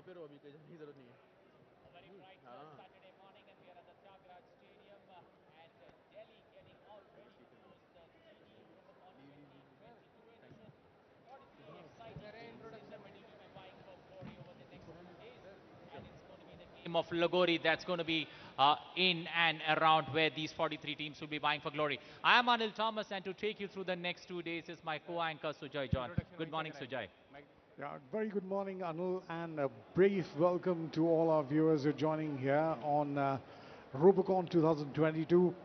very bright Saturday morning, and we are at the Tyagaraja Stadium, and Delhi getting all ready to host the GD Robocon 2022 edition. 43 exciting teams in the middle will be vying for glory over the next 2 days, and it's going to be the game of Lagori that's going to be in and around where these 43 teams will be vying for glory. I am Anil Thomas, and to take you through the next 2 days is my co-anchor Sujoy John. Good morning, Sujoy. Yeah, very good morning, Anil, and a brief welcome to all our viewers who are joining here on Robocon 2022.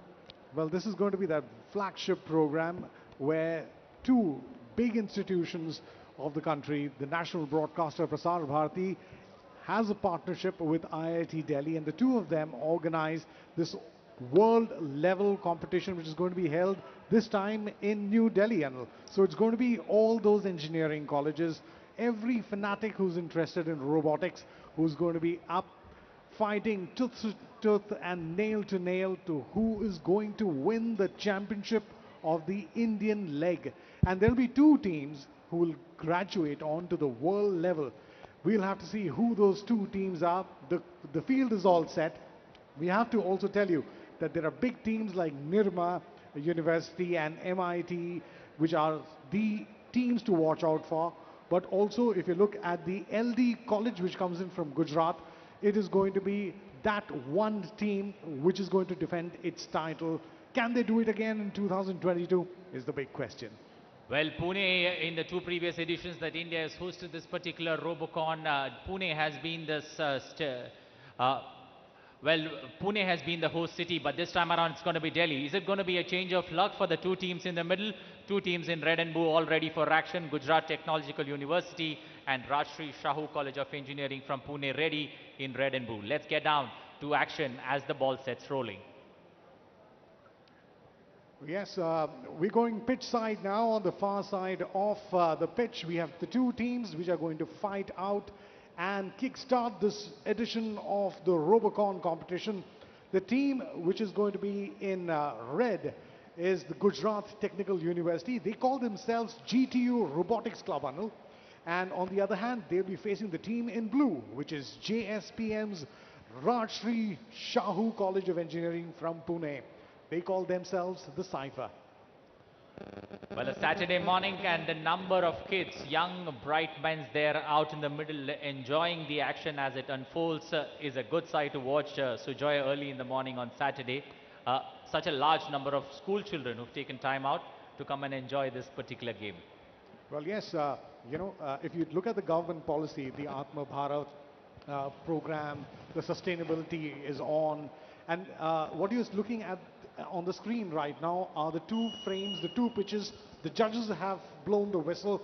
Well, this is going to be that flagship program where two big institutions of the country, the national broadcaster Prasar Bharati, has a partnership with IIT Delhi, and the two of them organize this world level competition which is going to be held this time in New Delhi. So it's going to be all those engineering colleges, every fanatic who's interested in robotics, who's going to be up fighting tooth to tooth and nail to nail to who is going to win the championship of the Indian leg. And there'll be two teams who will graduate on to the world level. We'll have to see who those two teams are. The field is all set. We have to also tell you that there are big teams like Nirma University and MIT, which are the teams to watch out for. But also, if you look at the LD college, which comes in from Gujarat, it is going to be that one team which is going to defend its title. Can they do it again in 2022 is the big question. Well, Pune, in the two previous editions that India has hosted this particular Robocon, Pune has been this, Pune has been the host city, but this time around it's going to be Delhi. Is it going to be a change of luck for the two teams in the middle? Two teams in red and blue all ready for action. Gujarat Technological University and Rajshri Shahu College of Engineering from Pune ready in red and blue. Let's get down to action as the ball sets rolling. Yes, we're going pitch side now. On the far side of the pitch, we have the two teams which are going to fight out and kickstart this edition of the Robocon competition. The team which is going to be in red is the Gujarat Technical University. They call themselves GTU Robotics Club, Anil. And on the other hand, they'll be facing the team in blue, which is JSPM's Rajshri Shahu College of Engineering from Pune. They call themselves the Cypher. Well, a Saturday morning and the number of kids, young, bright men there out in the middle enjoying the action as it unfolds is a good sight to watch. Sujoy early in the morning on Saturday. Such a large number of school children who've taken time out to come and enjoy this particular game. Well, yes, if you look at the government policy, the Atma Bharat program, the sustainability is on. And what you're looking at on the screen right now are the two frames, the two pitches. The judges have blown the whistle.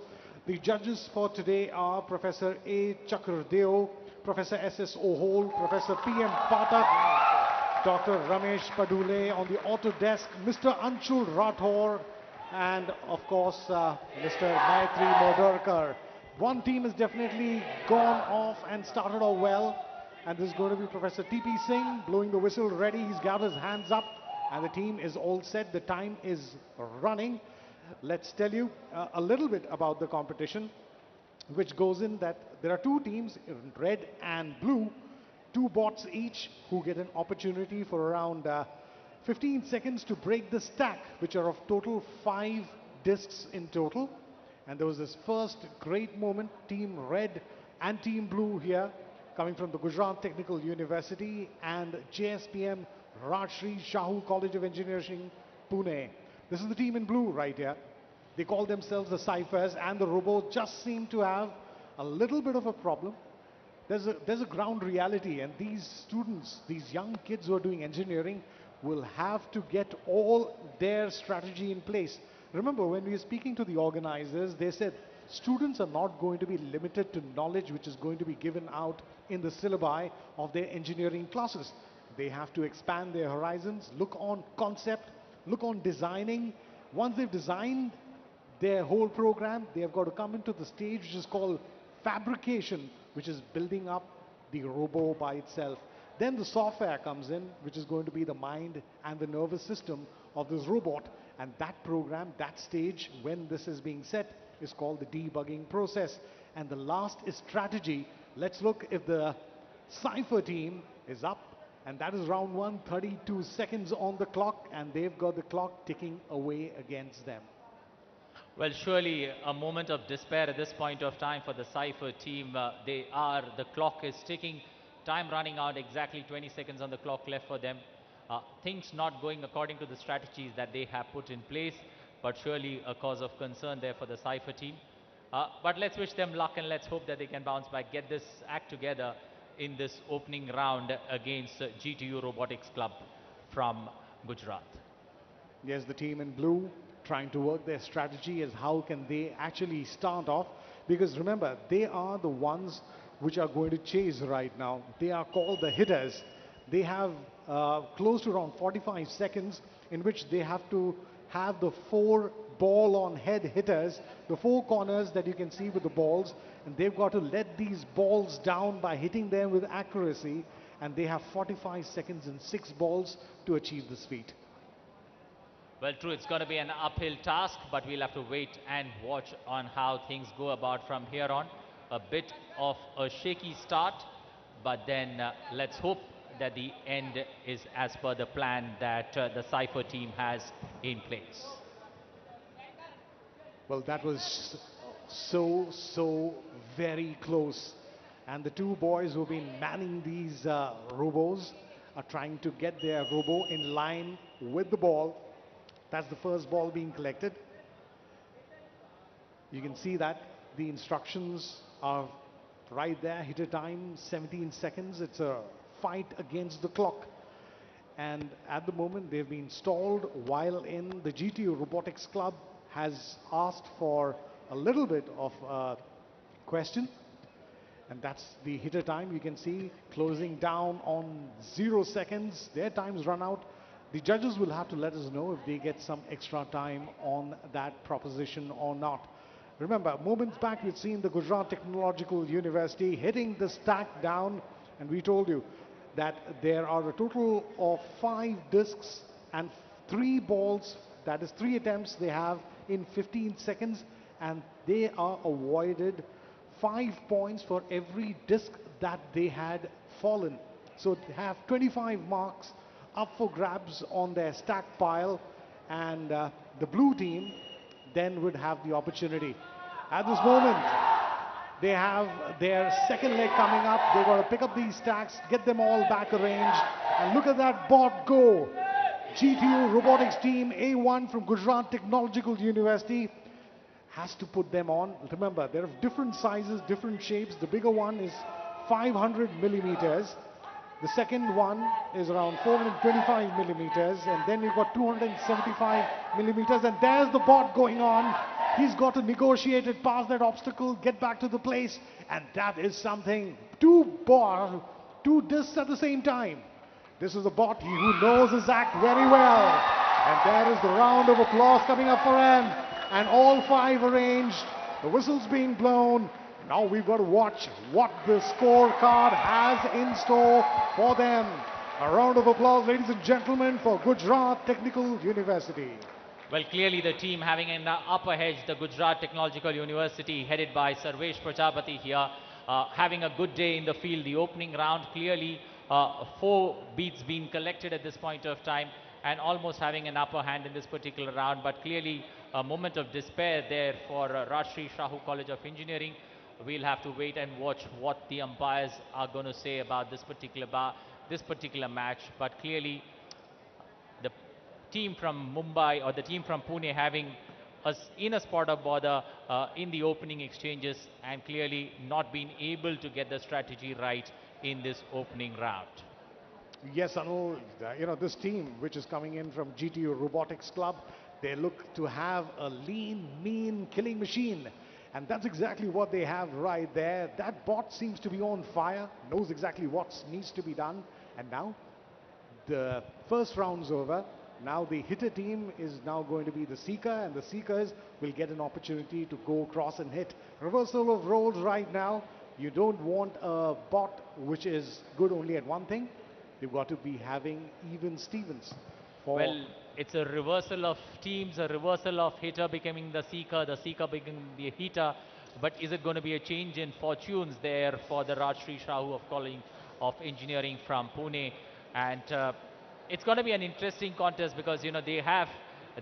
The judges for today are Professor A. Chakradeo, Professor S.S. Ohol, Professor P.M. Patak, Dr. Ramesh Padule on the auto desk, Mr. Anshul Rathore, and of course, Mr. Maitri Modorkar. One team has definitely gone off and started off well. And this is going to be Professor T.P. Singh blowing the whistle ready. He's got his hands up and the team is all set. The time is running. Let's tell you a little bit about the competition, which goes in that there are two teams in red and blue, two bots each who get an opportunity for around 15 seconds to break the stack, which are of total 5 discs in total. And there was this first great moment, Team Red and Team Blue here, coming from the Gujarat Technical University and JSPM Rajshri Shahu College of Engineering, Pune. This is the team in blue right here. They call themselves the Cyphers, and the robot just seem to have a little bit of a problem. There's a ground reality, and these students, these young kids who are doing engineering, will have to get all their strategy in place. Remember, when we were speaking to the organizers, they said students are not going to be limited to knowledge which is going to be given out in the syllabi of their engineering classes. They have to expand their horizons, look on concept, look on designing. Once they've designed their whole program, they have got to come into the stage which is called fabrication, which is building up the robo by itself. Then the software comes in, which is going to be the mind and the nervous system of this robot. And that program, that stage, when this is being set, is called the debugging process. And the last is strategy, Let's look if the Cypher team is up. And that is round one, 32 seconds on the clock, and they've got the clock ticking away against them. Well, surely a moment of despair at this point of time for the Cypher team. The clock is ticking, time running out, exactly 20 seconds on the clock left for them. Things not going according to the strategies that they have put in place, but surely a cause of concern there for the Cypher team. But let's wish them luck and let's hope that they can bounce back, get this act together in this opening round against GTU Robotics Club from Gujarat. Yes, the team in blue trying to work their strategy as how can they actually start off, because remember, they are the ones which are going to chase right now. They are called the hitters. They have close to around 45 seconds in which they have to have the four ball on head hitters, the four corners that you can see with the balls, and they've got to let these balls down by hitting them with accuracy, and they have 45 seconds and 6 balls to achieve this feat. Well, true, it's going to be an uphill task, but we'll have to wait and watch on how things go about from here on. A bit of a shaky start, but then let's hope that the end is as per the plan that the Cypher team has in place. Well, that was so very close. And the two boys who've been manning these robos are trying to get their robo in line with the ball. That's the first ball being collected. You can see that the instructions are right there. Hitter time 17 seconds. It's a fight against the clock. And at the moment they've been stalled while in the GTU Robotics Club has asked for a little bit of a question. And that's the hitter time. You can see closing down on 0 seconds. Their time's run out. The judges will have to let us know if they get some extra time on that proposition or not. Remember, moments back we've seen the Gujarat Technological University hitting the stack down, and we told you that there are a total of 5 discs and 3 balls, that is 3 attempts they have in 15 seconds, and they are awarded 5 points for every disc that they had fallen. So they have 25 marks up for grabs on their stack pile, and the blue team then would have the opportunity. At this moment, they have their second leg coming up. They've got to pick up these stacks, get them all back arranged, and look at that bot go. GTU Robotics team A1 from Gujarat Technological University has to put them on. Remember, they're of different sizes, different shapes. The bigger one is 500 millimeters. The second one is around 425 millimeters, and then you've got 275 millimeters, and there's the bot going on. He's got to negotiate it past that obstacle, get back to the place, and that is something. Two discs at the same time. This is a bot who knows his act very well. And there is the round of applause coming up for him, and all 5 arranged. The whistle's being blown. Now we've got to watch what the scorecard has in store for them. A round of applause, ladies and gentlemen, for Gujarat Technical University. Well, clearly the team having an upper edge, the Gujarat Technological University, headed by Sarvesh Prajapati here, having a good day in the field. The opening round, clearly 4 beats being collected at this point of time, and almost having an upper hand in this particular round. But clearly a moment of despair there for Rajshri Shahu College of Engineering. We'll have to wait and watch what the umpires are going to say about this particular match. But clearly, the team from Mumbai or the team from Pune having us in a spot of bother in the opening exchanges, and clearly not being able to get the strategy right in this opening round. Yes, Anil, this team which is coming in from GTU Robotics Club, they look to have a lean, mean killing machine. And that's exactly what they have right there. That bot seems to be on fire, knows exactly what needs to be done. And now the first round's over. Now the hitter team is now going to be the seeker, and the seekers will get an opportunity to go across and hit. Reversal of roles right now. You don't want a bot which is good only at one thing. You've got to be having even Stevens. Well, it's a reversal of teams, a reversal of hitter becoming the seeker becoming the hitter. But is it going to be a change in fortunes there for the Rajshri Shahu of engineering from Pune? And it's going to be an interesting contest because they have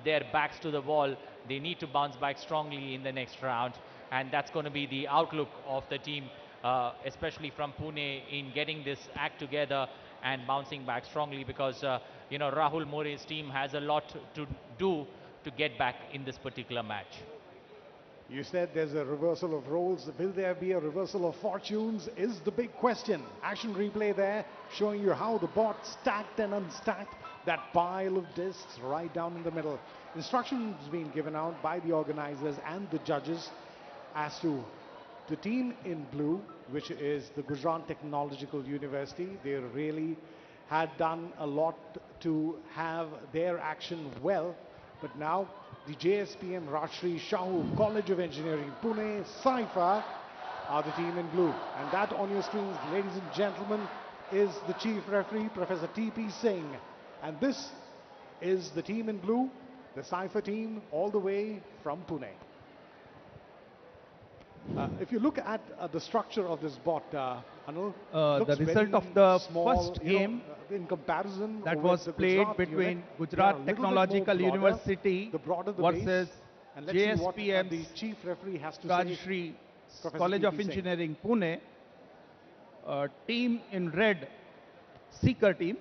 their backs to the wall. They need to bounce back strongly in the next round, and that's going to be the outlook of the team, especially from Pune, in getting this act together and bouncing back strongly because Rahul More's team has a lot to do to get back in this particular match. You said there's a reversal of roles. Will there be a reversal of fortunes is the big question. Action replay there showing you how the bot stacked and unstacked that pile of discs right down in the middle. Instructions being given out by the organizers and the judges as to the team in blue, which is the Gujarat Technological University. They really had done a lot to have their action well, but now the JSPM Rajshri Shahu College of Engineering Pune Cypher are the team in blue. And that on your screens, ladies and gentlemen, is the chief referee, Professor T.P. Singh. And this is the team in blue, the Cypher team, all the way from Pune. If you look at the structure of this bot, Anil, the result of the small, first game in comparison that was played between Gujarat Technological University versus JSPM the chief referee has to Rajshri College of Engineering Pune. Team in red, Seeker team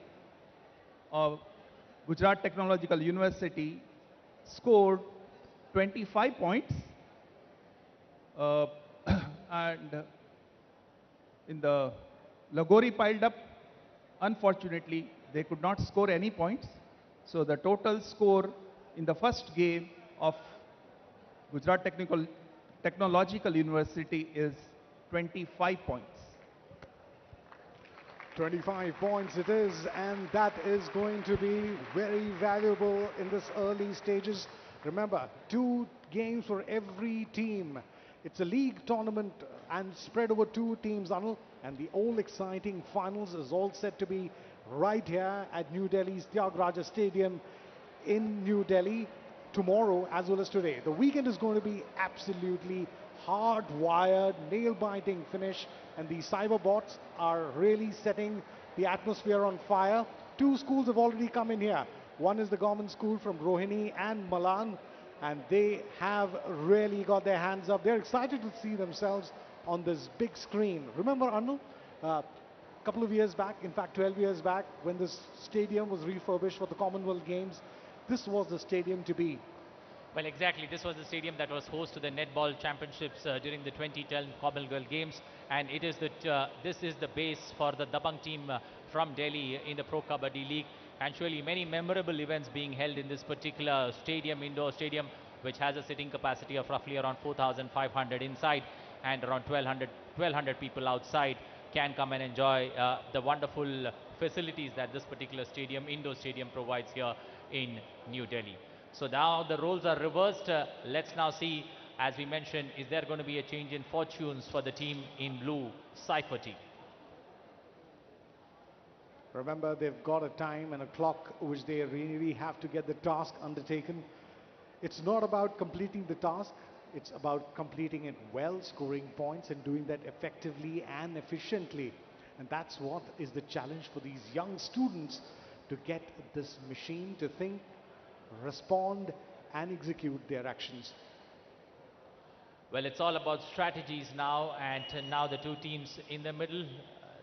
of Gujarat Technological University scored 25 points. And in the Lagori piled up, unfortunately, they could not score any points. So the total score in the first game of Gujarat Technological University is 25 points. 25 points it is, and that is going to be very valuable in this early stages. Remember, 2 games for every team. It's a league tournament and spread over 2 teams, Anil, and the all exciting finals is all set to be right here at New Delhi's Tyagaraja Stadium in New Delhi tomorrow as well as today. The weekend is going to be absolutely hard-wired, nail-biting finish, and the cyberbots are really setting the atmosphere on fire. 2 schools have already come in here. One is the government school from Rohini and Malan, and they have really got their hands up. They're excited to see themselves on this big screen. Remember, Anil, a couple of years back, in fact 12 years back, when this stadium was refurbished for the Commonwealth Games, this was the stadium to be. Well, exactly. This was the stadium that was host to the netball championships during the 2010 Commonwealth Games, and it is this is the base for the Dabang team from Delhi in the Pro Kabaddi League. And surely many memorable events being held in this particular stadium, indoor stadium, which has a sitting capacity of roughly around 4,500 inside and around 1,200 people outside can come and enjoy the wonderful facilities that this particular stadium, indoor stadium, provides here in New Delhi. So now the roles are reversed. Let's now see, as we mentioned, is there going to be a change in fortunes for the team in blue, Cypher team? Remember, they've got a time and a clock which they really have to get the task undertaken. It's not about completing the task, it's about completing it well, scoring points and doing that effectively and efficiently. And that's what is the challenge for these young students, to get this machine to think, respond and execute their actions. Well, it's all about strategies now, and now the 2 teams in the middle,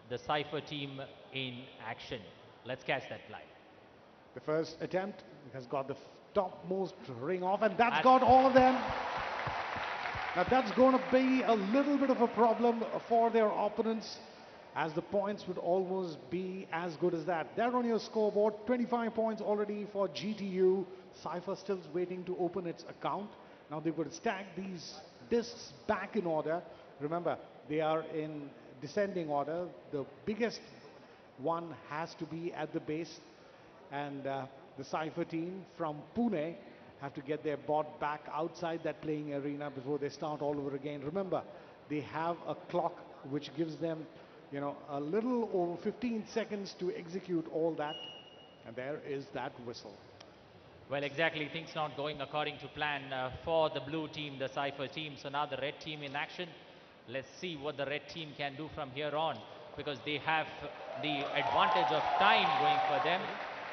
the Cypher team in action. Let's catch that live. The first attempt has got the topmost ring off, and that's got all of them. Now that's going to be a little bit of a problem for their opponents, as the points would almost be as good as that. There on your scoreboard, 25 points already for GTU. Cypher still waiting to open its account. Now they've got to stack these discs back in order. Remember, they are in descending order. The biggest one has to be at the base, and the Cypher team from Pune have to get their bot back outside that playing arena before they start all over again. Remember, they have a clock which gives them, a little over 15 seconds to execute all that, and there is that whistle. Well, exactly. Things not going according to plan for the blue team, the Cypher team. So now the red team in action. Let's see what the red team can do from here on, because they have the advantage of time going for them.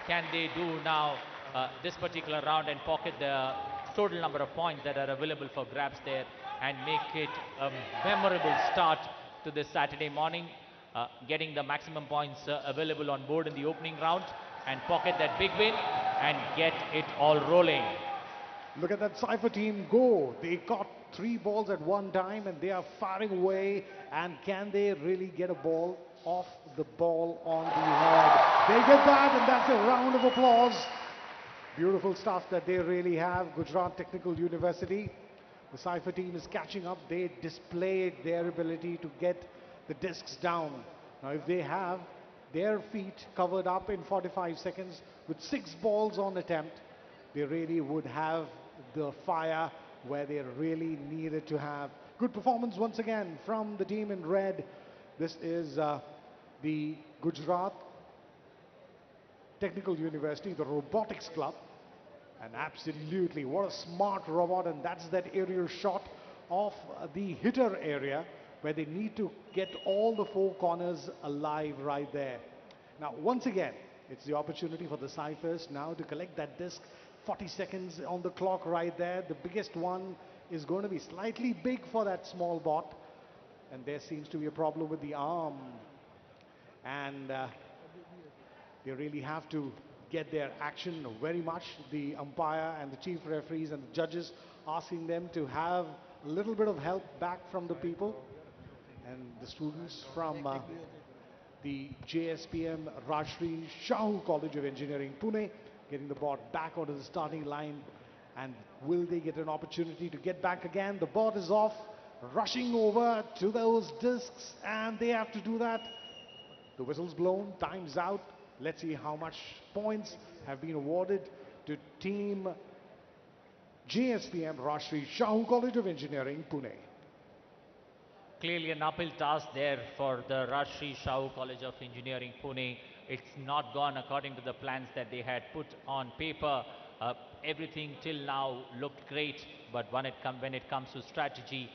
Can they do now this particular round and pocket the total number of points that are available for grabs there and make it a memorable start to this Saturday morning, getting the maximum points available on board in the opening round and pocket that big win and get it all rolling. Look at that Cypher team go. They got 3 balls at one time and they are firing away. And can they really get a ball off the ball on the head? They get that, and that's a round of applause. Beautiful stuff that they really have. Gujarat Technical University. The Cypher team is catching up. They displayed their ability to get the discs down. Now, if they have their feet covered up in 45 seconds with 6 balls on attempt, they really would have the fire where they really needed to have. Good performance once again from the team in red. This is the Gujarat Technical University, the Robotics Club. And absolutely, what a smart robot, and that's that aerial shot of the hitter area where they need to get all the 4 corners alive right there. Now, once again, it's the opportunity for the Cyphers now to collect that disc. 40 seconds on the clock right there. The biggest one is going to be slightly big for that small bot. And there seems to be a problem with the arm. And they really have to get their action very much. The umpire and the chief referees and the judges asking them to have a little bit of help back from the people. And the students from the JSPM Rajshri Shahu College of Engineering, Pune, getting the bot back onto the starting line. And will they get an opportunity to get back again? The bot is off, rushing over to those discs, and they have to do that. The whistle's blown, time's out. Let's see how much points have been awarded to team JSPM Rajshri Shahu College of Engineering, Pune. Clearly an uphill task there for the Rajshri Shahu College of Engineering, Pune. It's not gone according to the plans that they had put on paper. Everything till now looked great, but when it comes to strategy,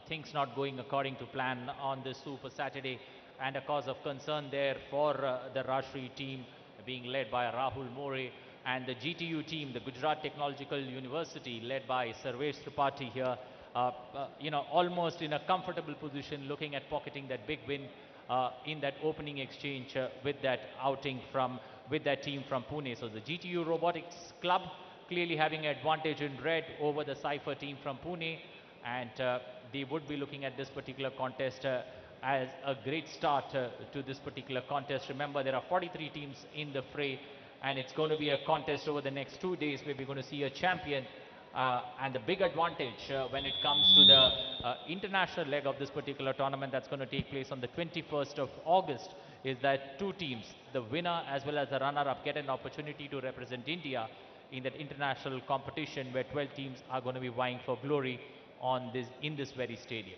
things not going according to plan on this Super Saturday, and a cause of concern there for the Rajshri team being led by Rahul More, and the GTU team, the Gujarat Technological University, led by Sarvesh Tripathi here, almost in a comfortable position, looking at pocketing that big win in that opening exchange with that outing with that team from Pune. So the GTU Robotics Club clearly having an advantage in red over the Cypher team from Pune, and they would be looking at this particular contest as a great start to this particular contest. Remember, there are 43 teams in the fray, and it's going to be a contest over the next 2 days where we're going to see a champion. And the big advantage when it comes to the international leg of this particular tournament that's going to take place on the 21st of August is that 2 teams, the winner as well as the runner-up, get an opportunity to represent India in that international competition where 12 teams are going to be vying for glory in this very stadium.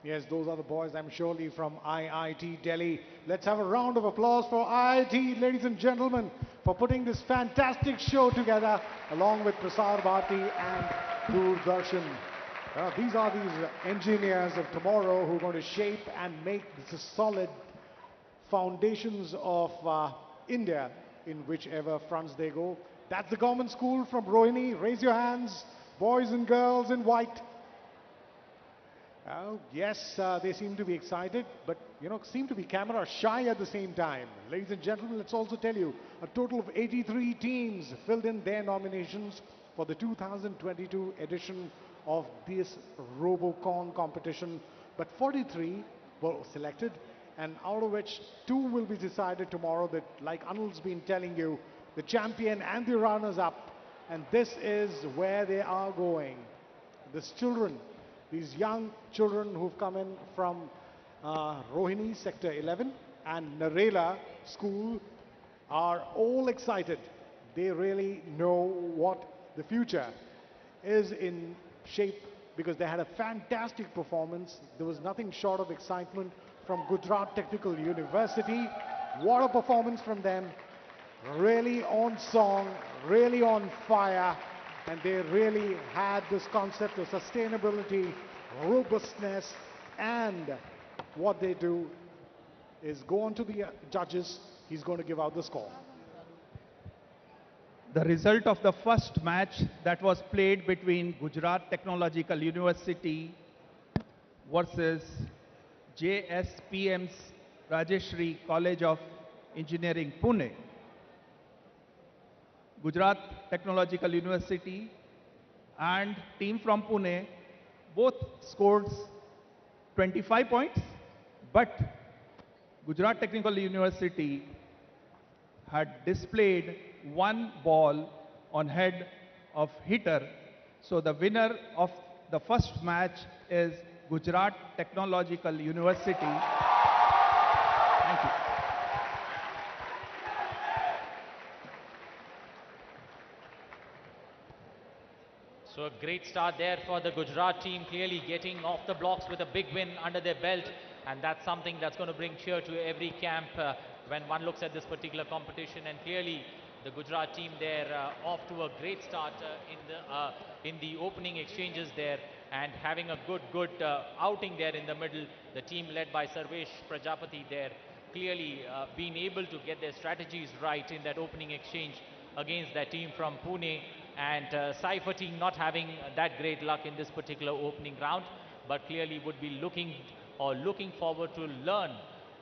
Yes, those are the boys, I'm surely from IIT Delhi. Let's have a round of applause for IIT, ladies and gentlemen, for putting this fantastic show together, along with Prasar Bharati and Doordarshan. These are these engineers of tomorrow who are going to shape and make the solid foundations of India in whichever fronts they go. That's the government school from Rohini. Raise your hands, boys and girls in white. Yes, they seem to be excited, but seem to be camera shy at the same time. Ladies and gentlemen, let's also tell you, a total of 83 teams filled in their nominations for the 2022 edition of this Robocon competition, but 43 were selected, and out of which 2 will be decided tomorrow, that, like Anil's been telling you, the champion and the runners-up, and this is where they are going. These children, these young children who've come in from Rohini Sector 11 and Narela School are all excited. They really know what the future is in shape, because they had a fantastic performance. There was nothing short of excitement from Gujarat Technical University. What a performance from them. really on song, really on fire, and they really had this concept of sustainability, robustness, and what they do is go on to the judges. He's going to give out the score. The result of the first match that was played between Gujarat Technological University versus JSPM's Rajeshri College of Engineering, Pune. Gujarat Technological University and team from Pune both scored 25 points, but Gujarat Technical University had displayed one ball on head of hitter. So the winner of the first match is Gujarat Technological University. Thank you. So a great start there for the Gujarat team, clearly getting off the blocks with a big win under their belt, and that's something that's going to bring cheer to every camp when one looks at this particular competition. And clearly the Gujarat team there off to a great start in the opening exchanges there, and having a good outing there in the middle. The team led by Sarvesh Prajapati there, clearly being able to get their strategies right in that opening exchange against that team from Pune, and Cypher team not having that great luck in this particular opening round, but clearly would be looking forward to learn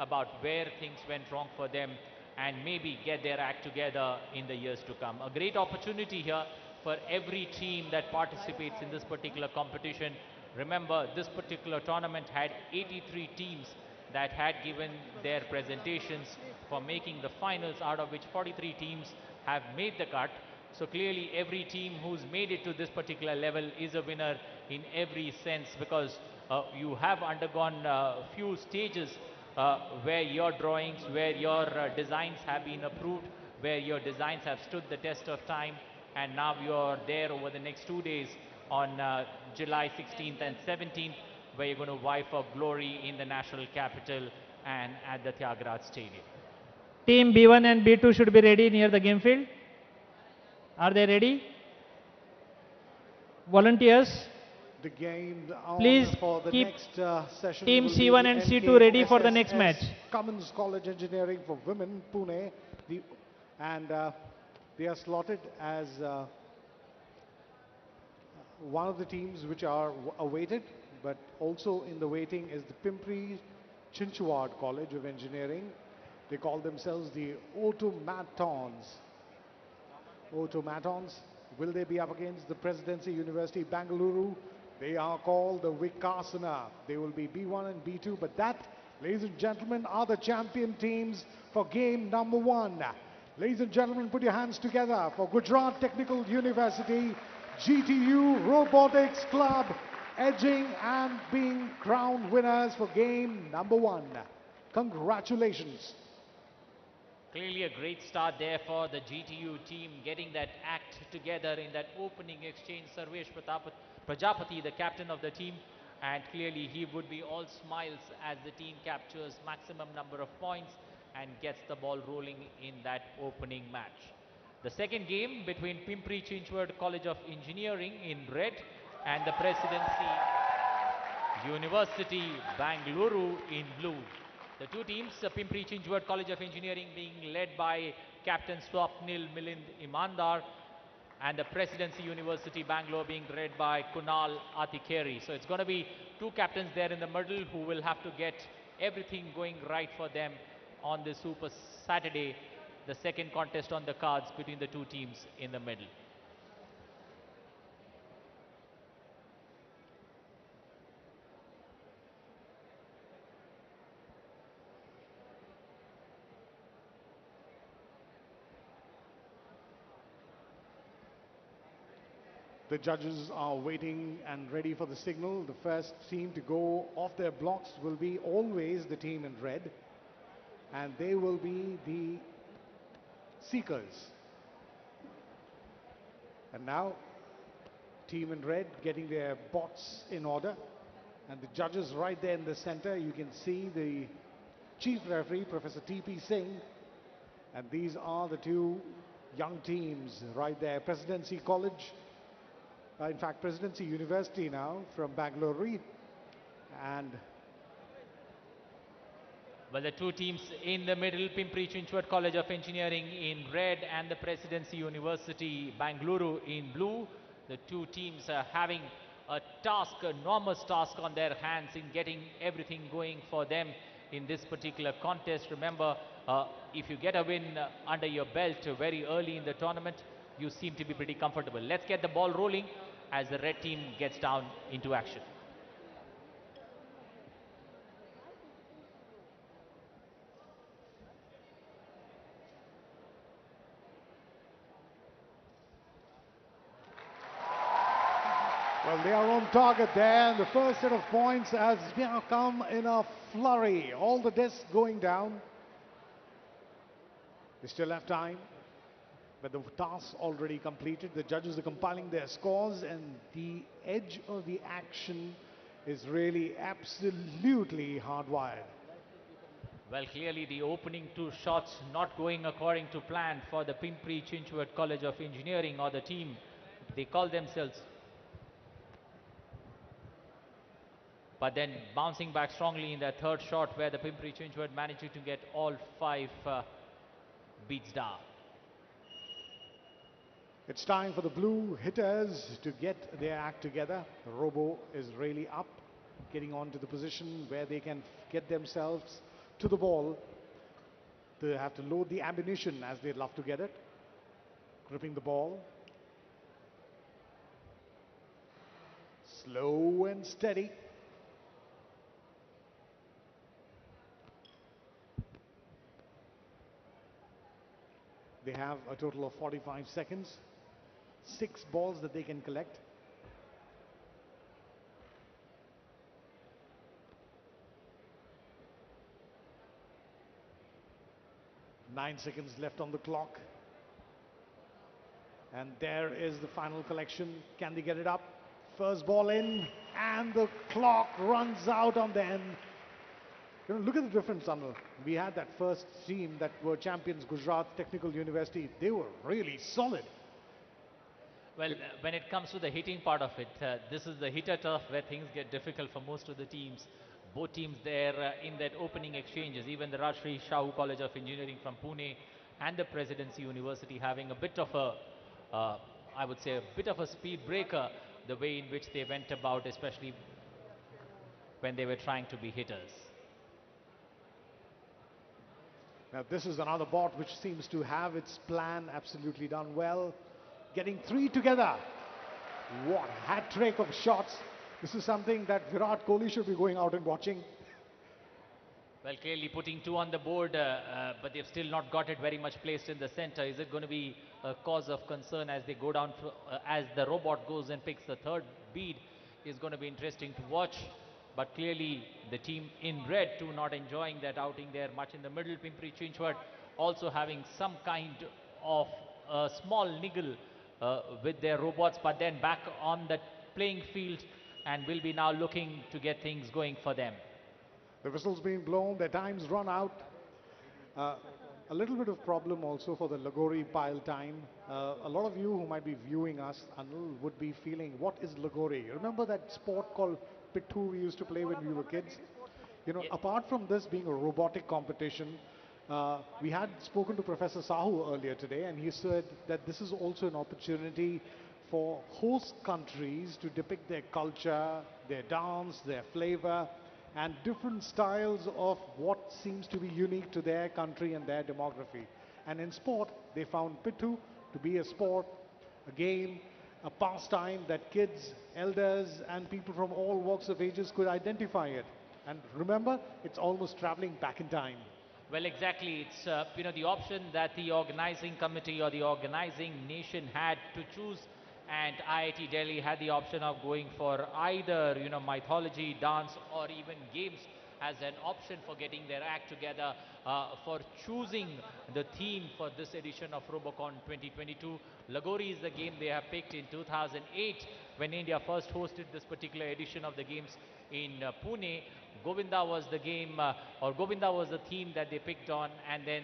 about where things went wrong for them and maybe get their act together in the years to come. A great opportunity here for every team that participates in this particular competition. Remember, this particular tournament had 83 teams that had given their presentations for making the finals, out of which 43 teams have made the cut. So clearly every team who's made it to this particular level is a winner in every sense, because you have undergone a few stages where your drawings, where your designs have been approved, where your designs have stood the test of time, and now you're there over the next 2 days on July 16th and 17th, where you're going to vie for glory in the national capital and at the Thiagraj Stadium. Team B1 and B2 should be ready near the game field. Are they ready? Volunteers? The game on Please for the keep next session team will C1 be and the C2 ready for the next NKSSS match. Cummins College Engineering for Women, Pune, and they are slotted as one of the teams which are awaited, but also in the waiting is the Pimpri Chinchwad College of Engineering. They call themselves the Automatons. Automatons. Will they be up against the Presidency University Bangalore? They are called the Vikasana. They will be B1 and B2, but that, ladies and gentlemen, are the champion teams for game number 1. Ladies and gentlemen, put your hands together for Gujarat Technical University, GTU Robotics Club, edging and being crowned winners for game number 1. Congratulations. Clearly a great start there for the GTU team, getting that act together in that opening exchange. Sarvesh Prajapati, the captain of the team, and clearly he would be all smiles as the team captures maximum number of points and gets the ball rolling in that opening match. The second game between Pimpri Chinchwad College of Engineering in red and the Presidency University Bangalore in blue. The two teams, Pimpri Chinchwad College of Engineering being led by Captain Swapnil Milind Imandar, and the Presidency University Bangalore being led by Kunal Atikeri. So it's going to be two captains there in the middle who will have to get everything going right for them on this Super Saturday, the second contest on the cards between the two teams in the middle. The judges are waiting and ready for the signal. The first team to go off their blocks will be always the team in red, and they will be the seekers. And now, team in red getting their bots in order, and the judges right there in the center. You can see the chief referee, Professor T.P. Singh, And these are the two young teams right there. Presidency College, in fact, Presidency University now from Bangalore. And well, the two teams in the middle, Pimpri-Chinchwad College of Engineering in red and the Presidency University, Bangalore in blue. The two teams are having a task, enormous task on their hands in getting everything going for them in this particular contest. Remember, if you get a win under your belt very early in the tournament, you seem to be pretty comfortable. Let's get the ball rolling as the red team gets down into action. well, they are on target there. The first set of points has now come in a flurry. All the discs going down. They still have time, but the task already completed. The judges are compiling their scores, and the edge of the action is really absolutely hardwired. Well, clearly the opening two shots not going according to plan for the Pimpri-Chinchwad College of Engineering, or the team they call themselves. But then bouncing back strongly in that third shot, where the Pimpri-Chinchwad managed to get all five beats down. It's time for the blue hitters to get their act together. The Robo is really up, getting on to the position where they can get themselves to the ball. They have to load the ammunition as they'd love to get it. Gripping the ball. Slow and steady. They have a total of 45 seconds. 6 balls that they can collect. Nine seconds left on the clock. And there is the final collection. Can they get it up? First ball in, and the clock runs out on them. You know, look at the difference, Anil. We had that first team that were champions, Gujarat Technical University. They were really solid. Well, when it comes to the hitting part of it, this is the hitter turf where things get difficult for most of the teams. Both teams there in that opening exchanges, even the Rajshri Shahu College of Engineering from Pune and the Presidency University having a bit of a, I would say, a bit of a speed breaker, the way in which they went about, especially when they were trying to be hitters. Now this is another bot which seems to have its plan absolutely done well. Getting 3 together. What a hat trick of shots. This is something that Virat Kohli should be going out and watching. Well, clearly putting 2 on the board, but they've still not got it very much placed in the center. Is it going to be a cause of concern as they go down, as the robot goes and picks the third bead? Is going to be interesting to watch. But clearly the team in red too not enjoying that outing there much in the middle. Pimpri-Chinchwad also having some kind of a small niggle with their robots, but then back on the playing field and will be now looking to get things going for them. The whistle's been blown, their time's run out. A little bit of problem also for the Lagori Pile time. A lot of you who might be viewing us, Anil, would be feeling, what is Lagori? Remember that sport called Pittu we used to play when we were kids? You know, apart from this being a robotic competition, we had spoken to Professor Sahu earlier today, and he said that this is also an opportunity for host countries to depict their culture, their dance, their flavor, and different styles of what seems to be unique to their country and their demography. And in sport, they found Pittu to be a sport, a game, a pastime that kids, elders, and people from all walks of ages could identify it. And remember, it's almost traveling back in time. Well, exactly. It's you know, the option that the organizing committee or the organizing nation had to choose, and IIT Delhi had the option of going for either, you know, mythology, dance, or even games as an option for getting their act together, for choosing the theme for this edition of Robocon 2022. Lagori is the game they have picked in 2008 when India first hosted this particular edition of the games in Pune, Govinda was the game, or Govinda was the theme that they picked on, and then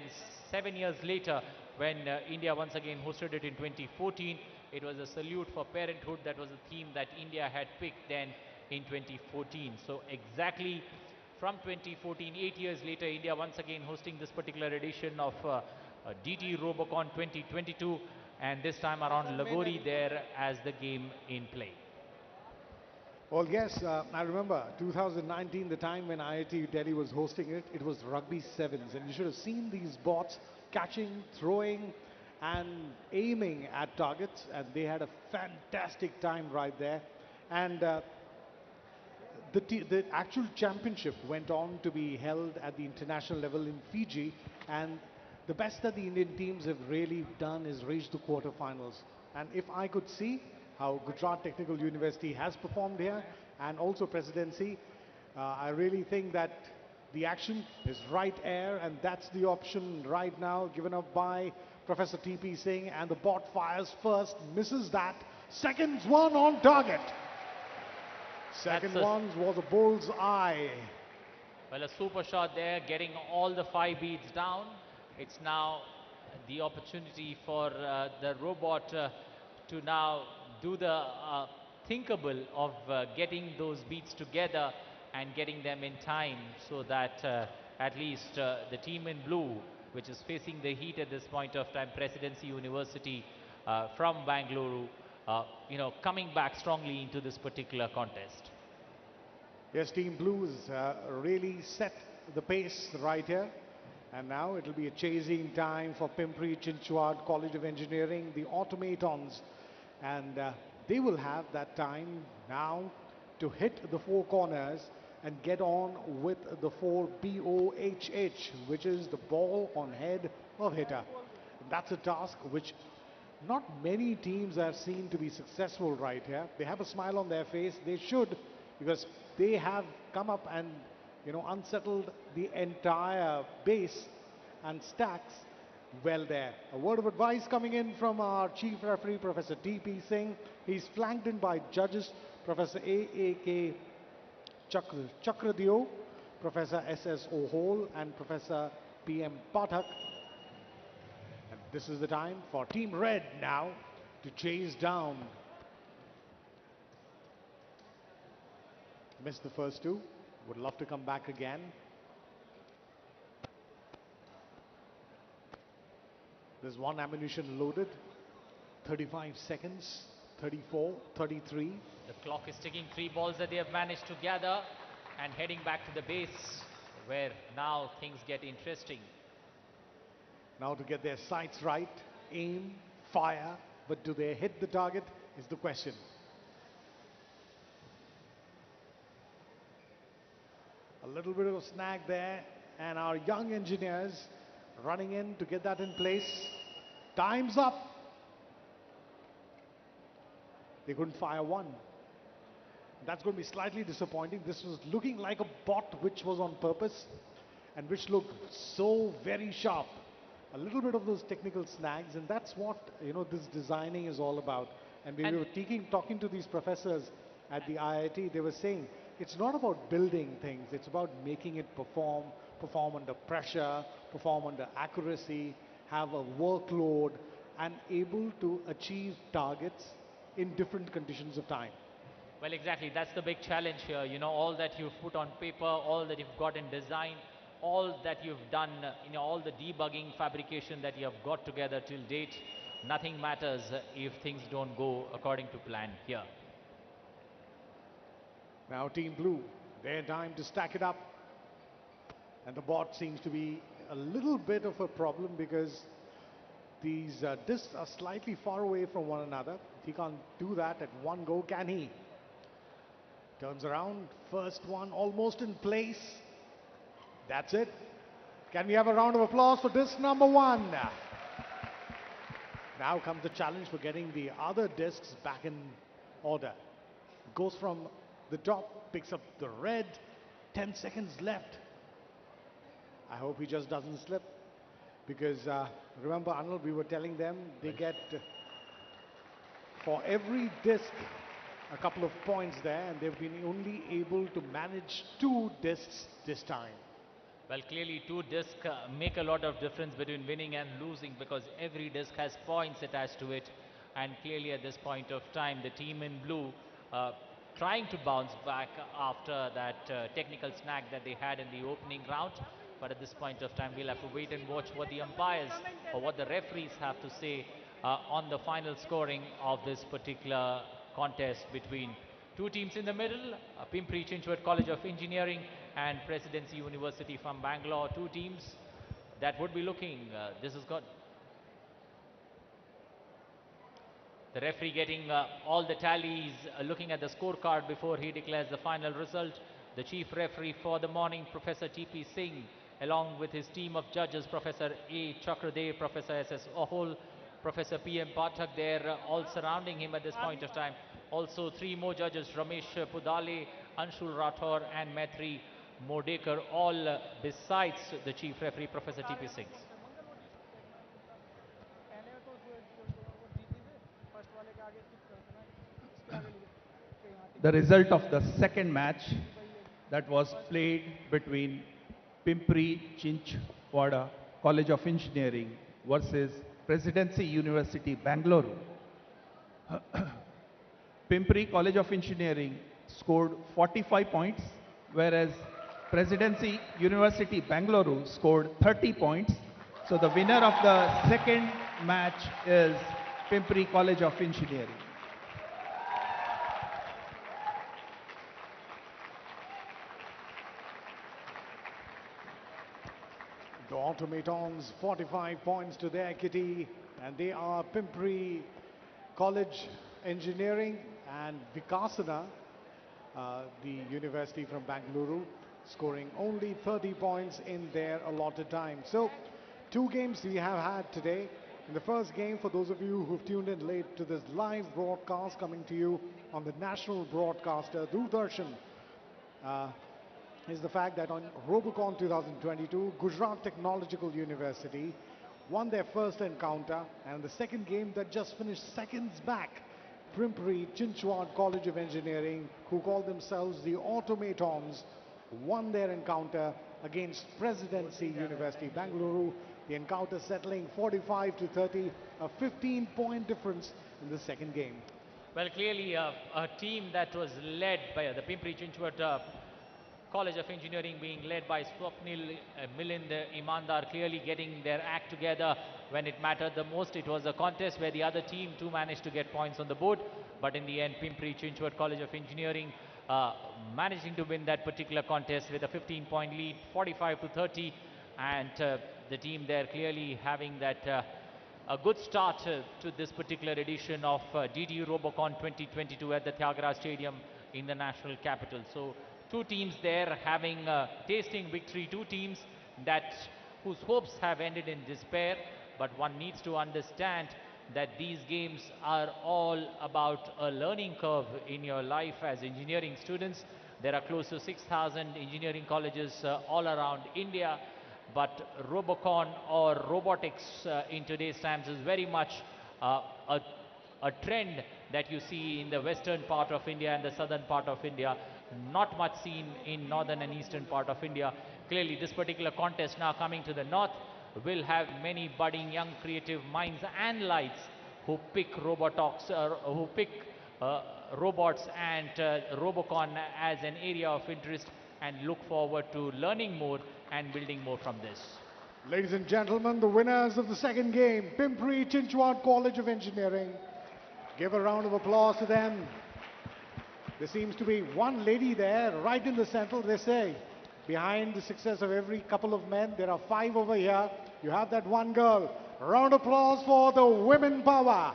7 years later, when India once again hosted it in 2014, it was a salute for parenthood. That was a theme that India had picked then in 2014. So exactly from 2014, 8 years later, India once again hosting this particular edition of DT Robocon 2022, and this time around Lagori there as the game in play. Well, yes, I remember 2019, the time when IIT Delhi was hosting it, it was rugby sevens, and you should have seen these bots catching, throwing, and aiming at targets, and they had a fantastic time right there. And the actual championship went on to be held at the international level in Fiji, and the best that the Indian teams have really done is reach the quarterfinals. And if I could see how Gujarat Technical University has performed here, and also Presidency, I really think that the action is right air, and that's the option right now given up by Professor T.P. Singh, and the bot fires first, misses that, second one on target. Second one was a bull's eye. Well, a super shot there, getting all the 5 beats down. It's now the opportunity for the robot to now do the thinkable of getting those beats together and getting them in time, so that at least the team in blue, which is facing the heat at this point of time, Presidency University from Bangalore, coming back strongly into this particular contest. Yes, Team Blues really set the pace right here. And now it'll be a chasing time for Pimpri Chinchwad College of Engineering, the automatons. And they will have that time now to hit the 4 corners and get on with the 4 BOHH, which is the ball on head of hitter. That's a task which not many teams are seen to be successful right here. They have a smile on their face. They should, because they have come up and unsettled the entire base and stacks well there. A word of advice coming in from our chief referee, Professor T.P. Singh. He's flanked in by judges, Professor A.A.K. Chakradio, Professor S.S. Ohol, and Professor P.M. Pathak. And this is the time for Team Red now to chase down. Missed the first 2. Would love to come back again. There's 1 ammunition loaded. 35 seconds. 34, 33. The clock is ticking. 3 balls that they have managed to gather, and heading back to the base, where now things get interesting. Now to get their sights right, aim, fire, but do they hit the target is the question. A little bit of a snag there, and our young engineers running in to get that in place. Time's up. They couldn't fire 1. That's going to be slightly disappointing. This was looking like a bot which was on purpose and which looked so very sharp. A little bit of those technical snags, and that's what this designing is all about. And we were talking to these professors at the IIT. They were saying it's not about building things, it's about making it perform under pressure, perform under accuracy, have a workload, and able to achieve targets in different conditions of time. Well, exactly. That's the big challenge here. All that you've put on paper, all that you've got in design, all that you've done, all the debugging, fabrication that you have got together till date, nothing matters if things don't go according to plan here. Now Team Blue, their time to stack it up. And the bot seems to be a little bit of a problem because these discs are slightly far away from one another. He can't do that at one go, can he? Turns around, first one almost in place. That's it. Can we have a round of applause for disc number 1? Now comes the challenge for getting the other discs back in order. Goes from the top, picks up the red, 10 seconds left. I hope he just doesn't slip, because remember, Arnold, we were telling them they get, for every disc a couple of points there, and they've been only able to manage 2 discs this time. Well, clearly 2 discs make a lot of difference between winning and losing because every disc has points attached to it. And clearly at this point of time, the team in blue uh, trying to bounce back after that technical snag that they had in the opening round. But at this point of time, we'll have to wait and watch what the umpires or what the referees have to say on the final scoring of this particular contest between two teams in the middle, Pimpri Chinchwad College of Engineering and Presidency University from Bangalore. Two teams that would be looking. This has got the referee getting all the tallies, looking at the scorecard before he declares the final result. The chief referee for the morning, Professor T.P. Singh, along with his team of judges, Professor A. Chakradev, Professor S.S. Ohol, Professor P.M. Pathak, they're all surrounding him at this point of time. Also, 3 more judges, Ramesh Pudale, Anshul Rathore and Maitri Modekar, all besides the chief referee, Professor T.P. Singh. The result of the second match that was played between Pimpri Chinchwad College of Engineering versus Presidency University Bangalore. Pimpri College of Engineering scored 45 points, whereas Presidency University Bangalore scored 30 points. So the winner of the second match is Pimpri College of Engineering. The automatons 45 points to their kitty, and they are Pimpri College Engineering and Vikasana, the university from Bangalore, scoring only 30 points in their allotted time. So 2 games we have had today. In the first game, for those of you who've tuned in late to this live broadcast coming to you on the national broadcaster Doordarshan, is the fact that on Robocon 2022, Gujarat Technological University won their first encounter, and the second game that just finished seconds back, Pimpri Chinchwad College of Engineering, who call themselves the Automatons, won their encounter against Presidency University Bangalore. The encounter settling 45 to 30, a 15-point difference in the second game. Well, clearly a team that was led by the Pimpri Chinchwad College of Engineering being led by Swapnil Milind Imandar, clearly getting their act together when it mattered the most. It was a contest where the other team too managed to get points on the board, but in the end Pimpri Chinchwad College of Engineering managing to win that particular contest with a 15-point lead, 45 to 30, and the team there clearly having that a good start to this particular edition of DD Robocon 2022 at the Thiagaraja Stadium in the national capital. So 2 teams there having tasting victory, 2 teams that whose hopes have ended in despair, but one needs to understand that these games are all about a learning curve in your life as engineering students. There are close to 6,000 engineering colleges all around India, but Robocon or robotics in today's times is very much a trend that you see in the western part of India and the southern part of India, not much seen in northern and eastern part of India. Clearly this particular contest now coming to the north will have many budding young creative minds and lights who pick robotics, who pick robots and Robocon as an area of interest and look forward to learning more and building more from this. Ladies and gentlemen, the winners of the second game, Pimpri Chinchwad College of Engineering. Give a round of applause to them. There seems to be one lady there, right in the center, they say. Behind the success of every couple of men, there are 5 over here. You have that one girl. A round of applause for the women power.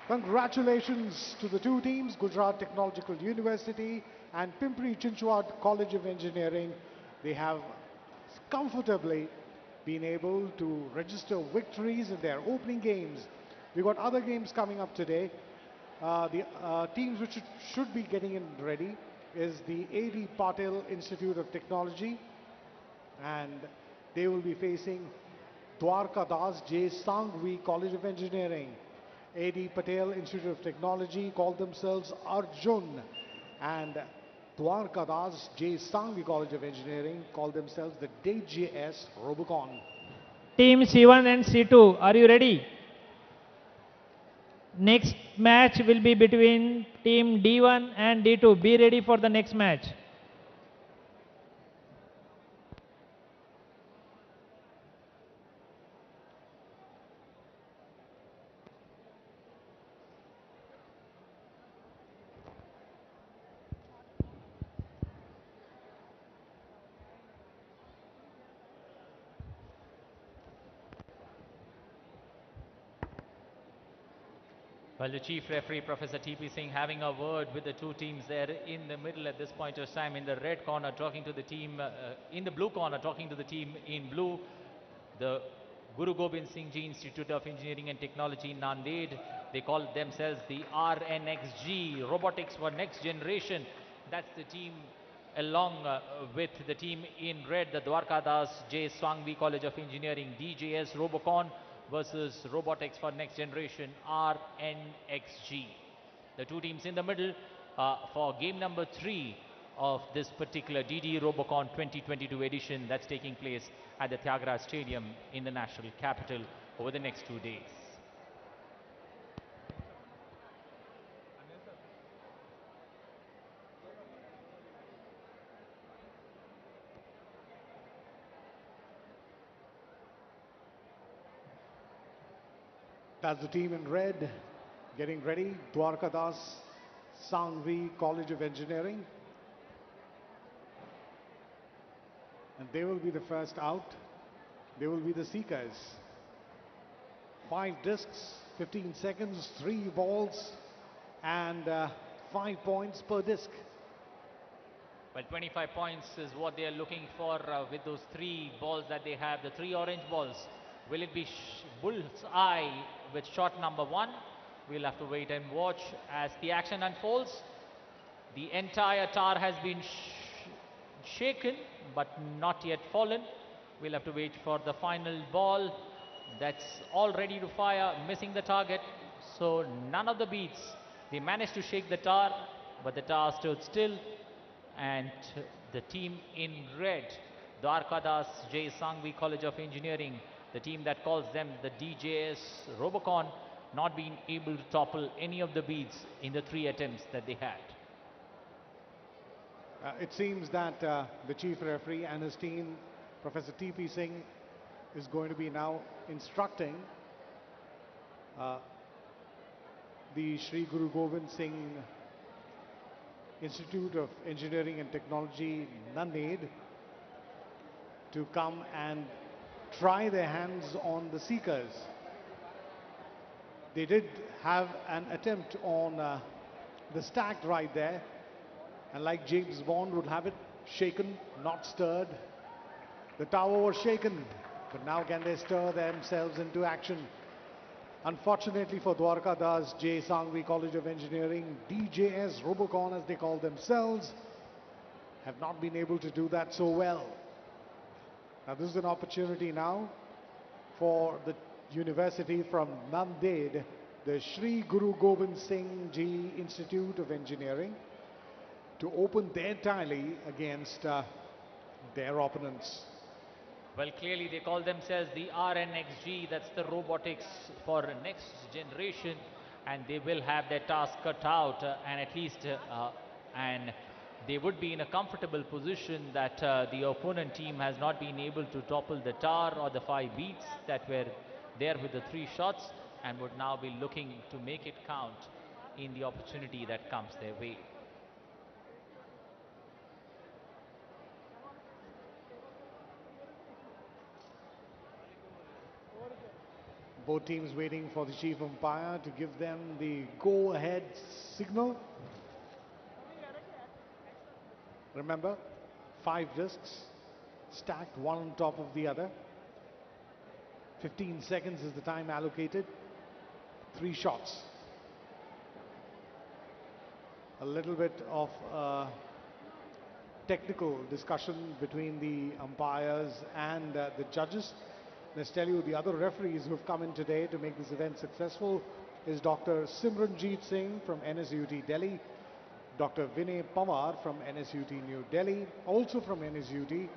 Congratulations to the 2 teams, Gujarat Technological University and Pimpri Chinchwad College of Engineering. They have comfortably been able to register victories in their opening games. We've got other games coming up today. The teams which should be getting in ready is the A.D. Patil Institute of Technology, and they will be facing Dwarka Das J. Sanghvi College of Engineering. A.D. Patel Institute of Technology called themselves Arjun, and Dwarkadas J. Sangvi College of Engineering called themselves the DJS Robocon. Team C1 and C2, are you ready? Next match will be between team D1 and D2. Be ready for the next match. Well, the chief referee, Professor T.P. Singh, having a word with the two teams there in the middle at this point of time. In the red corner, talking to the team, in the blue corner, talking to the team in blue, the Guru Gobind Singh Ji Institute of Engineering and Technology, Nanded. They call themselves the RNXG, Robotics for Next Generation. That's the team along with the team in red, the Dwarkadas J. Swangvi College of Engineering, DJS Robocon versus Robotics for Next Generation, RNXG. The two teams in the middle for game number 3 of this particular DD Robocon 2022 edition that's taking place at the Thiagraj Stadium in the national capital over the next 2 days. That's the team in red getting ready. Dwarkadas Sangvi College of Engineering. And they will be the first out. They will be the seekers. 5 discs, 15 seconds, 3 balls, and 5 points per disc. Well, 25 points is what they are looking for with those 3 balls that they have, the 3 orange balls. Will it be bull's eye with shot number 1? We'll have to wait and watch as the action unfolds. The entire tower has been shaken but not yet fallen. We'll have to wait for the final ball that's all ready to fire, missing the target. So none of the beats. They managed to shake the tower, but the tower stood still. And the team in red, Dwarkadas J. Sangvi College of Engineering, the team that calls them the DJS Robocon, not being able to topple any of the beads in the 3 attempts that they had. It seems that the chief referee and his team, Professor T.P. Singh, is going to be now instructing the Sri Guru Gobind Singh Institute of Engineering and Technology, Nanded, to come and try their hands on the seekers. They did have an attempt on the stacked right there, and like James Bond would have it, shaken, not stirred. The tower was shaken, but now can they stir themselves into action? Unfortunately for Dwarkadas J. Sangvi College of Engineering, DJS Robocon as they call themselves, have not been able to do that so well. Now this is an opportunity now for the university from Nanded, the Sri Guru Gobind Singh Ji Institute of Engineering, to open their tally against their opponents. Well, clearly they call themselves the RNXG, that's the robotics for next generation, and they will have their task cut out, and at least and they would be in a comfortable position that the opponent team has not been able to topple the tower or the 5 beats that were there with the 3 shots, and would now be looking to make it count in the opportunity that comes their way. Both teams waiting for the chief umpire to give them the go-ahead signal. Remember, 5 discs stacked one on top of the other. 15 seconds is the time allocated. 3 shots. A little bit of technical discussion between the umpires and the judges. Let's tell you the other referees who've come in today to make this event successful. is Dr. Simranjeet Singh from NSUT Delhi, Dr. Vinay Pawar from NSUT New Delhi. Also from NSUT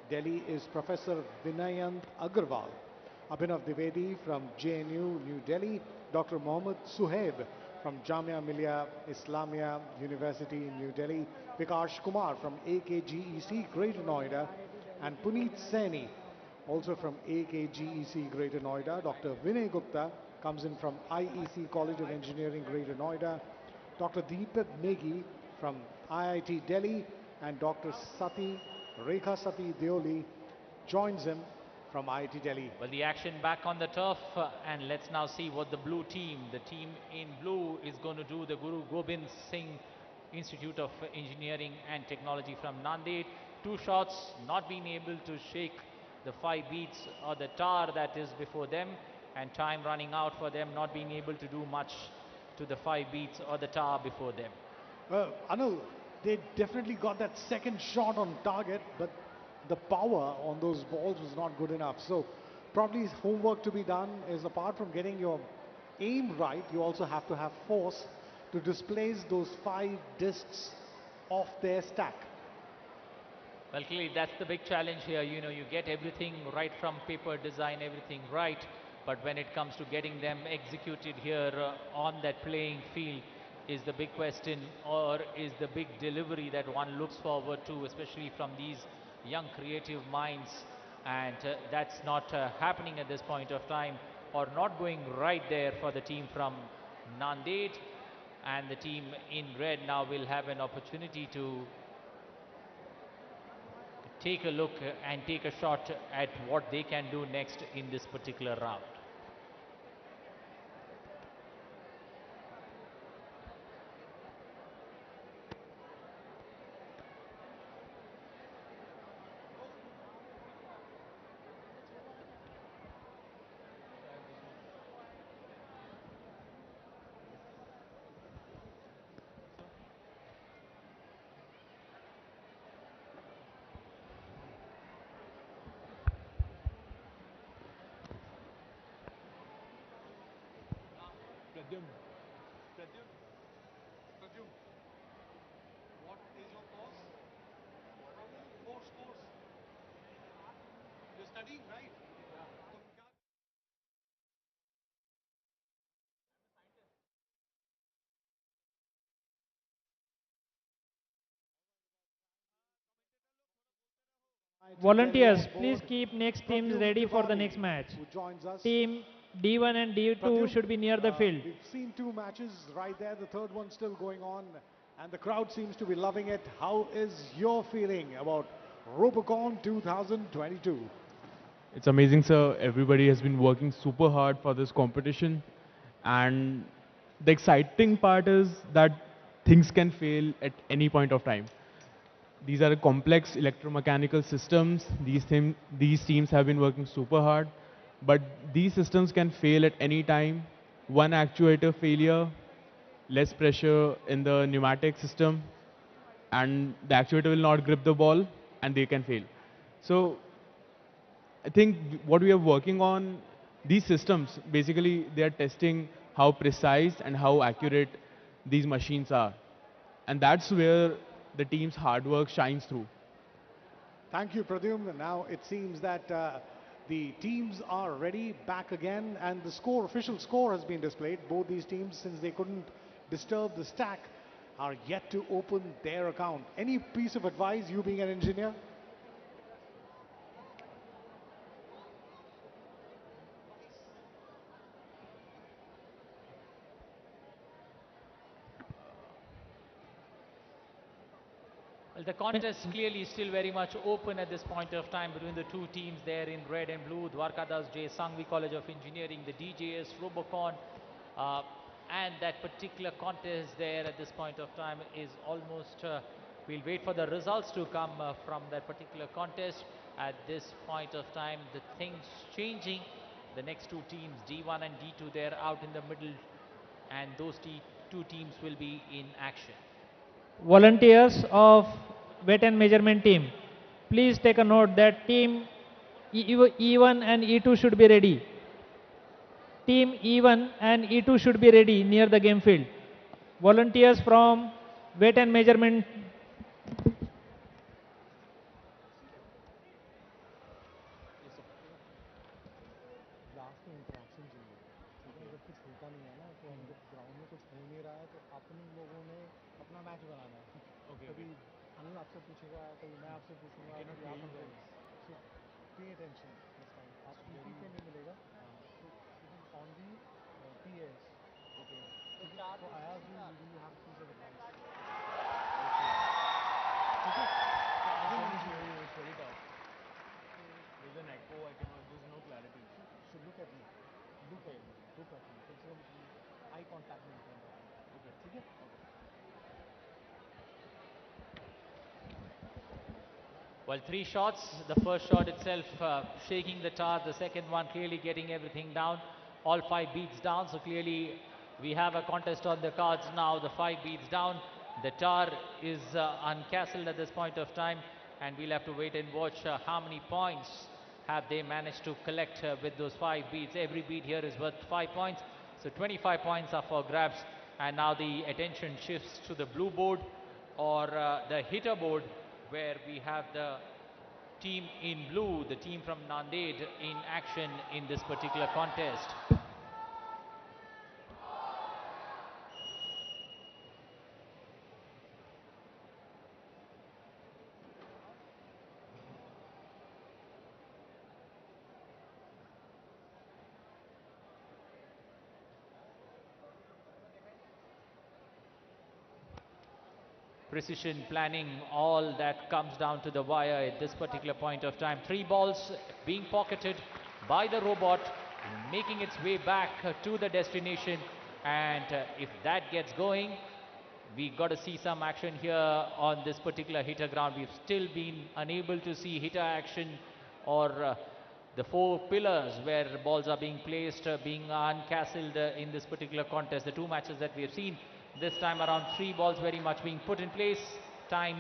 Delhi is Professor Vinayant Agarwal, Abhinav Dwivedi from JNU New Delhi, Dr. Mohammad Suhaib from Jamia Millia Islamia University in New Delhi, Vikash Kumar from AKGEC Greater Noida, and Puneet Saini also from AKGEC Greater Noida. Dr. Vinay Gupta comes in from IEC College of Engineering Greater Noida, Dr. Deepak Negi from IIT Delhi, and Dr. Rekha Sati Deoli joins him from IIT Delhi. Well, the action back on the turf, and let's now see what the blue team, the team in blue, is going to do. The Guru Gobind Singh Institute of Engineering and Technology from Nanded. 2 shots, not being able to shake the 5 beats or the tower that is before them, and time running out for them, not being able to do much to the 5 beats or the tower before them. Anil, they definitely got that second shot on target, but the power on those balls was not good enough. So probably homework to be done is, apart from getting your aim right, you also have to have force to displace those 5 discs off their stack. Well, clearly that's the big challenge here. You know, you get everything right from paper design, everything right, but when it comes to getting them executed here on that playing field is the big question, or is the big delivery that one looks forward to, especially from these young creative minds, and that's not happening at this point of time, or not going right there for the team from Nanded. And the team in red now will have an opportunity to take a look and take a shot at what they can do next in this particular round. What is your course? 4 scores. You're studying, right? Volunteers, please keep next teams ready for the next match. Who joins us. Team D1 and D2 should be near the field. We've seen 2 matches right there, the third one still going on, and the crowd seems to be loving it. How is your feeling about Robocon 2022? It's amazing, sir. Everybody has been working super hard for this competition, and the exciting part is that things can fail at any point of time. These are complex electromechanical systems. These teams have been working super hard, but these systems can fail at any time. One actuator failure, less pressure in the pneumatic system, and the actuator will not grip the ball, and they can fail. So I think what we are working on, these systems, basically they are testing how precise and how accurate these machines are. And that's where the team's hard work shines through. Thank you, Pradyumna. Now it seems that the teams are ready back again, and the official score has been displayed. Both these teams, since they couldn't disturb the stack, are yet to open their account. Any piece of advice, you being an engineer? Well, the contest clearly is still very much open at this point of time between the 2 teams there in red and blue. Dwarkadas J. Sangvi College of Engineering, the DJS, Robocon, and that particular contest there at this point of time is almost, we'll wait for the results to come from that particular contest. At this point of time, the things changing. The next 2 teams, D1 and D2, they're out in the middle, and those 2 teams will be in action. Volunteers of weight and measurement team, please take a note that team E1 and E2 should be ready. Team E1 and E2 should be ready near the game field. Volunteers from weight and measurement. Last में interaction चाहिए, ठीक है? जब कुछ होता नहीं है ना, तो हम जब ग्राउंड में कुछ हो नहीं रहा है तो अपने लोगों ने अपना मैच बनाना है। कभी अनिल आपसे पूछेगा, कभी मैं आपसे पूछूंगा, कभी आप हमसे। सो पे अटेंशन दिस टाइम, आप टीवी पे नहीं मिलेगा, तो it is on the PS. Okay, तो आयाज you have piece of advice, ठीक है? तो आगे नहीं, There's an echo, there's no clarity. so look at me, look at me, look at me, it's eye contact maintain रखना, okay, ठीक है? Well, three shots. The first shot itself shaking the tar. The second one clearly getting everything down. All 5 beats down. So clearly we have a contest on the cards now. The 5 beats down. The tar is uncastled at this point of time. And we'll have to wait and watch how many points have they managed to collect with those 5 beats. Every beat here is worth 5 points. So 25 points are for grabs. And now the attention shifts to the blue board or the hitter board, where we have the team in blue, the team from Nanded, in action in this particular contest. Precision planning, all that comes down to the wire at this particular point of time. 3 balls being pocketed by the robot, making its way back to the destination. And if that gets going, we got to see some action here on this particular hitter ground. We've still been unable to see hitter action or the 4 pillars where balls are being placed, being uncastled in this particular contest. The 2 matches that we have seen this time around, 3 balls very much being put in place, time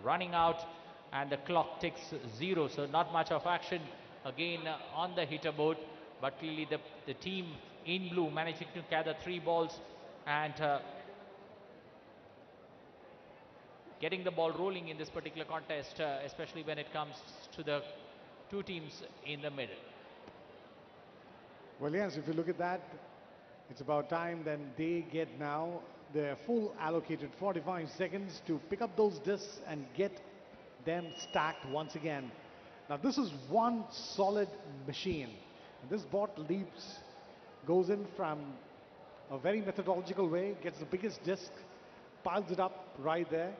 running out, and the clock ticks 0. So not much of action again on the hitter board, but clearly the team in blue managing to gather 3 balls and getting the ball rolling in this particular contest, especially when it comes to the 2 teams in the middle. Well, yes, if you look at that, it's about time then they get now their full allocated 45 seconds to pick up those discs and get them stacked once again. Now this is one solid machine. This bot leaps, goes in from a very methodological way, gets the biggest disc, piles it up right there.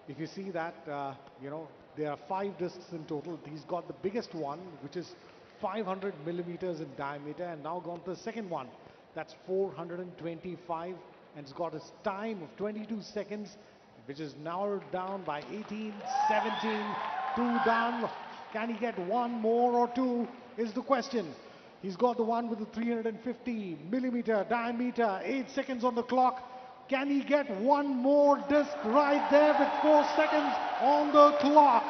If you see that, there are 5 discs in total. He's got the biggest one, which is 500 millimeters in diameter, and now gone to the second one. That's 425, and it's got a time of 22 seconds, which is narrowed down by 18, 17, 2 done. Can he get 1 more or 2 is the question. He's got the one with the 350 millimeter diameter, 8 seconds on the clock. Can he get 1 more disc right there with 4 seconds on the clock?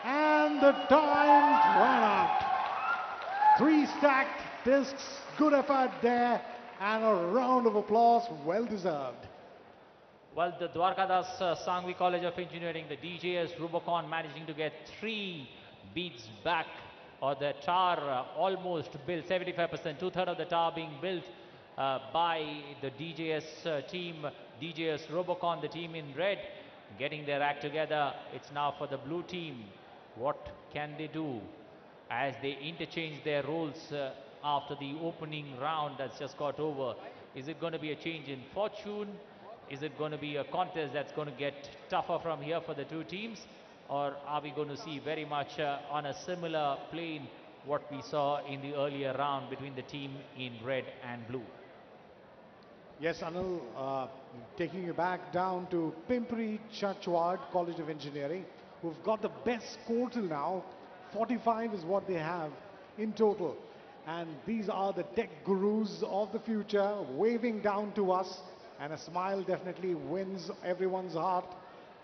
And the time's run out. 3 stacked discs, good effort there, and a round of applause, well deserved. Well, the Dwarkadas Sangvi College of Engineering, the DJS Robocon, managing to get 3 beats back, or the tar almost built, 75%, 2/3 of the tar being built by the DJS team, DJS Robocon, the team in red, getting their act together. It's now for the blue team. What can they do as they interchange their roles after the opening round that's just got over? Is it going to be a change in fortune? Is it going to be a contest that's going to get tougher from here for the 2 teams? Or are we going to see very much on a similar plane what we saw in the earlier round between the team in red and blue? Yes, Anil, taking you back down to Pimpri Churchward College of Engineering, who've got the best score till now. 45 is what they have in total. And these are the tech gurus of the future waving down to us. And a smile definitely wins everyone's heart.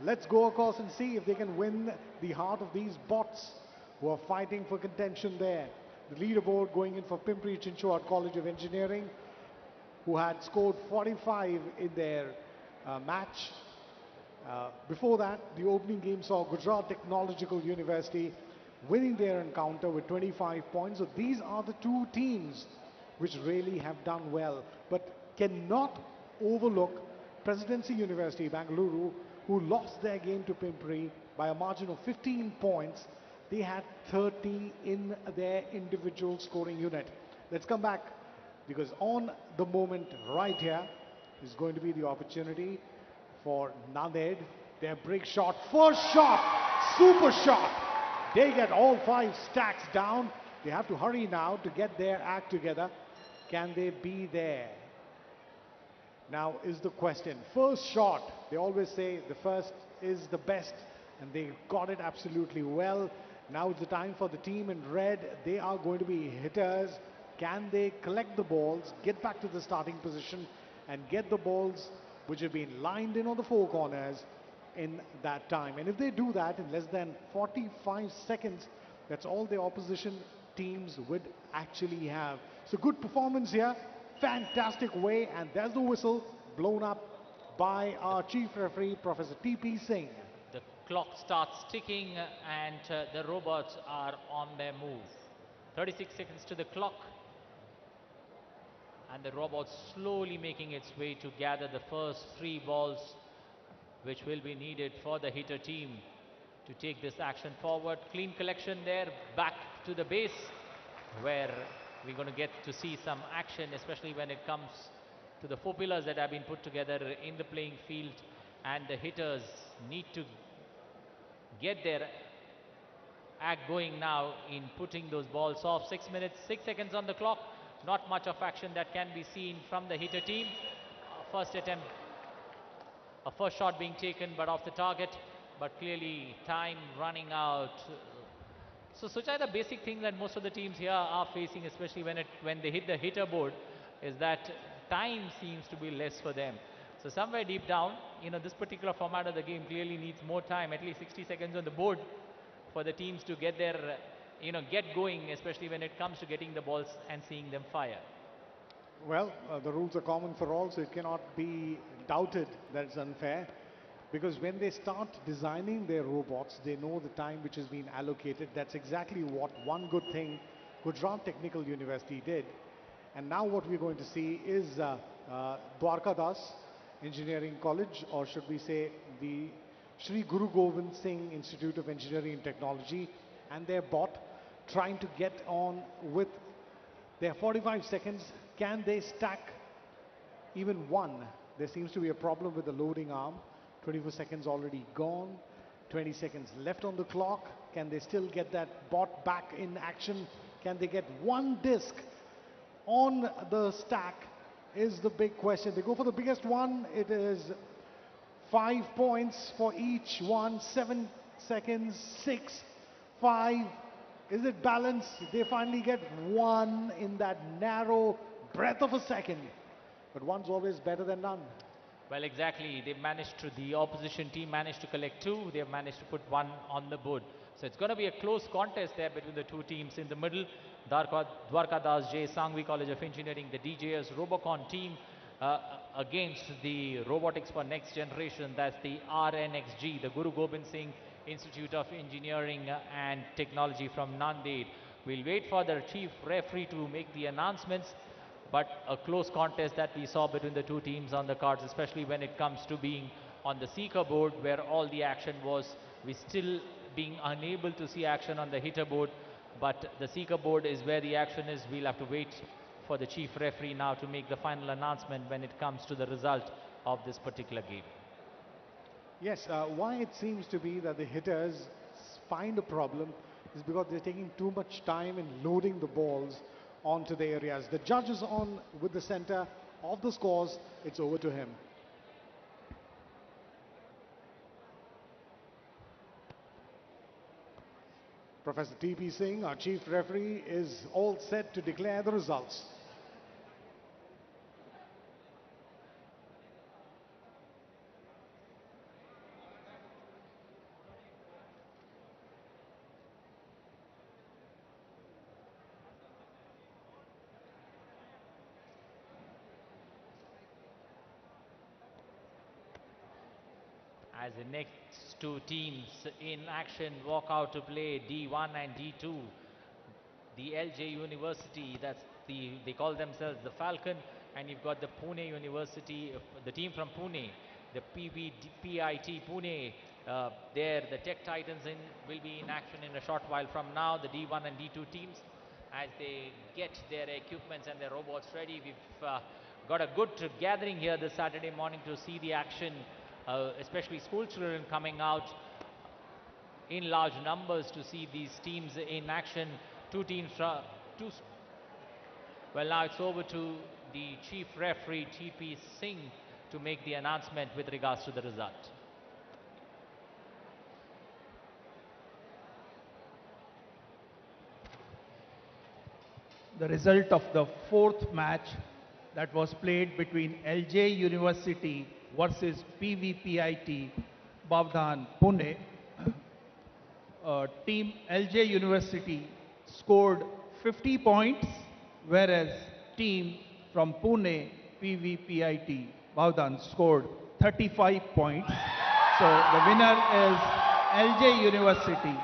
Let's go, of course, and see if they can win the heart of these bots who are fighting for contention there. the leaderboard going in for Pimpri Chinchwad College of Engineering, who had scored 45 in their match. Before that, the opening game saw Gujarat Technological University winning their encounter with 25 points. So these are the two teams which really have done well, but cannot overlook Presidency University, Bangalore, who lost their game to Pimpri by a margin of 15 points. They had 30 in their individual scoring unit. Let's come back, because on the moment right here is going to be the opportunity for Nanded. Their break shot, first shot, super shot. They get all 5 stacks down. They have to hurry now to get their act together. Can they be there? Now is the question. First shot, they always say the first is the best, and they got it absolutely well. Now it's the time for the team in red. They are going to be hitters. Can they collect the balls, get back to the starting position, and get the balls which have been lined in on the 4 corners in that time? And if they do that in less than 45 seconds, that's all the opposition teams would actually have. So good performance here, fantastic way, and there's the whistle blown up by our chief referee, Professor T.P. Singh. The clock starts ticking and the robots are on their move. 36 seconds to the clock. And the robot slowly making its way to gather the first 3 balls which will be needed for the hitter team to take this action forward. Clean collection there, back to the base, where we're going to get to see some action, especially when it comes to the 4 pillars that have been put together in the playing field, and the hitters need to get their act going now in putting those balls off. 6 minutes, 6 seconds on the clock. Not much of action that can be seen from the hitter team. First attempt, a first shot being taken but off the target, but clearly time running out. So Suchai, the basic thing that most of the teams here are facing, especially when they hit the hitter board, is that time seems to be less for them. So somewhere deep down, this particular format of the game clearly needs more time, at least 60 seconds on the board, for the teams to get their get going, especially when it comes to getting the balls and seeing them fire. Well, the rules are common for all, so it cannot be doubted that it's unfair. Because when they start designing their robots, they know the time which has been allocated. That's exactly what one good thing Gujarat Technical University did. And now what we're going to see is Dwarka Das Engineering College, or should we say the Sri Guru Gobind Singh Institute of Engineering and Technology, and their bot trying to get on with their 45 seconds. Can they stack even one? There seems to be a problem with the loading arm. 24 seconds already gone, 20 seconds left on the clock. Can they still get that bot back in action? Can they get one disc on the stack is the big question. They go for the biggest one. It is 5 points for each one. 7 seconds, 6, 5. Is it balanced? They finally get one in that narrow breath of a second. But one's always better than none. Well, exactly. The opposition team managed to collect 2. They have managed to put 1 on the board. So it's going to be a close contest there between the 2 teams. In the middle, Dwarka Das J. Sangvi College of Engineering, the DJS Robocon team against the Robotics for Next Generation. That's the RNXG, the Guru Gobind Singh Institute of Engineering and Technology from Nanded. We'll wait for the chief referee to make the announcements. But a close contest that we saw between the 2 teams on the cards, especially when it comes to being on the seeker board, where all the action was. We still being unable to see action on the hitter board, but the seeker board is where the action is. We'll have to wait for the chief referee now to make the final announcement when it comes to the result of this particular game. Yes, why it seems to be that the hitters find a problem is because they're taking too much time in loading the balls onto the areas. The judge is on with the center of the scores. It's over to him. Professor T.P. Singh, our chief referee, is all set to declare the results. as the next two teams in action walk out to play, D1 and D2. The LJ University, they call themselves the Falcon, and you've got the Pune University, the team from Pune, the PIT Pune. There, the Tech Titans will be in action in a short while from now. The D1 and D2 teams, as they get their equipments and their robots ready. We've got a good gathering here this Saturday morning to see the action, especially school children coming out in large numbers to see these teams in action. Two teams, well, now it's over to the chief referee, TP Singh, to make the announcement with regards to the result. The result of the fourth match that was played between LJ University versus PVPIT Bavdhan Pune. Team LJ University scored 50 points, whereas team from Pune PVPIT Bavdhan scored 35 points. So the winner is LJ University.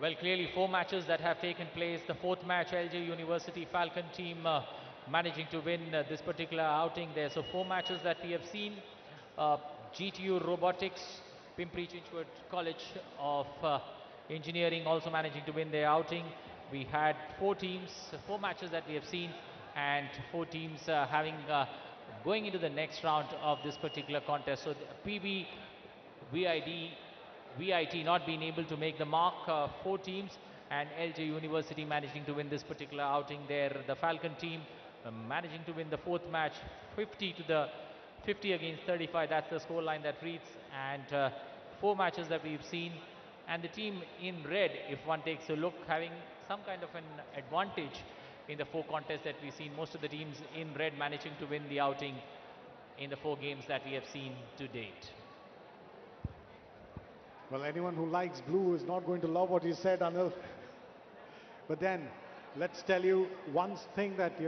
Well, clearly four matches that have taken place. The fourth match, LJ University Falcon team managing to win this particular outing there. So four matches that we have seen. GTU Robotics, Pimpri Chinchwad College of Engineering also managing to win their outing. We had four teams, four matches that we have seen, and four teams going into the next round of this particular contest. So the VIT not being able to make the mark, four teams, and LJ University managing to win this particular outing there. The Falcon team managing to win the fourth match, 50 against 35. That's the scoreline that reads, and four matches that we've seen. And the team in red, if one takes a look, having some kind of an advantage in the four contests that we've seen. Most of the teams in red managing to win the outing in the four games that we have seen to date. Well, anyone who likes blue is not going to love what you said, Anil. But then, let's tell you one thing that,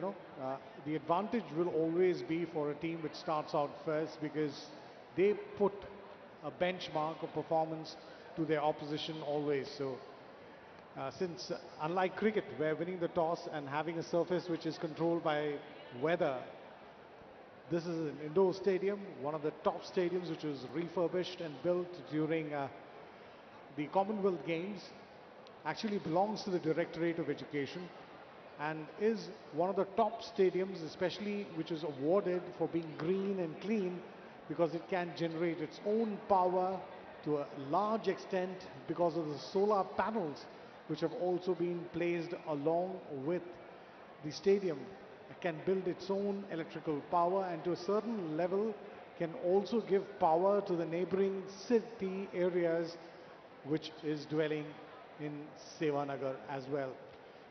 the advantage will always be for a team which starts out first, because they put a benchmark of performance to their opposition always. So, since unlike cricket, where winning the toss and having a surface which is controlled by weather, this is an indoor stadium, one of the top stadiums which was refurbished and built during the Commonwealth Games, actually belongs to the Directorate of Education and is one of the top stadiums, especially which is awarded for being green and clean, because it can generate its own power to a large extent because of the solar panels which have also been placed along with the stadium. It can build its own electrical power, and to a certain level can also give power to the neighboring city areas which is dwelling in Sevanagar as well.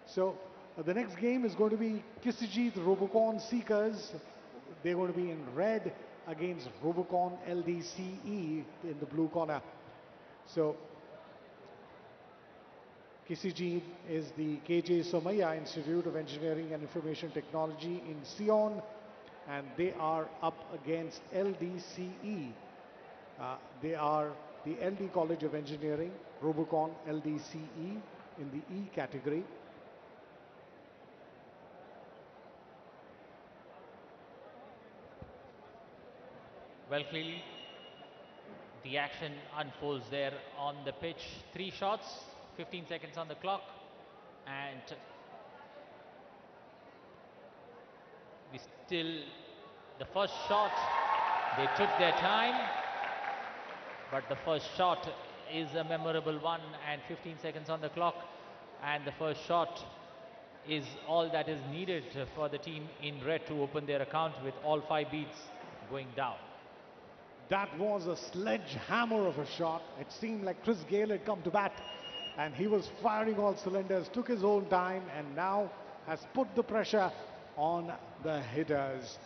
So the next game is going to be Kisijit Robocon Seekers. They're going to be in red against Robocon LDCE in the blue corner. So Kisijit is the KJ Somaya Institute of Engineering and Information Technology in Sion. and they are up against LDCE. They are the LD College of Engineering, Robocon LDCE in the E category. Well, clearly, the action unfolds there on the pitch. 3 shots, 15 seconds on the clock, and we still, the first shot, they took their time, but the first shot is a memorable one, and 15 seconds on the clock, and the first shot is all that is needed for the team in red to open their account with all 5 beats going down. That was a sledgehammer of a shot. It seemed like Chris Gale had come to bat and he was firing all cylinders, took his own time, and now has put the pressure on the hitters.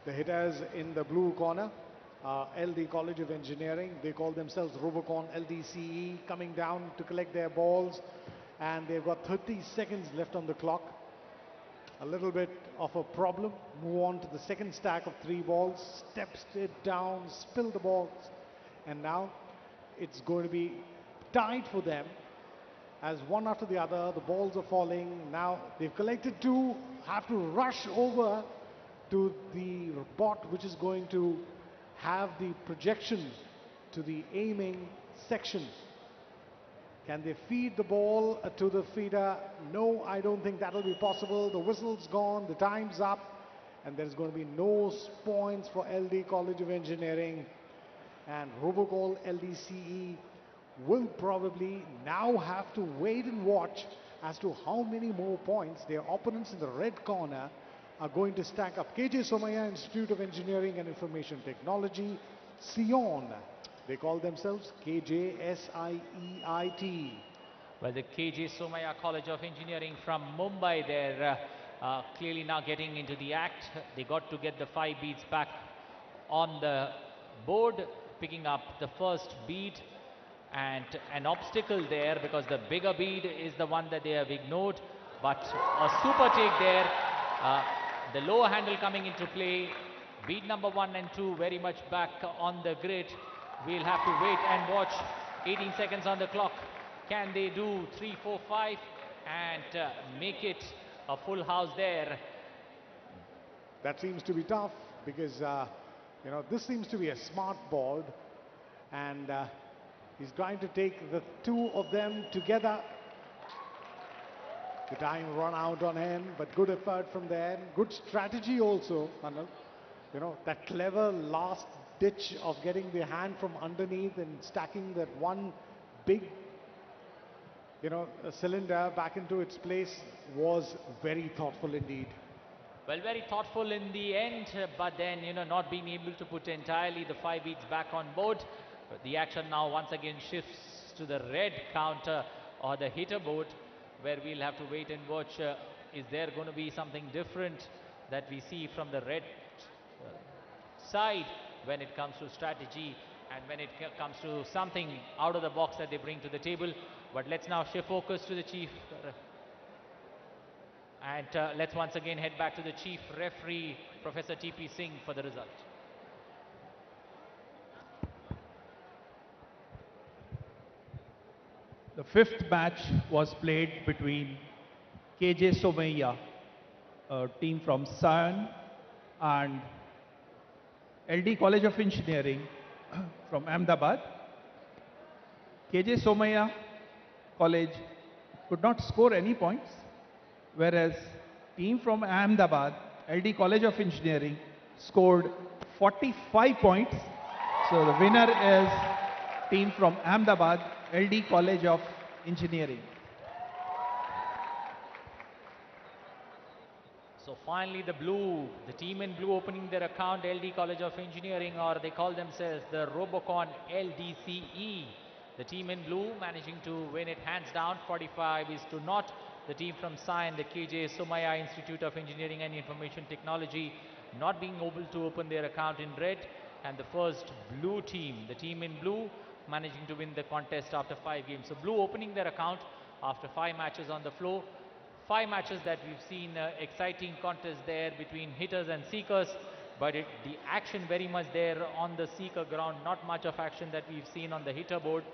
The hitters in the blue corner, LD College of Engineering. They call themselves Robocon LDCE, coming down to collect their balls, and they've got 30 seconds left on the clock. A little bit of a problem. Move on to the second stack of 3 balls, steps it down, spill the balls, and now it's going to be tied for them as one after the other the balls are falling. Now they've collected 2, have to rush over to the bot which is going to have the projection to the aiming section. Can they feed the ball to the feeder? No, I don't think that'll be possible. The whistle's gone, the time's up, and there's going to be no points for LD College of Engineering. And Robocall LDCE will probably now have to wait and watch as to how many more points their opponents in the red corner are going to stack up. KJ Somaya Institute of Engineering and Information Technology, Sion. They call themselves KJSIEIT. Well, the KJ Somaya College of Engineering from Mumbai, they're clearly now getting into the act. They got to get the 5 beats back on the board, picking up the first beat, and an obstacle there because the bigger bead is the one that they have ignored, but a super take there. The lower handle coming into play. Bead number 1 and 2 very much back on the grid. We'll have to wait and watch. 18 seconds on the clock. Can they do 3, 4, 5 and make it a full house there? That seems to be tough because this seems to be a smart board, and he's trying to take the 2 of them together. The time run out on him, but good effort from there. Good strategy also, Anil. That clever last ditch of getting the hand from underneath and stacking that one big, cylinder back into its place was very thoughtful indeed. Well, very thoughtful in the end, but then, not being able to put entirely the 5 beats back on board. The action now once again shifts to the red counter or the hitter board, where we'll have to wait and watch. Is there going to be something different that we see from the red side when it comes to strategy and when it comes to something out of the box that they bring to the table? But let's now shift focus to the chief. And let's once again head back to the chief referee, Professor T.P. Singh, for the result. The 5th match was played between KJ Somaiya, a team from Sion, and LD College of Engineering from Ahmedabad. KJ Somaiya College could not score any points, whereas team from Ahmedabad, LD College of Engineering, scored 45 points. So the winner is team from Ahmedabad, LD College of Engineering. So finally the team in blue opening their account, LD College of Engineering, or they call themselves the Robocon LDCE. The team in blue managing to win it hands down, 45-0. The team from Sion, the KJ Somaya Institute of Engineering and Information Technology, not being able to open their account in red. And the first blue team, the team in blue, managing to win the contest after 5 games. So blue opening their account after 5 matches on the floor. 5 matches that we've seen exciting contest there between hitters and seekers. but the action very much there on the seeker ground. Not much of action that we've seen on the hitter board,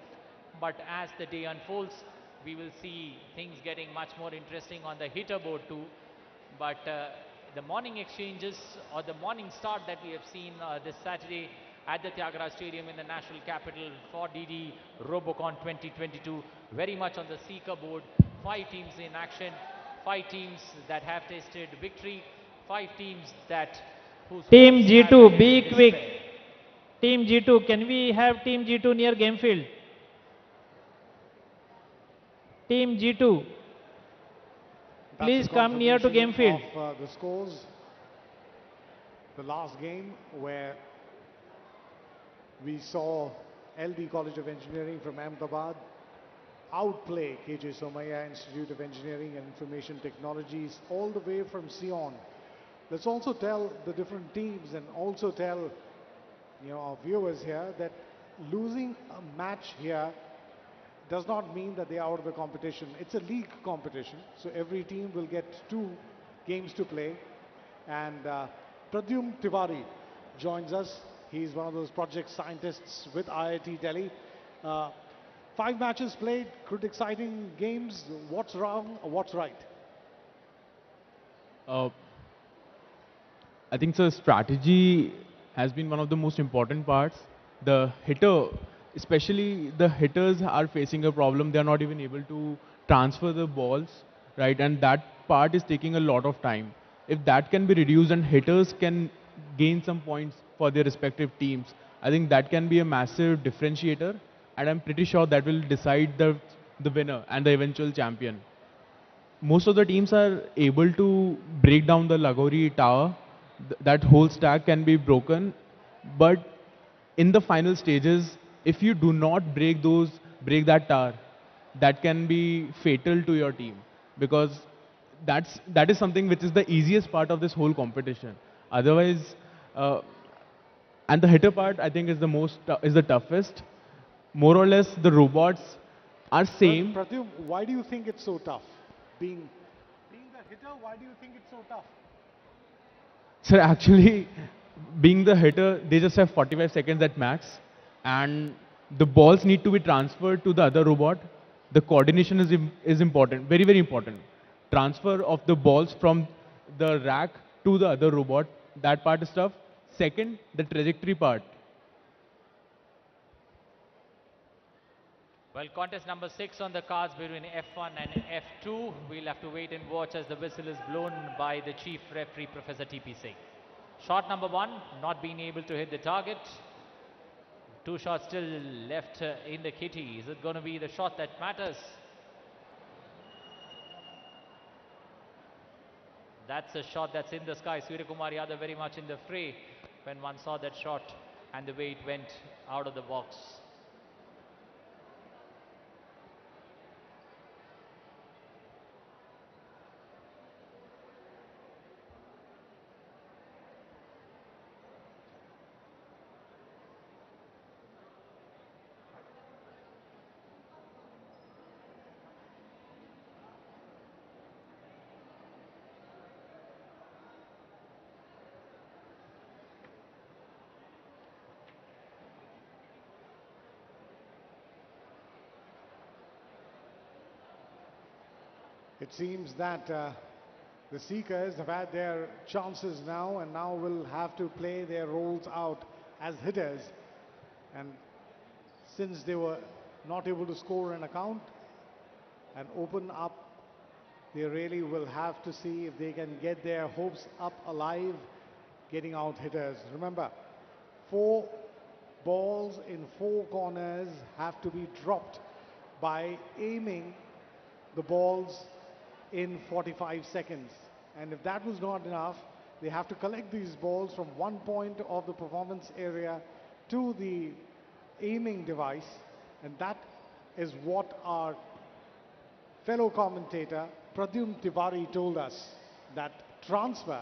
but as the day unfolds, we will see things getting much more interesting on the hitter board too. But the morning exchanges or the morning start that we have seen this Saturday at the Tyagaraja Stadium in the national capital for DD Robocon 2022, very much on the seeker board. 5 teams in action, 5 teams that have tasted victory, 5 teams that whose Team hopes have G2, been be quick. despaired. Team G2, can we have Team G2 near game field? Team G2, That's please a come near to game confirmation field. of the scores. The last game where we saw LD College of Engineering from Ahmedabad outplay KJ Somaya Institute of Engineering and Information Technologies all the way from Sion. Let's also tell the different teams and also tell our viewers here that losing a match here does not mean that they are out of the competition. It's a league competition, so every team will get 2 games to play. And Pradyum Tiwari joins us. He's one of those project scientists with IIT Delhi. 5 matches played, good exciting games. What's wrong or what's right? Uh, I think so strategy has been one of the most important parts. The hitter, especially the hitters are facing a problem. They are not even able to transfer the balls, right? And that part is taking a lot of time. If that can be reduced and hitters can gain some points for their respective teams, I think that can be a massive differentiator. And I'm pretty sure that will decide the winner and the eventual champion. Most of the teams are able to break down the Lagori tower. That whole stack can be broken, but in the final stages, if you do not break that tower, that can be fatal to your team, because that is something which is the easiest part of this whole competition. Otherwise, uh, and the hitter part I think is the toughest. More or less, the robots are same. Pradyum, why do you think it's so tough? Being the hitter, why do you think it's so tough? Sir, actually, being the hitter, they just have 45 seconds at max, and the balls need to be transferred to the other robot. The coordination is important, very, very important. Transfer of the balls from the rack to the other robot, that part is tough. Second, the trajectory part. Well, contest number 6 on the cards between F1 and F2. We'll have to wait and watch as the whistle is blown by the chief referee, Professor T.P. Singh. Shot number 1, not being able to hit the target. 2 shots still left in the kitty. Is it going to be the shot that matters? That's a shot that's in the sky. Surya Kumar Yadav very much in the fray when one saw that shot and the way it went out of the box. It seems that the Seekers have had their chances now and now will have to play their roles out as hitters. And since they were not able to score an account and open up, they really will have to see if they can get their hopes up alive, getting out hitters. Remember, 4 balls in 4 corners have to be dropped by aiming the balls in 45 seconds. And if that was not enough, they have to collect these balls from one point of the performance area to the aiming device. And that is what our fellow commentator Pradyum Tiwari told us, that transfer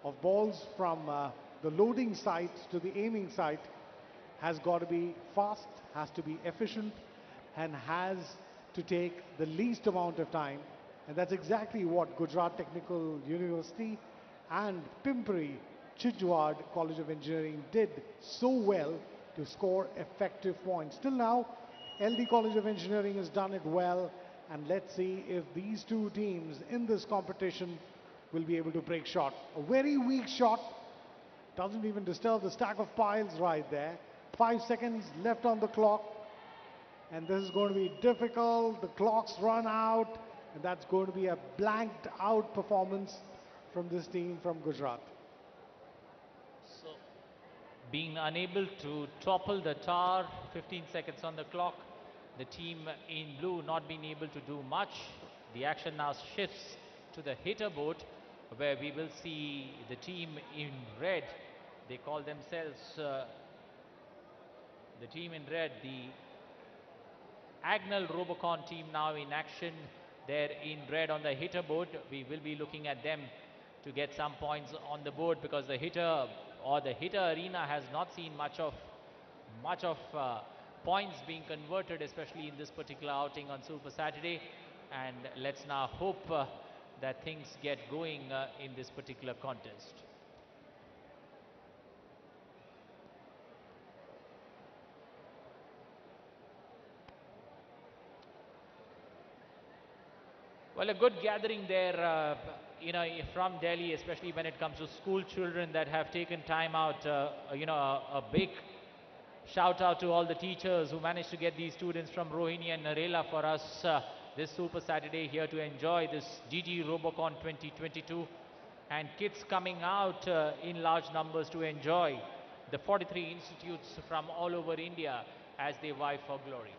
of balls from the loading site to the aiming site has got to be fast, has to be efficient, and has to take the least amount of time. And that's exactly what Gujarat Technical University and Pimpri Chijwad College of Engineering did so well to score effective points. Till now, LD College of Engineering has done it well, and let's see if these two teams in this competition will be able to break shot. A very weak shot, doesn't even disturb the stack of piles right there. 5 seconds left on the clock, and this is going to be difficult. The clock's run out, and that's going to be a blanked out performance from this team from Gujarat. So, being unable to topple the tower, 15 seconds on the clock. The team in blue not being able to do much. The action now shifts to the hitter board, where we will see the team in red. They call themselves the team in red, the Agnel Robocon team now in action. They're in red on the hitter board. We will be looking at them to get some points on the board, because the hitter or the hitter arena has not seen much of points being converted, especially in this particular outing on Super Saturday. And let's now hope that things get going in this particular contest. Well, a good gathering there, from Delhi, especially when it comes to school children that have taken time out. A big shout out to all the teachers who managed to get these students from Rohini and Narela for us this Super Saturday here to enjoy this GT Robocon 2022, and kids coming out in large numbers to enjoy the 43 institutes from all over India as they vie for glory.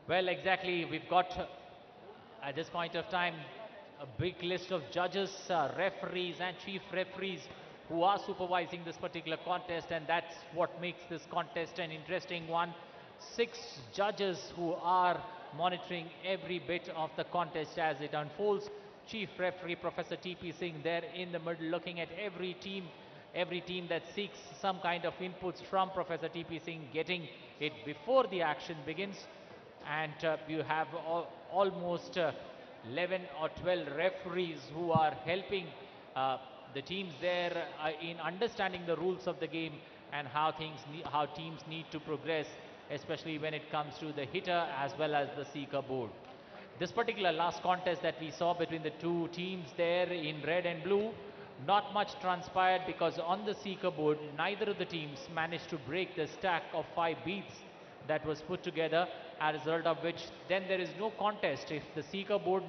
Well, exactly. We've got, at this point of time, a big list of judges, referees and chief referees who are supervising this particular contest, and that's what makes this contest an interesting one. 6 judges who are monitoring every bit of the contest as it unfolds. Chief referee Professor T.P. Singh there in the middle, looking at every team that seeks some kind of inputs from Professor T.P. Singh, getting it before the action begins. And you have almost 11 or 12 referees who are helping the teams there in understanding the rules of the game and how teams need to progress, especially when it comes to the hitter as well as the seeker board. This particular last contest that we saw between the two teams there in red and blue, not much transpired, because on the seeker board neither of the teams managed to break the stack of 5 beads that was put together, as a result of which then there is no contest. If the seeker board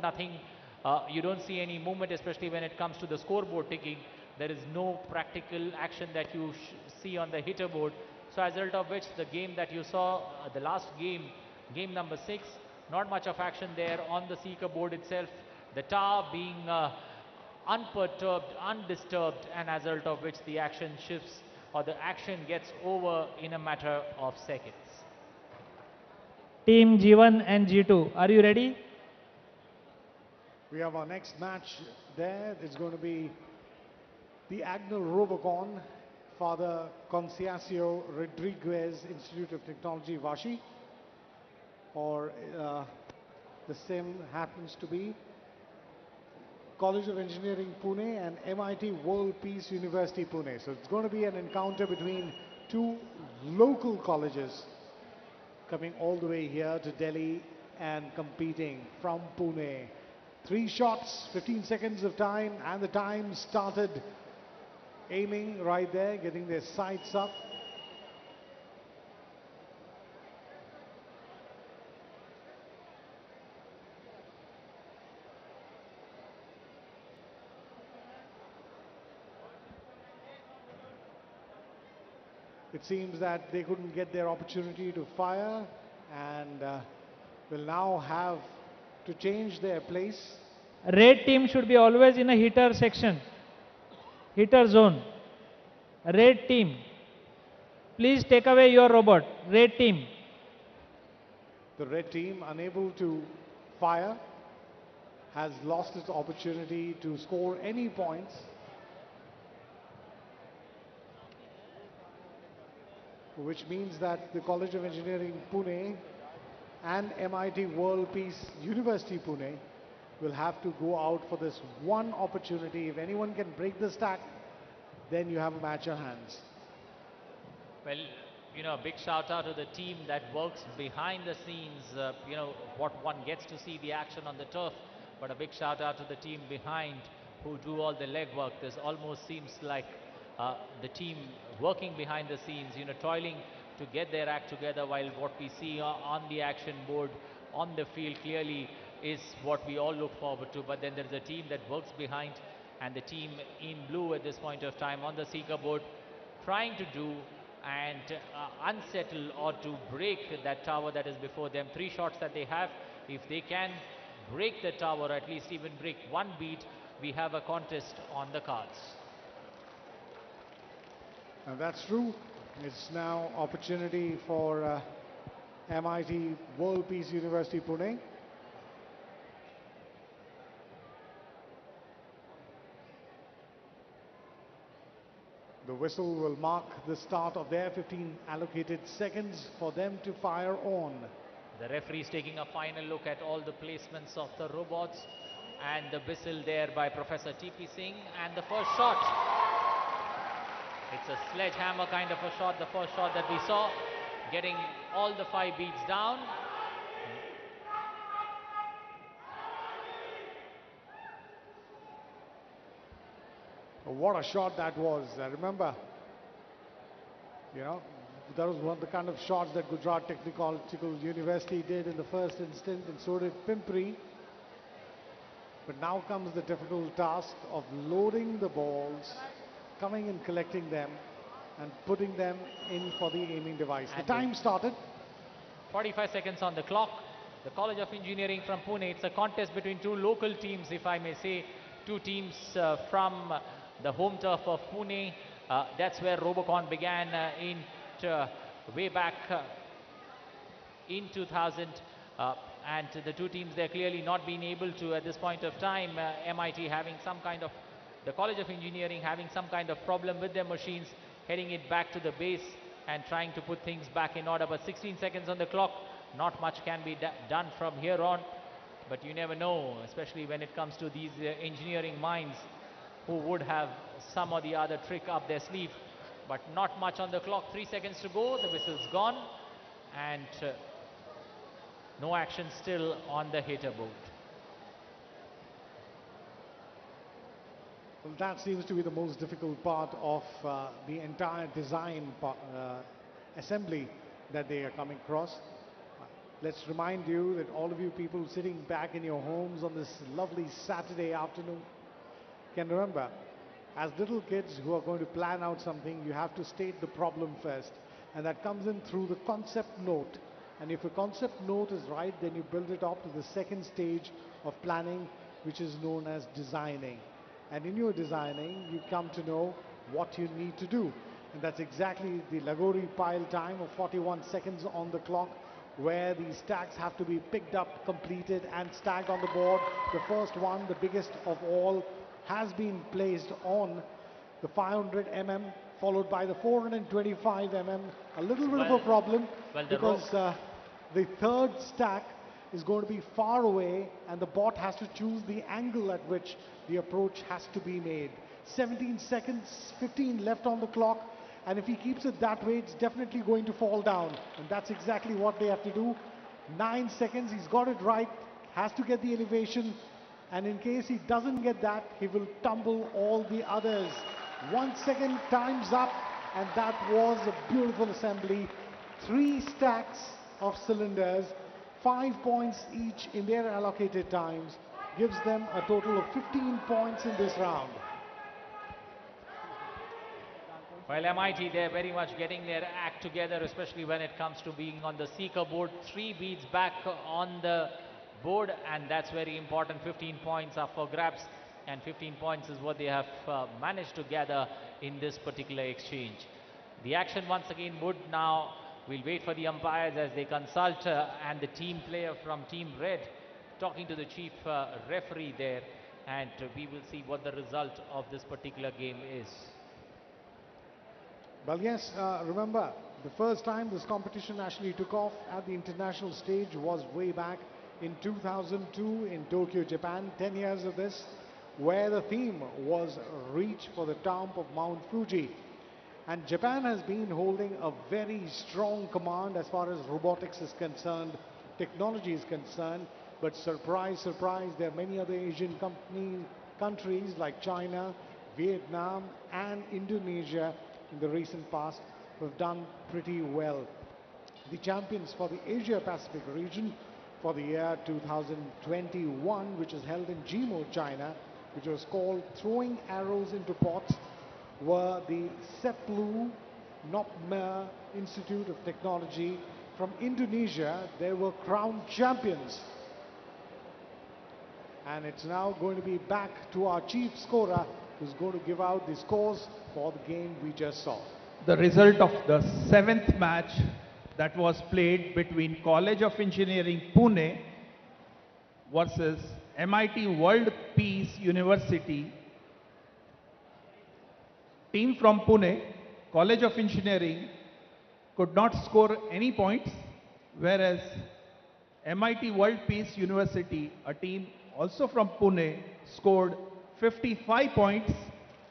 you don't see any movement, especially when it comes to the scoreboard ticking. There is no practical action that you see on the hitter board. So as a result of which, the game that you saw, the last game, game number 6, not much of action there on the seeker board itself. The tower being unperturbed, undisturbed, and as a result of which the action shifts, or the action gets over in a matter of seconds. Team G1 and G2, are you ready? We have our next match there. It's going to be the Agnel Robocon, Father Conceição Rodriguez Institute of Technology, Vashi, or the same happens to be College of Engineering, Pune, and MIT World Peace University, Pune. So it's going to be an encounter between two local colleges coming all the way here to Delhi and competing from Pune. 3 shots, 15 seconds of time, and the time started. Aiming right there, getting their sights up. It seems that they couldn't get their opportunity to fire and will now have to change their place. Red team should be always in a hitter section, hitter zone. Red team, please take away your robot. Red team. The red team, unable to fire, has lost its opportunity to score any points. Which means that the College of Engineering Pune and MIT World Peace University Pune will have to go out for this one opportunity. If anyone can break the stack, then you have a match on hands. Well, a big shout out to the team that works behind the scenes, what one gets to see the action on the turf, but a big shout out to the team behind who do all the legwork. This almost seems like the team working behind the scenes, toiling to get their act together, while what we see on the action board, on the field clearly is what we all look forward to. But then there's a team that works behind, and the team in blue at this point of time on the seeker board trying to do and unsettle or to break that tower that is before them. 3 shots that they have. If they can break the tower, at least even break one beat, we have a contest on the cards. And that's true. It's now opportunity for MIT World Peace University Pune. The whistle will mark the start of their 15 allocated seconds for them to fire on. The referee is taking a final look at all the placements of the robots, and the whistle there by Professor T.P. Singh, and the first shot. It's a sledgehammer kind of a shot, the first shot that we saw, getting all the 5 beats down. What a shot that was. I remember, that was the kind of shots that Gujarat Technological University did in the first instant, and so did Pimpri. But now comes the difficult task of loading the balls, coming and collecting them, and putting them in for the aiming device. The time started. 45 seconds on the clock. The College of Engineering from Pune. It's a contest between 2 local teams, if I may say. 2 teams from the home turf of Pune. That's where Robocon began way back in 2000. And the 2 teams, they're clearly not been able to at this point of time. MIT having some kind of, the College of Engineering having some kind of problem with their machines, heading it back to the base and trying to put things back in order. But 16 seconds on the clock, not much can be done from here on. But you never know, especially when it comes to these engineering minds who would have some or the other trick up their sleeve. But not much on the clock. 3 seconds to go. The whistle's gone. And no action still on the hitter board. Well, that seems to be the most difficult part of the entire design assembly that they are coming across. Let's remind you that all of you people sitting back in your homes on this lovely Saturday afternoon can remember, as little kids who are going to plan out something, you have to state the problem first. And that comes in through the concept note. And if a concept note is right, then you build it up to the second stage of planning, which is known as designing. And in your designing, you come to know what you need to do. And that's exactly the Lagori Pile time of 41 seconds on the clock, where these stacks have to be picked up, completed, and stacked on the board. The first one, the biggest of all, has been placed on the 500 mm, followed by the 425 mm. A little bit of a problem because the third stack is going to be far away, and the bot has to choose the angle at which the approach has to be made. 17 seconds, 15 left on the clock, and if he keeps it that way, it's definitely going to fall down, and that's exactly what they have to do. 9 seconds, he's got it right, has to get the elevation, and in case he doesn't get that, he will tumble all the others. 1 second, time's up, and that was a beautiful assembly. 3 stacks of cylinders, 5 points each in their allocated times, gives them a total of 15 points in this round. Well, MIT, they're very much getting their act together, especially when it comes to being on the seeker board. 3 beats back on the board, and that's very important. 15 points are for grabs, and 15 points is what they have managed to gather in this particular exchange. The action once again would now, we'll wait for the umpires as they consult, and the team player from Team Red talking to the chief referee there, and we will see what the result of this particular game is. Well, yes, remember, the first time this competition actually took off at the international stage was way back in 2002 in Tokyo, Japan. 10 years of this, where the theme was Reach for the Top of Mount Fuji. And Japan has been holding a very strong command as far as robotics is concerned, technology is concerned. But surprise, surprise, there are many other Asian countries like China, Vietnam, and Indonesia in the recent past who have done pretty well. The champions for the Asia Pacific region for the year 2021, which is held in Jimo, China, which was called Throwing Arrows into Pots, were the Seplu Nopmer Institute of Technology from Indonesia. They were crowned champions. And it's now going to be back to our chief scorer, who's going to give out the scores for the game we just saw. The result of the 7th match that was played between College of Engineering Pune versus MIT World Peace University. Team from Pune, College of Engineering, could not score any points, whereas MIT World Peace University, a team also from Pune, scored 55 points.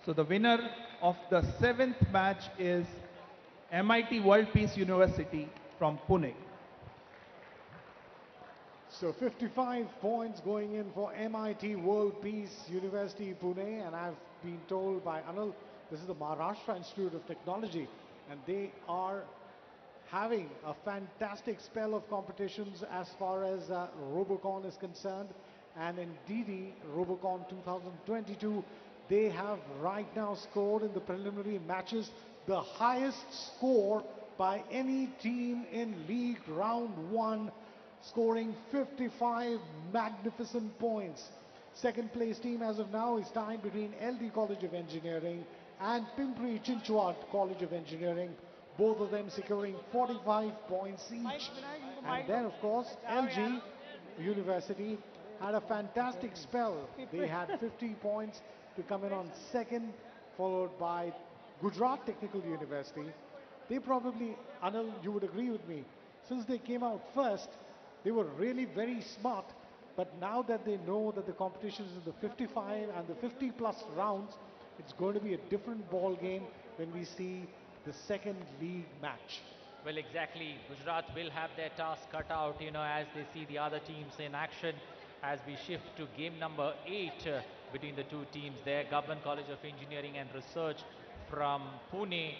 So the winner of the 7th match is MIT World Peace University from Pune. So 55 points going in for MIT World Peace University Pune, and I've been told by Anil, this is the Maharashtra Institute of Technology, and they are having a fantastic spell of competitions as far as Robocon is concerned. And in DD Robocon 2022, they have right now scored in the preliminary matches the highest score by any team in League Round 1, scoring 55 magnificent points. Second place team as of now is tied between LD College of Engineering and Pimpri Chinchwad College of Engineering, both of them securing 45 points each. And then, of course, LG University had a fantastic spell. They had 50 points to come in on second, followed by Gujarat Technical University. They probably, Anil, you would agree with me, since they came out first, they were really very smart. But now that they know that the competition is in the 55 and the 50 plus rounds, it's going to be a different ball game when we see the second league match. Well, exactly. Gujarat will have their task cut out, as they see the other teams in action. As we shift to game number 8 between the two teams there, Government College of Engineering and Research from Pune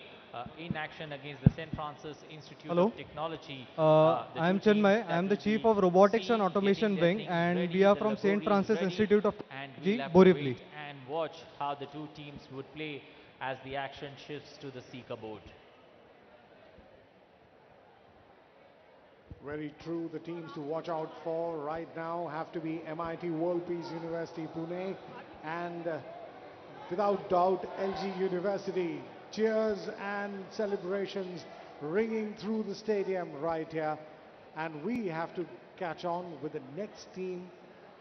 in action against the St. Francis Institute of Technology. I am Chinmay. I am the Chief of Robotics and Automation Wing, and we are from St. Francis Institute of Technology, Borivali. And watch how the two teams would play as the action shifts to the seeker board. Very true. The teams to watch out for right now have to be MIT World Peace University Pune and without doubt LG University. Cheers and celebrations ringing through the stadium right here. And we have to catch on with the next team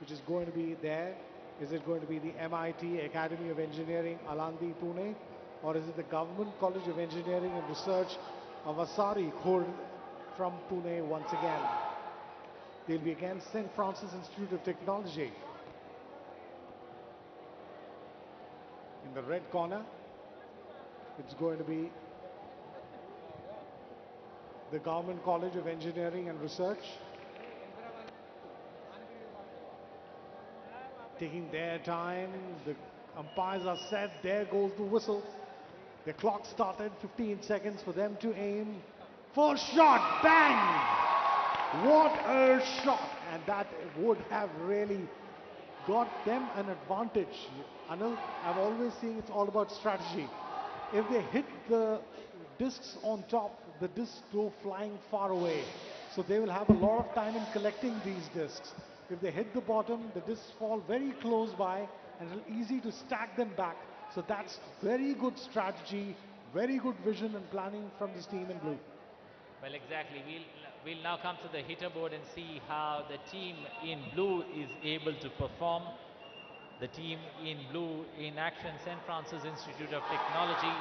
which is going to be there. Is it going to be the MIT Academy of Engineering Alandi Pune, or is it the Government College of Engineering and Research of Asari Khurd from Pune once again? They'll be against St. Francis Institute of Technology. In the red corner, it's going to be the Government College of Engineering and Research. Taking their time, the umpires are set, there goes the whistle. The clock started, 15 seconds for them to aim. First shot, bang! What a shot! And that would have really got them an advantage. Anil, I've always seen it's all about strategy. if they hit the discs on top, the discs go flying far away. So they will have a lot of time in collecting these discs. If they hit the bottom, the discs fall very close by and it's easy to stack them back. So that's very good strategy, very good vision and planning from this team in blue. Well, exactly. We'll now come to the hitter board and see how the team in blue is able to perform. The team in blue in action, St. Francis Institute of Technology.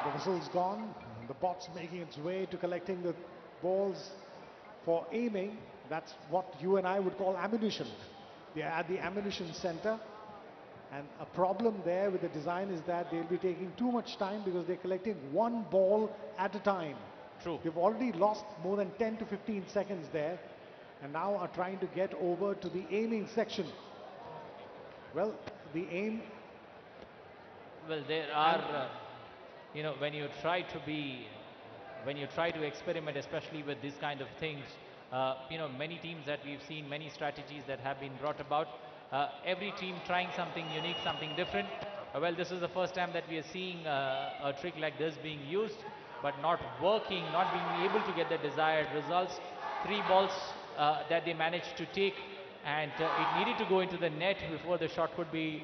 The whistle's gone. The bot's making its way to collecting the balls for aiming. That's what you and I would call ammunition. They are at the ammunition center. And a problem there with the design is that they'll be taking too much time because they're collecting one ball at a time. True. They've already lost more than 10 to 15 seconds there and now are trying to get over to the aiming section. Well, the aim... Well, there are, you know, when you try to experiment, especially with this kind of things, you know, many teams that we've seen, many strategies that have been brought about, every team trying something unique, something different. Well, this is the first time that we are seeing a trick like this being used, but not working, not being able to get the desired results. 3 balls that they managed to take, and it needed to go into the net before the shot could be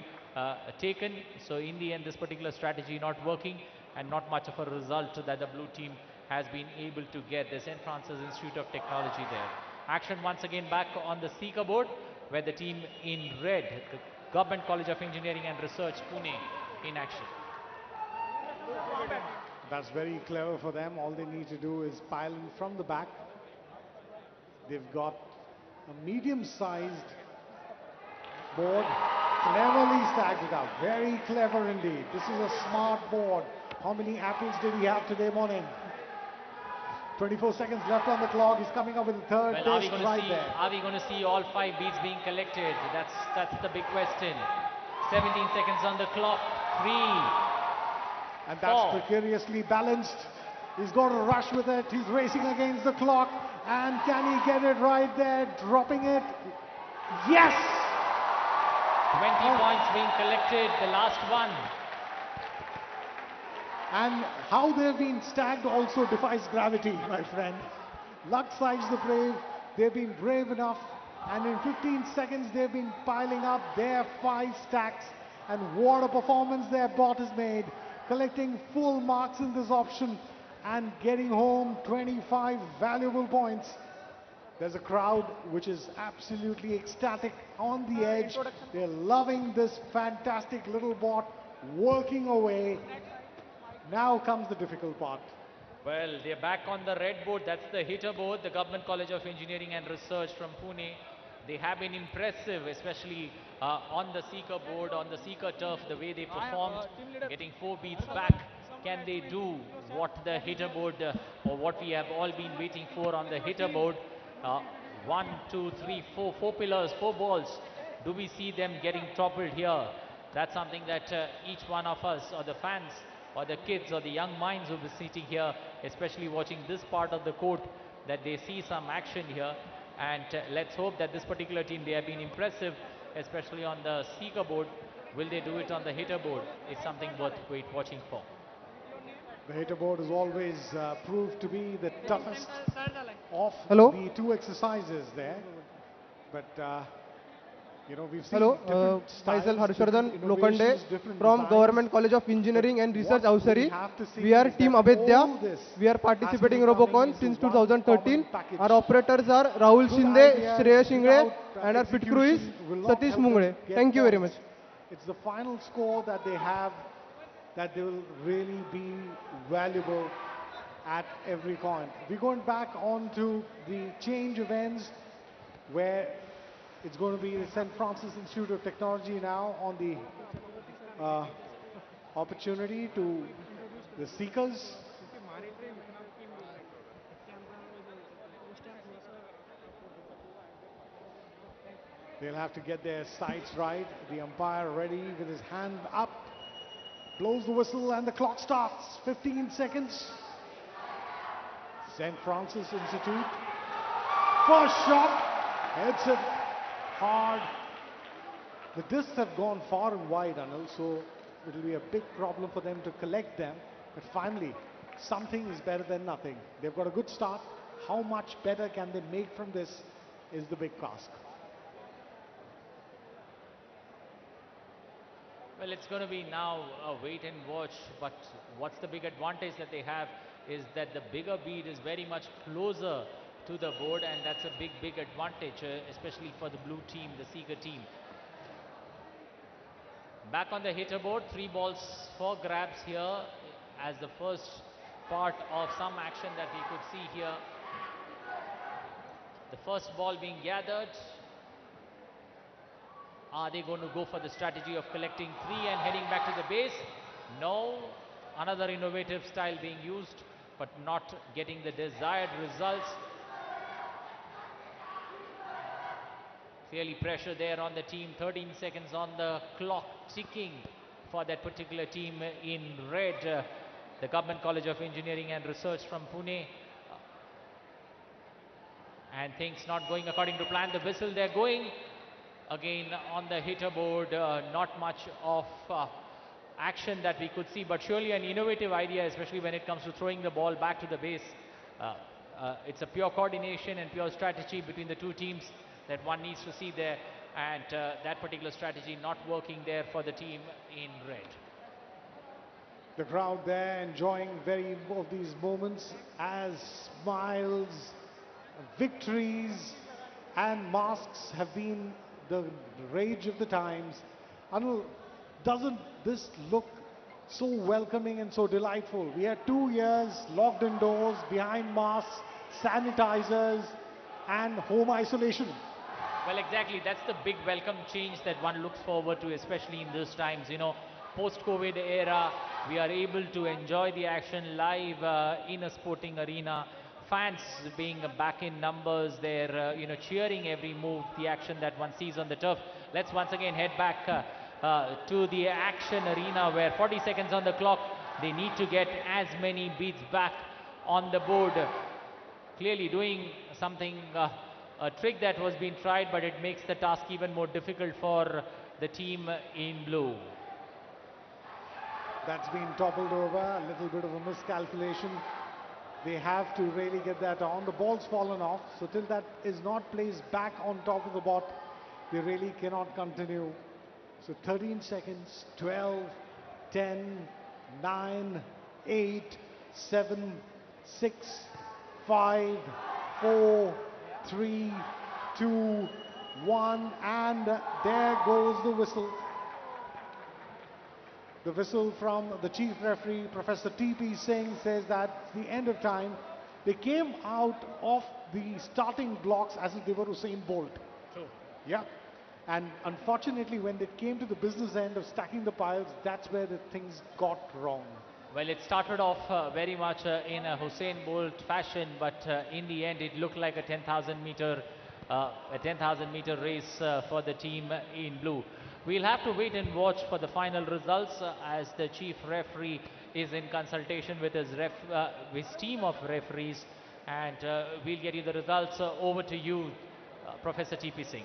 taken. So in the end, this particular strategy not working, and not much of a result that the blue team has been able to get. The St. Francis Institute of Technology there. Action once again back on the seeker board, where the team in red, the Government College of Engineering and Research, Pune, in action. That's very clever for them. All they need to do is pile in from the back. They've got a medium-sized board, cleverly stacked it up. Very clever indeed. This is a smart board. How many apples did he have today morning? 24 seconds left on the clock. He's coming up with the third disc right there. Are we going to see all 5 beats being collected? That's the big question. 17 seconds on the clock. 3. And that's precariously balanced. He's got to rush with it. He's racing against the clock. And can he get it right there? Dropping it. Yes! 20 points being collected. The last one. And how they've been stacked also defies gravity, my friend. Luck sides the brave. They've been brave enough. And in 15 seconds, they've been piling up their 5 stacks. And what a performance their bot has made. Collecting full marks in this option and getting home 25 valuable points. There's a crowd which is absolutely ecstatic on the edge. They're loving this fantastic little bot working away. Now comes the difficult part. Well, they're back on the red board. That's the hitter board, the Government College of Engineering and Research from Pune. They have been impressive, especially on the seeker board, on the seeker turf, the way they performed, getting 4 beats back. Can they do what the hitter board, or what we have all been waiting for on the hitter board? 1, 2, 3, 4, 4 pillars, 4 balls. Do we see them getting toppled here? That's something that each one of us, or the fans, or the kids, or the young minds who will be sitting here, especially watching this part of the court, that they see some action here. And let's hope that this particular team, they have been impressive, especially on the seeker board. Will they do it on the hitter board? It's something worth watching for. The hitter board has always proved to be the toughest of the 2 exercises there. But you know, we've seen different styles, myself Harshvardhan different Lokande innovations, different from designs. Government College of Engineering and Research, What we Avsari. have to see We are is Team that Abedya. all this We are has to participating be in coming Robocon into since one 2013. common package. Our operators are Rahul Good Shinde, ideas Shreya Shingre, without, and our pit crew is execution will not Satish help them Mungre. get Thank you very much. points. It's the final score that they have that they will really be valuable at every point. We're going back on to the change of ends, where it's going to be the St. Francis Institute of Technology now on the opportunity to the seekers. They'll have to get their sights right. The umpire ready with his hand up. Blows the whistle and the clock starts. 15 seconds. St. Francis Institute. First shot. Hits it hard. The discs have gone far and wide, Anil, so it will be a big problem for them to collect them. But finally, something is better than nothing. They've got a good start. How much better can they make from this is the big task. Well, it's going to be now a wait and watch, but what's the big advantage that they have is that the bigger bead is very much closer to the board, and that's a big, big advantage, especially for the blue team, the Seeger team. Back on the hitter board, 3 balls for grabs here as the first part of some action that we could see here. The first ball being gathered. Are they going to go for the strategy of collecting 3 and heading back to the base? No. Another innovative style being used, but not getting the desired results. Clearly pressure there on the team. 13 seconds on the clock ticking for that particular team in red. The Government College of Engineering and Research from Pune. And things not going according to plan. The whistle they're going. Again on the hitter board, not much of action that we could see, but surely an innovative idea, especially when it comes to throwing the ball back to the base. It's a pure coordination and pure strategy between the two teams that one needs to see there, and that particular strategy not working there for the team in red. The crowd there enjoying very of these moments as smiles, victories and masks have been the rage of the times. Anil, doesn't this look so welcoming and so delightful? We had 2 years locked indoors, behind masks, sanitizers and home isolation. Well, exactly. That's the big welcome change that one looks forward to, especially in these times. You know, post-COVID era, we are able to enjoy the action live in a sporting arena. Fans being back in numbers, they're cheering every move, the action that one sees on the turf. Let's once again head back to the action arena where 40 seconds on the clock. They need to get as many beats back on the board. Clearly doing something, a trick that was being tried, but it makes the task even more difficult for the team in blue. That's been toppled over, a little bit of a miscalculation. They have to really get that on. The ball's fallen off, so till that is not placed back on top of the bot, they really cannot continue. So 13 seconds, 12, 10, 9, 8, 7, 6, 5, 4, 3, 2, 1, and there goes the whistle. The whistle from the chief referee, Professor T.P. Singh, says that the end of time. They came out of the starting blocks as if they were Usain Bolt. True. Yeah. And unfortunately, when they came to the business end of stacking the piles, that's where the things got wrong. Well, it started off very much in a Usain Bolt fashion, but in the end, it looked like a 10,000 meter race for the team in blue. We'll have to wait and watch for the final results as the chief referee is in consultation with his team of referees, and we'll get you the results. Over to you, Professor T.P. Singh.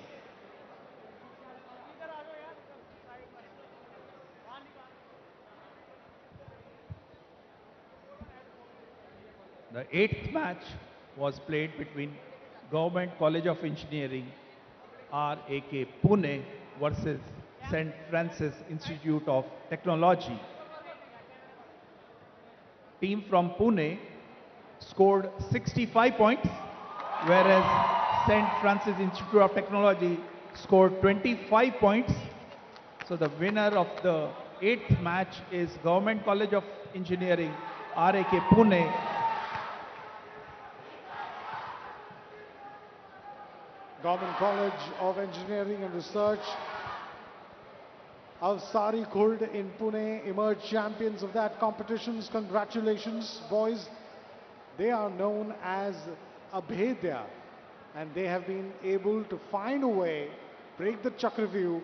The 8th match was played between Government College of Engineering, RAK Pune versus St. Francis Institute of Technology. Team from Pune scored 65 points, whereas St. Francis Institute of Technology scored 25 points. So the winner of the 8th match is Government College of Engineering, RAK Pune. Government College of Engineering and Research of Sari Khurd in Pune emerged champions of that competitions. Congratulations, boys. They are known as Abhedya, and they have been able to find a way, break the Chakravyuh,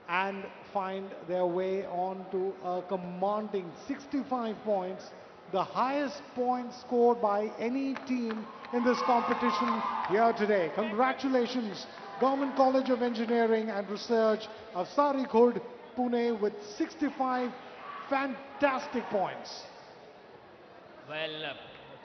and find their way on to a commanding 65 points, the highest points scored by any team in this competition here today. Congratulations Government College of Engineering and Research of Sarikod, Pune with 65 fantastic points. Well,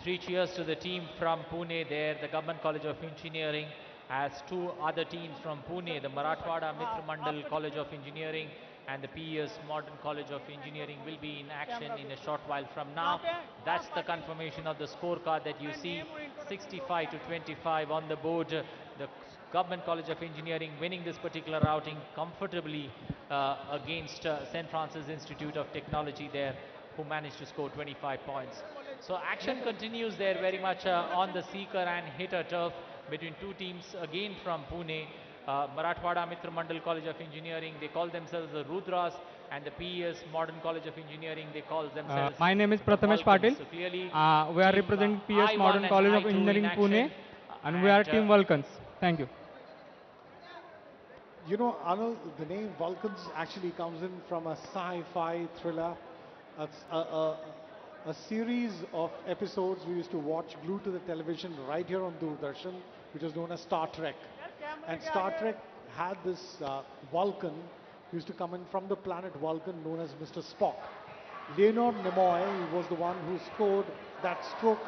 three cheers to the team from Pune there. The Government College of Engineering has two other teams from Pune, the Marathwada Mitra Mandal College of Engineering and the PES Modern College of Engineering will be in action in a short while from now. That's the confirmation of the scorecard that you see, 65 to 25 on the board. The Government College of Engineering winning this particular outing comfortably against St. Francis Institute of Technology there, who managed to score 25 points. So action continues there very much on the seeker and hitter turf between two teams again from Pune. Marathwada Mitra Mandal College of Engineering, they call themselves the Rudras, and the PES Modern College of Engineering, they call themselves My name is the Prathamesh Vulcans. Patil. So clearly We are team, representing PS I1 Modern and College of I2 in Engineering Pune, action, and we are Team Vulcans. Thank you. You know, Anil, the name Vulcans actually comes in from a sci-fi thriller. It's a series of episodes we used to watch glued to the television right here on Doordarshan, which was known as Star Trek. And Star Trek had this Vulcan who used to come in from the planet Vulcan, known as Mr. Spock. Leonard Nimoy was the one who scored that stroke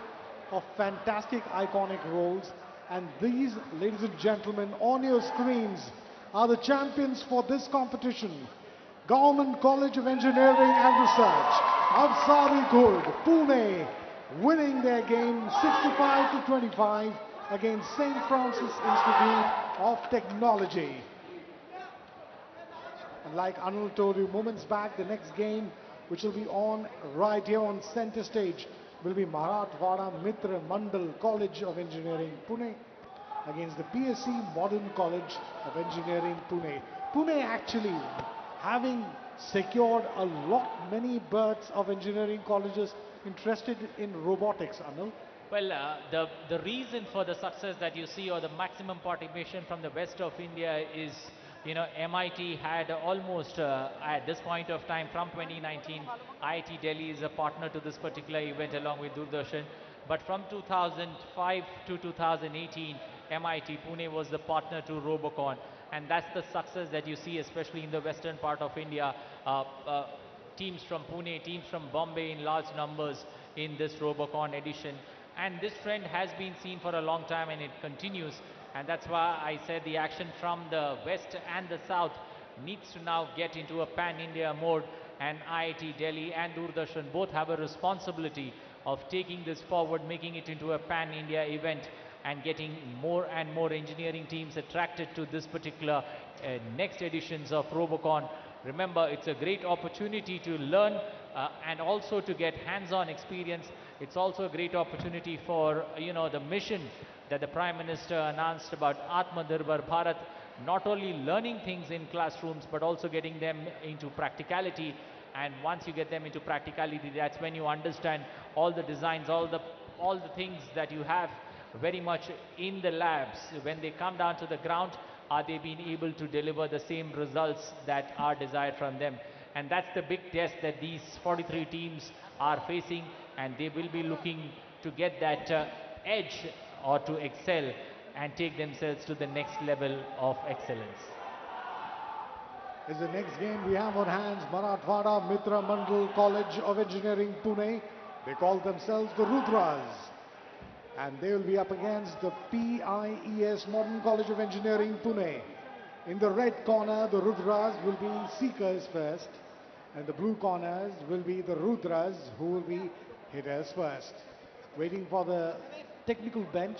of fantastic iconic roles. And these, ladies and gentlemen, on your screens are the champions for this competition. Government College of Engineering and Research of Sarikod, Pune, winning their game 65 to 25 against St. Francis Institute of Technology. And like Anil told you moments back, the next game, which will be on right here on center stage, will be Marathwada Mitra Mandal College of Engineering, Pune, against the PSC Modern College of Engineering, Pune. Pune actually having secured a lot many berths of engineering colleges interested in robotics, Anil. Well, the reason for the success that you see, or the maximum participation from the west of India, is, you know, MIT had almost at this point of time from 2019, IIT Delhi is a partner to this particular event along with Doordarshan. But from 2005 to 2018, MIT Pune was the partner to Robocon, and that's the success that you see, especially in the western part of India. Teams from Pune, teams from Bombay in large numbers in this Robocon edition. And this trend has been seen for a long time and it continues. And that's why I said the action from the west and the south needs to now get into a pan-India mode. And IIT Delhi and Doordarshan both have a responsibility of taking this forward, making it into a pan-India event and getting more and more engineering teams attracted to this particular next editions of Robocon. Remember, it's a great opportunity to learn and also to get hands-on experience. It's also a great opportunity for, you know, the mission that the Prime Minister announced about Atmanirbhar Bharat, not only learning things in classrooms, but also getting them into practicality. And once you get them into practicality, that's when you understand all the designs, all the things that you have very much in the labs. When they come down to the ground, are they being able to deliver the same results that are desired from them? And that's the big test that these 43 teams are facing, and they will be looking to get that edge or to excel and take themselves to the next level of excellence. Is the next game we have on hands, Marathwada Mitra Mandal College of Engineering, Pune. They call themselves the Rudras. And they will be up against the PIES Modern College of Engineering, Pune. In the red corner, the Rudras will be seekers first. And the blue corners will be the Rudras, who will be hitters first. Waiting for the technical bench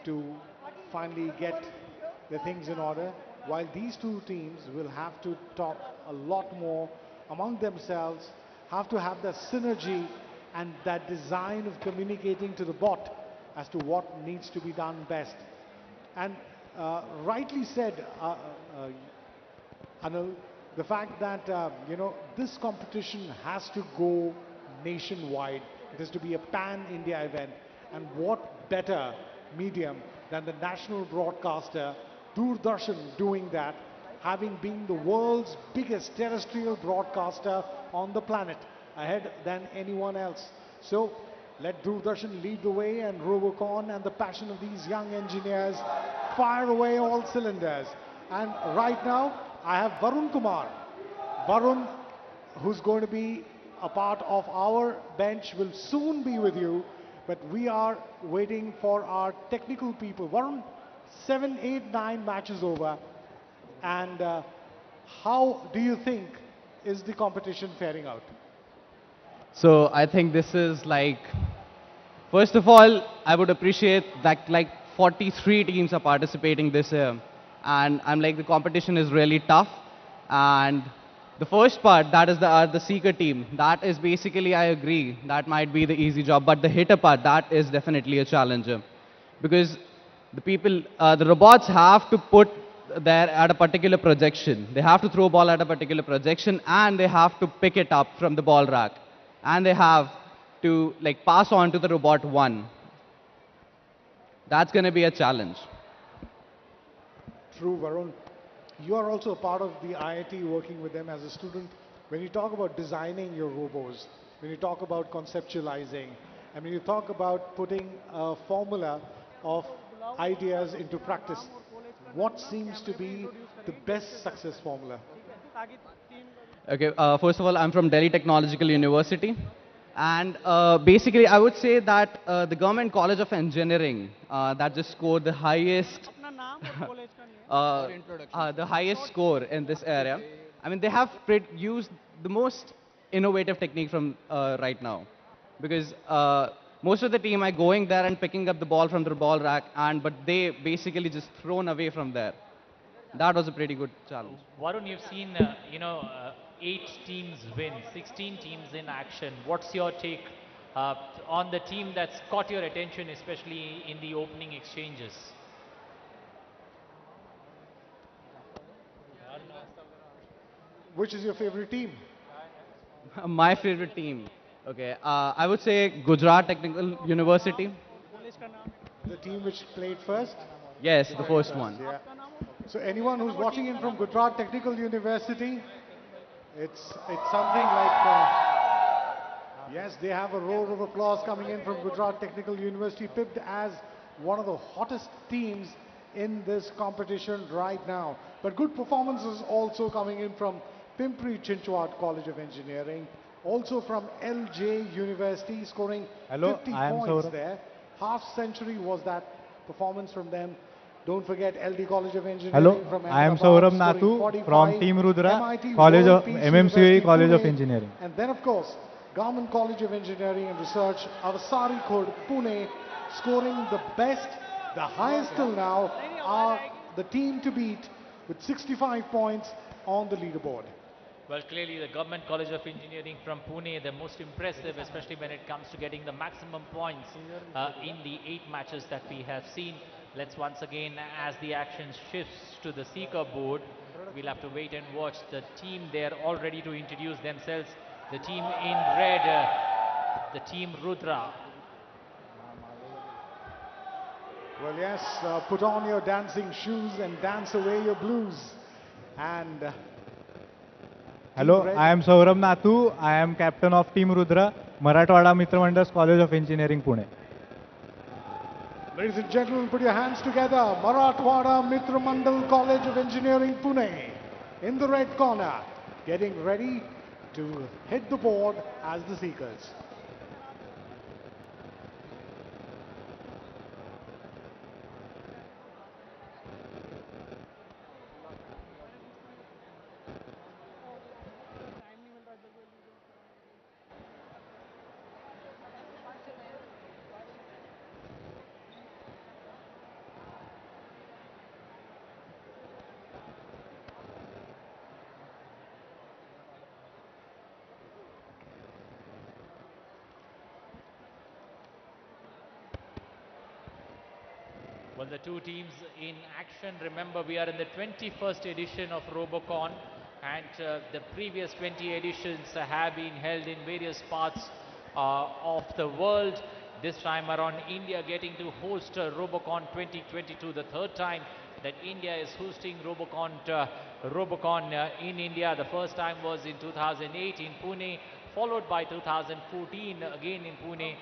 to finally get the things in order, while these two teams will have to talk a lot more among themselves, have to have that synergy and that design of communicating to the bot as to what needs to be done best. And rightly said, Anil, the fact that, you know, this competition has to go nationwide. It has to be a pan-India event. And what better medium than the national broadcaster, Doordarshan, doing that, having been the world's biggest terrestrial broadcaster on the planet, ahead than anyone else. So let Doordarshan lead the way, and Robocon and the passion of these young engineers fire away all cylinders. And right now, I have Varun Kumar. Varun, who's going to be a part of our bench, will soon be with you. But we are waiting for our technical people. Varun, 7, 8, 9 matches over. And how do you think is the competition faring out? So I think this is like, first of all, I would appreciate that like 43 teams are participating this year. And I'm like, the competition is really tough. And the first part, that is the seeker team. That is basically, I agree, that might be the easy job. But the hitter part, that is definitely a challenger. Because the people, the robots have to put there at a particular projection. They have to throw a ball at a particular projection and they have to pick it up from the ball rack. And they have to like pass on to the robot one. That's going to be a challenge. True, Varun. You are also a part of the IIT working with them as a student. When you talk about designing your robos, when you talk about conceptualizing, and when you talk about putting a formula of ideas into practice, what seems to be the best success formula? Okay, first of all, I'm from Delhi Technological University. And basically, I would say that the Government College of Engineering that just scored the highest score in this area. I mean, they have used the most innovative technique from right now, because most of the team are going there and picking up the ball from the ball rack, but they basically just thrown away from there. That was a pretty good challenge. Varun, you've seen, 8 teams win, 16 teams in action. What's your take on the team that's caught your attention, especially in the opening exchanges? Which is your favorite team? My favorite team. Okay, I would say Gujarat Technical University. The team which played first? Yes, the first one. Yeah. So anyone who's watching in from Gujarat Technical University, it's something like, yes, they have a roar of applause coming in from Gujarat Technical University, picked as one of the hottest teams in this competition right now. But good performances also coming in from Pimpri Chinchwad College of Engineering, also from LJ University, scoring 50 points there. Half century was that performance from them. Don't forget LD College of Engineering. Hello, from I am Ahmedabad, Sauram scoring Nathu 45. from Team Rudra, MIT College World of Peace MMCA University, College of Pune. Engineering. And then, of course, Government College of Engineering and Research, Avasari Khurd, Pune, scoring the best, the highest till now, are the team to beat with 65 points on the leaderboard. Well, clearly the Government College of Engineering from Pune, the most impressive, especially when it comes to getting the maximum points in the 8 matches that we have seen. Let's once again, as the action shifts to the seeker board, we'll have to wait and watch the team there all ready to introduce themselves. The team in red, the team Rudra. Well, yes, put on your dancing shoes and dance away your blues. And Hello, I am Sauram Nathu. I am captain of Team Rudra, Marathwada Mitra Mandas College of Engineering, Pune. ladies and gentlemen, put your hands together. Marathwada Mitra Mandal College of Engineering, Pune, in the red corner, getting ready to hit the board as the seekers. Well, the two teams in action. Remember, we are in the 21st edition of Robocon, and the previous 20 editions have been held in various parts of the world. This time around, India getting to host Robocon 2022, the third time that India is hosting Robocon in India. The first time was in 2008 in Pune, followed by 2014 again in Pune.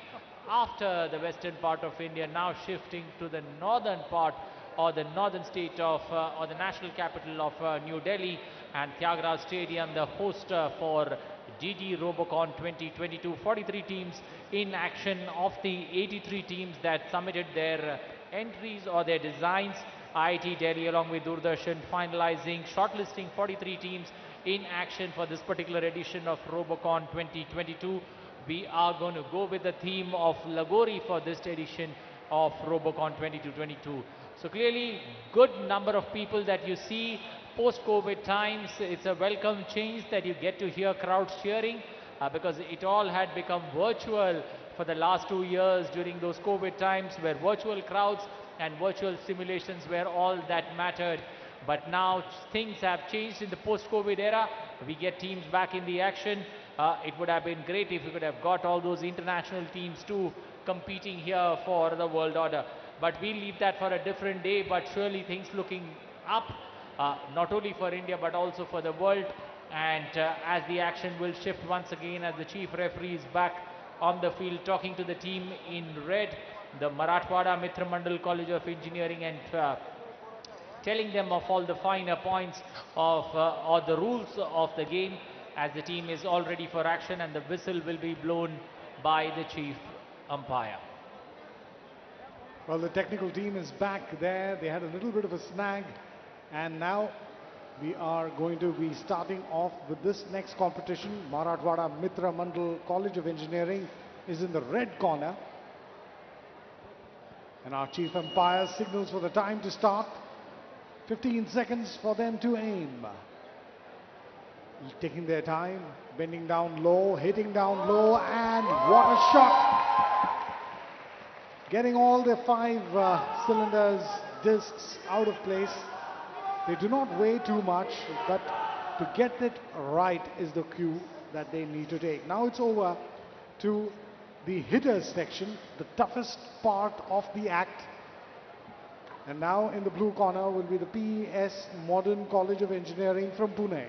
After the western part of India, now shifting to the northern part or the northern state of or the national capital of New Delhi, and Tyagaraja Stadium, the host for GD Robocon 2022. 43 teams in action. Of the 83 teams that submitted their entries or their designs, IIT Delhi along with Doordarshan finalizing shortlisting 43 teams in action for this particular edition of Robocon 2022. We are going to go with the theme of Lagori for this edition of Robocon 2022. So clearly good number of people that you see post-COVID times. It's a welcome change that you get to hear crowds cheering because it all had become virtual for the last 2 years during those COVID times, where virtual crowds and virtual simulations were all that mattered. But now things have changed in the post-COVID era. We get teams back in the action. It would have been great if we could have got all those international teams too competing here for the world order. But we'll leave that for a different day. But surely things looking up, not only for India but also for the world. And as the action will shift once again, as the chief referee is back on the field talking to the team in red, the Marathwada Mitra Mandal College of Engineering, and telling them of all the finer points of or the rules of the game, as the team is all ready for action and the whistle will be blown by the chief umpire. Well, the technical team is back there. They had a little bit of a snag, and now we are going to be starting off with this next competition. Marathwada Mitra Mandal College of Engineering is in the red corner, and our chief umpire signals for the time to start. 15 seconds for them to aim. Taking their time, bending down low, hitting down low, and what a shot! Getting all the 5 cylinders, discs out of place. They do not weigh too much, but to get it right is the cue that they need to take. Now it's over to the hitters section, the toughest part of the act. And now in the blue corner will be the PS Modern College of Engineering from Pune.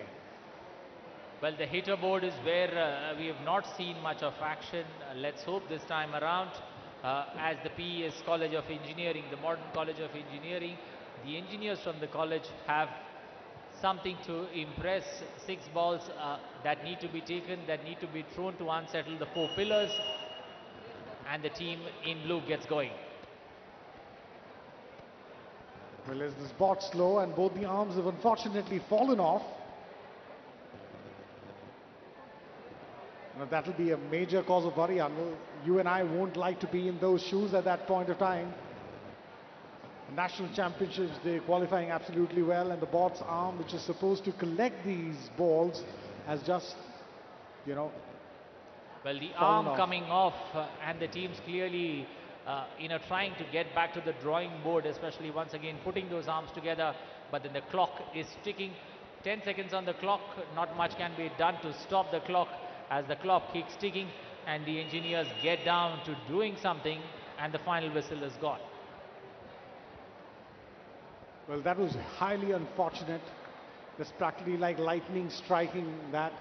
Well, the hitter board is where we have not seen much of action. Let's hope this time around, as the PS College of Engineering, the Modern College of Engineering, the engineers from the college have something to impress. 6 balls that need to be taken, that need to be thrown to unsettle the 4 pillars, and the team in blue gets going. Well, as this bot slow and both the arms have unfortunately fallen off. Now that will be a major cause of worry, Anil. You and I won't like to be in those shoes at that point of time. National championships, they're qualifying absolutely well, and the bot's arm, which is supposed to collect these balls, has just, you know, well, the arm coming off, and the team's clearly trying to get back to the drawing board, especially once again putting those arms together, but then the clock is ticking. 10 seconds on the clock, not much can be done to stop the clock as the clock keeps ticking and the engineers get down to doing something, and the final whistle is gone. Well, that was highly unfortunate. That's practically like lightning striking that.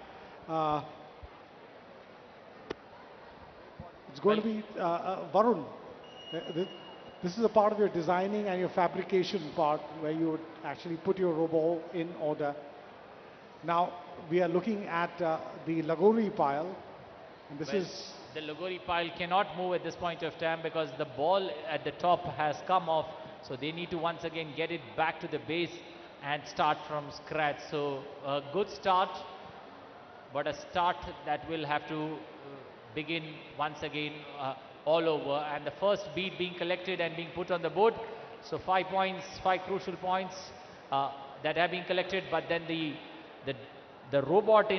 It's going to be Varun. This is a part of your designing and your fabrication part where you would actually put your robo in order. Now we are looking at the Lagori Pile. And this is the Lagori Pile cannot move at this point of time because the ball at the top has come off. So they need to once again get it back to the base and start from scratch. So a good start, but a start that will have to begin once again all over. And the first beat being collected and being put on the board. So 5 points, 5 crucial points that have been collected. But then the robot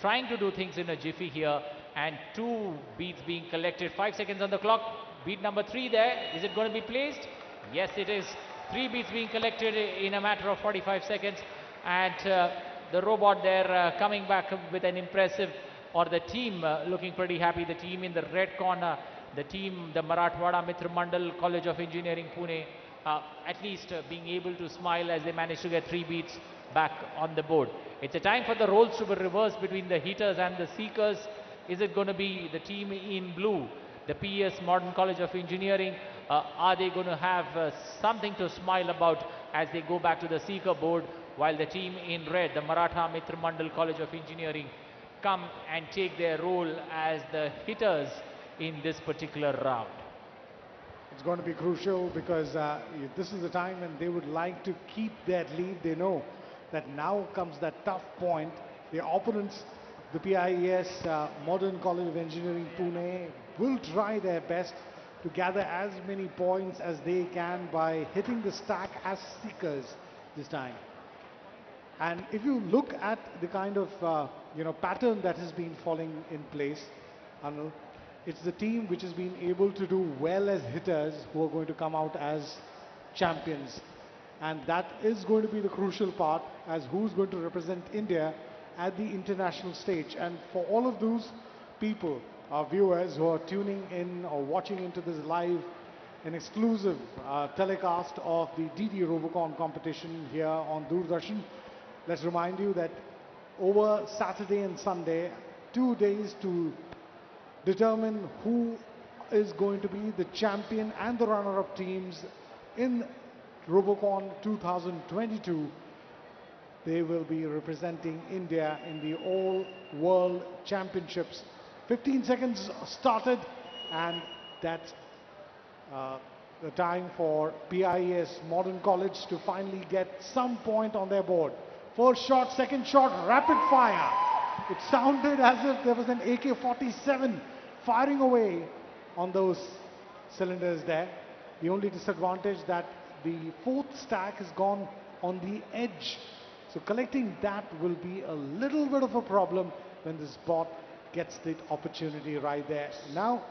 trying to do things in a jiffy here, and 2 beats being collected. 5 seconds on the clock. Beat number 3 there. Is it going to be placed? Yes, it is. 3 beats being collected in a matter of 45 seconds. And the robot there coming back with an impressive, or the team looking pretty happy. The team in the red corner, the team, the Marathwada Mitra Mandal College of Engineering Pune, at least being able to smile as they managed to get 3 beats back on the board. It's a time for the roles to be reversed between the hitters and the seekers. Is it going to be the team in blue the PS Modern College of Engineering, are they going to have something to smile about as they go back to the seeker board, while the team in red, the Maratha Mitra Mandal College of Engineering, come and take their role as the hitters in this particular round. It's going to be crucial because this is the time when they would like to keep that lead. They know that now comes that tough point. The opponents, the PIES Modern College of Engineering Pune, will try their best to gather as many points as they can by hitting the stack as seekers this time. And if you look at the kind of pattern that has been falling in place, Anil, it's the team which has been able to do well as hitters who are going to come out as champions. And that is going to be the crucial part as who's going to represent India at the international stage. And for all of those people, our viewers who are tuning in or watching into this live, an exclusive telecast of the DD Robocon competition here on Doordarshan, let's remind you that over Saturday and Sunday, 2 days to determine who is going to be the champion and the runner-up teams in Robocon 2022. They will be representing India in the All World Championships. 15 seconds started, and that's the time for PIES Modern College to finally get some point on their board. First shot, second shot, rapid fire. It sounded as if there was an AK-47 firing away on those cylinders there. The only disadvantage that the fourth stack has gone on the edge. So collecting that will be a little bit of a problem when this bot gets the opportunity right there. Now,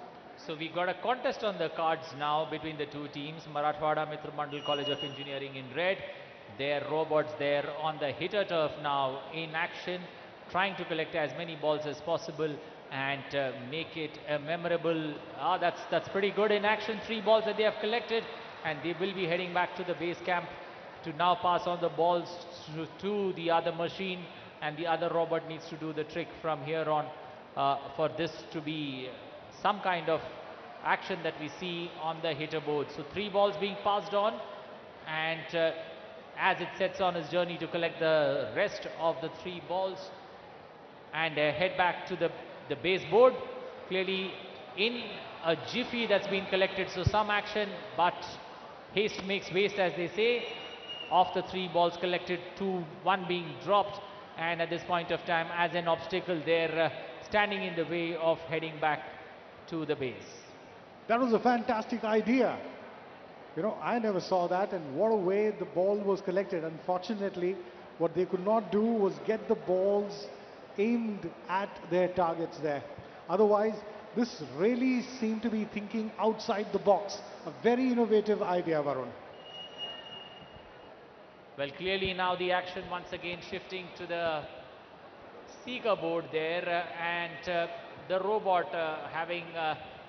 so we got a contest on the cards now between the two teams. Marathwada Mitra Mandal College of Engineering in red. Their robots there on the hitter turf now in action, trying to collect as many balls as possible and make it a memorable. That's pretty good in action. 3 balls that they have collected, and they will be heading back to the base camp to now pass on the balls to the other machine, and the other robot needs to do the trick from here on for this to be some kind of action that we see on the hitter board. So 3 balls being passed on, and as it sets on its journey to collect the rest of the 3 balls and head back to the base board, clearly in a jiffy that's been collected. So some action, but haste makes waste, as they say. Of the 3 balls collected, 1 being dropped, and at this point of time, as an obstacle, they're standing in the way of heading back to the base. that was a fantastic idea. You know, I never saw that, and what a way the ball was collected. Unfortunately, what they could not do was get the balls aimed at their targets there. Otherwise, this really seemed to be thinking outside the box. A very innovative idea, Varun. Well, clearly now the action once again shifting to the seeker board there, and the robot having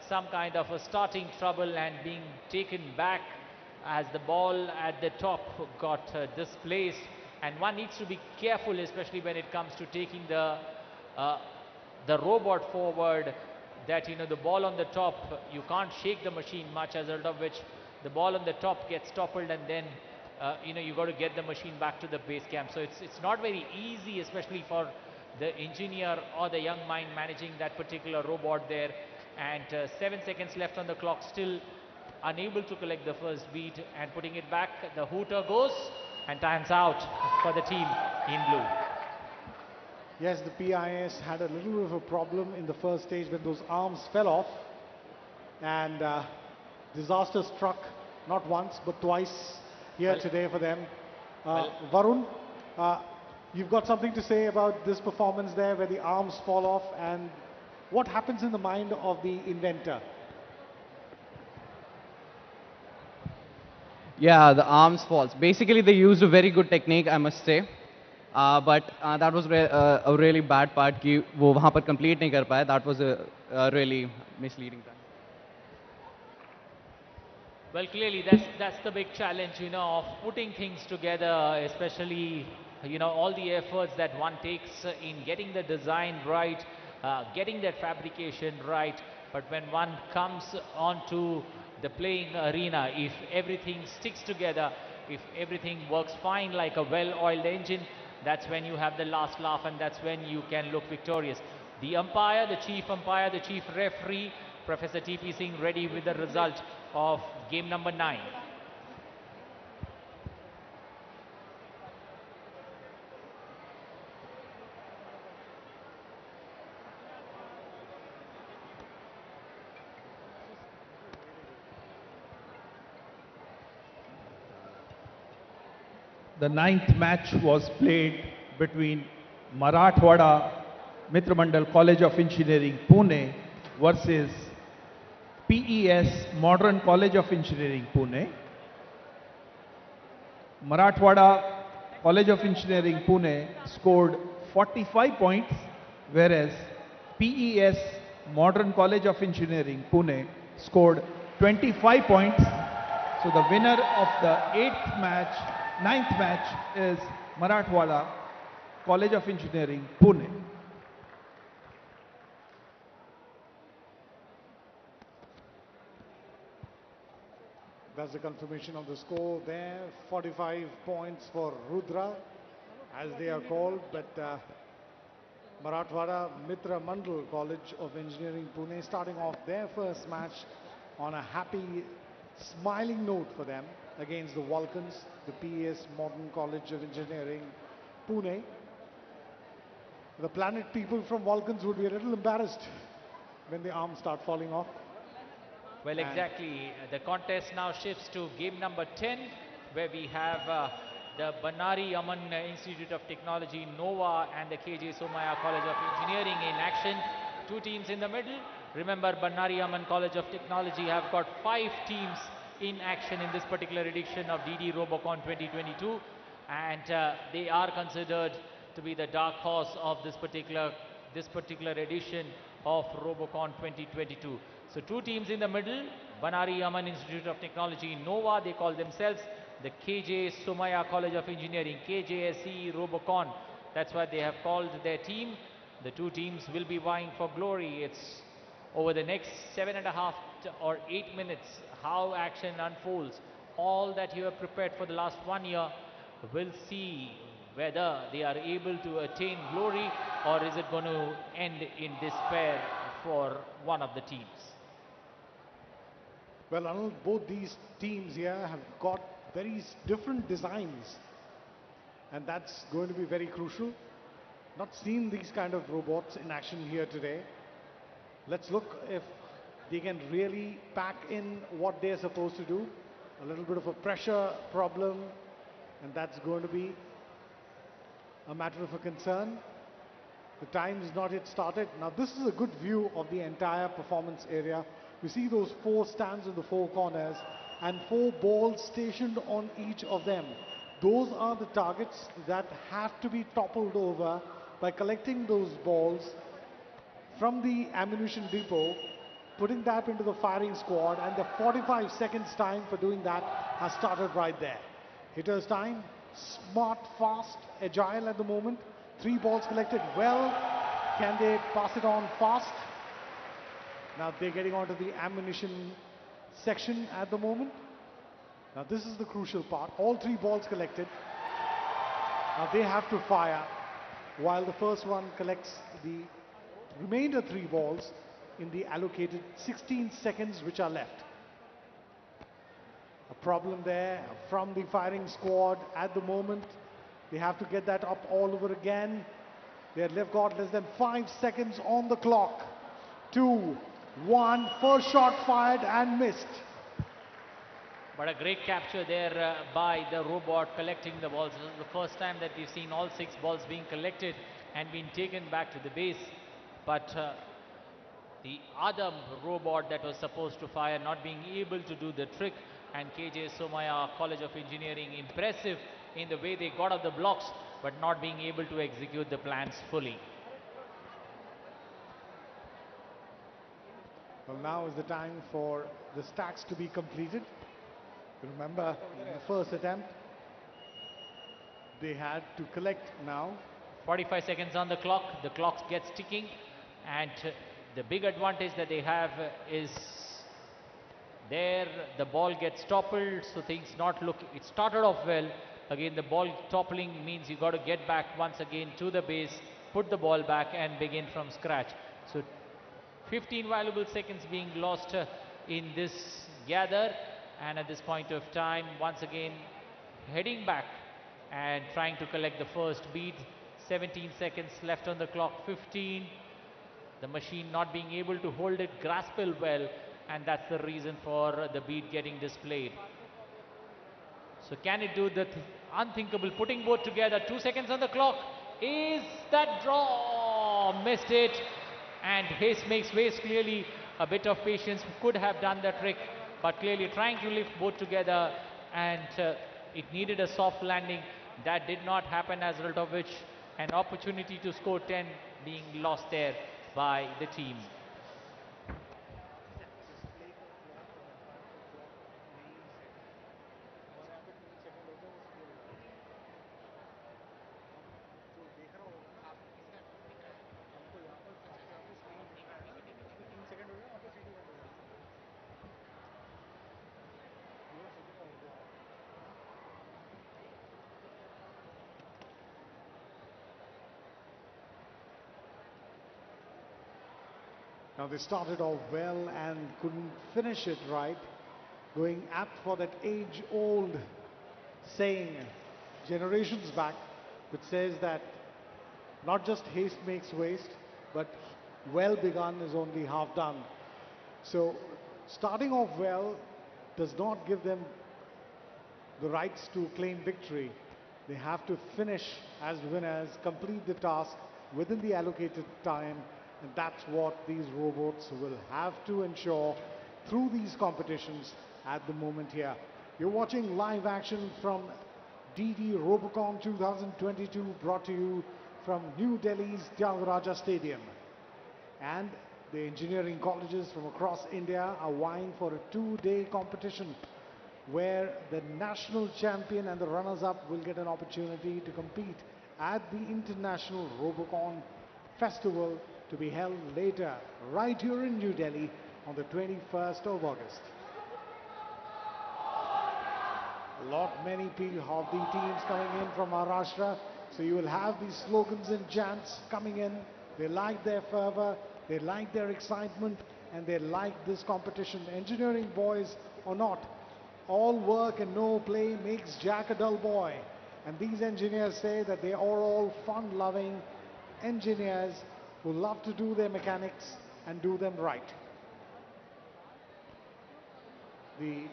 some kind of a starting trouble and being taken back as the ball at the top got displaced. And one needs to be careful, especially when it comes to taking the robot forward, that the ball on the top, you can't shake the machine much, as a result of which the ball on the top gets toppled, and then you got to get the machine back to the base camp. So it's not very easy, especially for the engineer or the young mind managing that particular robot there. And 7 seconds left on the clock, still unable to collect the first beat, and putting it back, the hooter goes, and time's out for the team in blue. Yes, the PIS had a little bit of a problem in the first stage when those arms fell off, and disaster struck not once but twice here today for them. Varun, you've got something to say about this performance there where the arms fall off, and what happens in the mind of the inventor? Yeah, the arms falls. Basically, they used a very good technique, I must say. But that was a really bad part कि वो वहाँ पर complete नहीं कर पाए. That was a really misleading time. Well, clearly that's the big challenge, of putting things together, especially, all the efforts that one takes in getting the design right, getting that fabrication right, But when one comes onto the playing arena, if everything sticks together, if everything works fine like a well-oiled engine, that's when you have the last laugh and that's when you can look victorious. The umpire, the chief referee, Professor T.P. Singh, ready with the result of game number 9. The ninth match was played between Marathwada Mitramandal College of Engineering, Pune versus PES Modern College of Engineering, Pune. Marathwada College of Engineering, Pune scored 45 points, whereas PES Modern College of Engineering, Pune scored 25 points. So the winner of the ninth match is Marathwada College of Engineering, Pune. That's the confirmation of the score there. 45 points for Rudra, as they are called, but Marathwada Mitra Mandal College of Engineering, Pune, starting off their first match on a happy, smiling note for them against the Vulcans, the PES Modern College of Engineering, Pune. The Planet people from Vulcans would be a little embarrassed when the arms start falling off. Well, exactly. The contest now shifts to game number 10, where we have the Bannari Aman Institute of Technology, NOVA, and the KJ Somaya College of Engineering in action. Two teams in the middle. Remember, Bannari Aman College of Technology have got 5 teams in action in this particular edition of DD Robocon 2022, and they are considered to be the dark horse of this particular edition of Robocon 2022. So 2 teams in the middle, Bannari Aman Institute of Technology, NOVA, they call themselves, the KJ Somaya College of Engineering, KJSE Robocon. That's why they have called their team. The 2 teams will be vying for glory. It's over the next 7.5 or 8 minutes how action unfolds. All that you have prepared for the last 1 year, will see whether they are able to attain glory, or is it going to end in despair for one of the teams. Well, Arnold, both these teams here have got very different designs, and that's going to be very crucial. Not seen these kind of robots in action here today. Let's look if they can really pack in what they're supposed to do. A little bit of a pressure problem, and that's going to be a matter of a concern. The time is not yet started. Now this is a good view of the entire performance area. You see those 4 stands in the 4 corners and 4 balls stationed on each of them. Those are the targets that have to be toppled over by collecting those balls from the ammunition depot, putting that into the firing squad, and the 45 seconds time for doing that has started right there. Hitter's time, smart, fast, agile at the moment. 3 balls collected well. Can they pass it on fast? Now they're getting onto the ammunition section at the moment. Now this is the crucial part. All 3 balls collected. Now they have to fire while the first one collects the remainder 3 balls in the allocated 16 seconds which are left. A problem there from the firing squad at the moment. They have to get that up all over again. They have got less than 5 seconds on the clock. 2, 1, first shot fired and missed. But a great capture there by the robot collecting the balls. This is the first time that we've seen all 6 balls being collected and being taken back to the base. But the other robot that was supposed to fire not being able to do the trick, and KJ Somaya College of Engineering impressive in the way they got up the blocks, but not being able to execute the plans fully. Well, now is the time for the stacks to be completed. Remember, in the first attempt, they had to collect now. 45 seconds on the clock. The clock gets ticking, and the big advantage that they have is there the ball gets toppled, so things not look, it started off well. Again, the ball toppling means you got to get back once again to the base, put the ball back and begin from scratch. So 15 valuable seconds being lost in this gather, and at this point of time, once again heading back and trying to collect the first bead. 17 seconds left on the clock, 15. The machine not being able to hold it, grasp it well, and that's the reason for the bead getting displayed. So can it do the unthinkable, putting both together? 2 seconds on the clock. Is that draw? Missed it. And Hayes makes waste. Clearly a bit of patience, could have done the trick, but clearly trying to lift both together, and it needed a soft landing. That did not happen, as a result of which an opportunity to score 10 being lost there by the team. Now they started off well and couldn't finish it right, going apt for that age-old saying, generations back, which says that not just haste makes waste, but well begun is only half done. So starting off well does not give them the rights to claim victory. They have to finish as winners, complete the task within the allocated time, and that's what these robots will have to ensure through these competitions at the moment here. You're watching live action from DD Robocon 2022, brought to you from New Delhi's Tyagaraja Stadium. And the engineering colleges from across India are vying for a 2-day competition where the national champion and the runners-up will get an opportunity to compete at the International Robocon Festival, to be held later right here in New Delhi on the 21st of August. Many of the teams coming in from Maharashtra, so you will have these slogans and chants coming in. They like their fervor, they like their excitement, and they like this competition. Engineering boys or not, all work and no play makes Jack a dull boy. And these engineers say that they are all fun-loving engineers who love to do their mechanics and do them right. The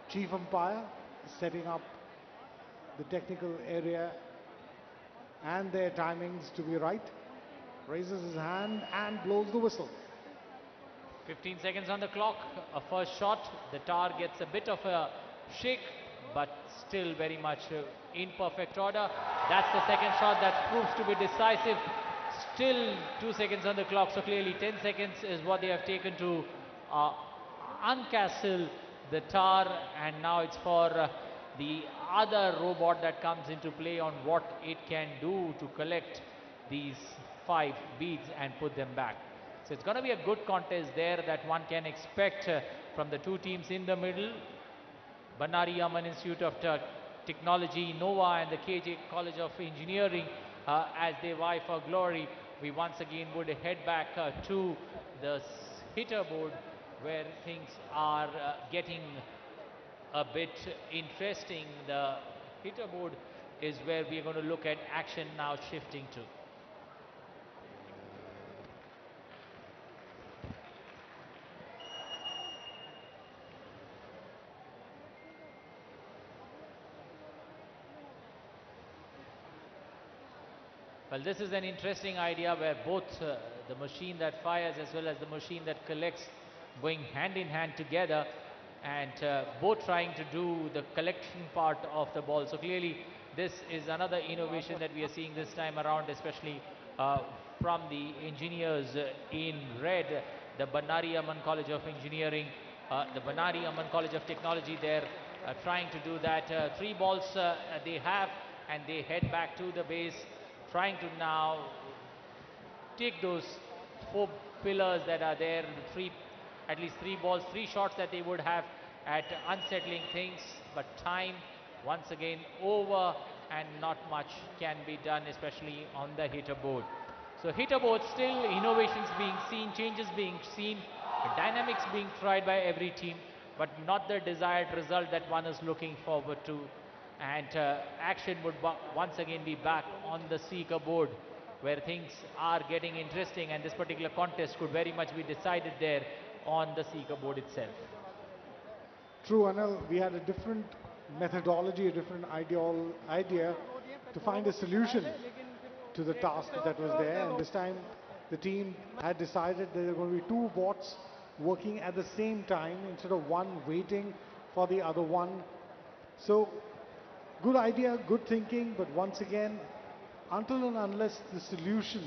chief umpire is setting up the technical area and their timings to be right, raises his hand and blows the whistle. 15 seconds on the clock, a first shot. The tar gets a bit of a shake, but still very much in perfect order. That's the second shot that proves to be decisive. Still 2 seconds on the clock, so clearly 10 seconds is what they have taken to uncastle the tar, and now it's for the other robot that comes into play on what it can do to collect these 5 beads and put them back. So it's going to be a good contest there that one can expect from the two teams in the middle. Bannari Amman Institute of Technology, NOVA, and the KJ College of Engineering as they vie for glory. We once again would head back to the hitter board, where things are getting a bit interesting. The hitter board is where we are going to look at action now shifting to. Well, this is an interesting idea where both the machine that fires as well as the machine that collects going hand in hand together, and both trying to do the collection part of the ball. So clearly this is another innovation that we are seeing this time around, especially from the engineers in red, the Bannari Amman College of Engineering, the Bannari Amman College of Technology. They're trying to do that. 3 balls they have, and they head back to the base, trying to now take those 4 pillars that are there, the three, at least three balls, three shots that they would have at unsettling things. But time, once again, over, and not much can be done, especially on the hitter board. So hitter board, still innovations being seen, changes being seen, dynamics being tried by every team, but not the desired result that one is looking forward to. And action would once again be back on the seeker board, where things are getting interesting, and this particular contest could very much be decided there on the seeker board itself. True, Anil, we had a different methodology, a different idea to find a solution to the task that was there, and this time the team had decided that there were going to be two bots working at the same time instead of one waiting for the other one. So good idea, good thinking, but once again, until and unless the solution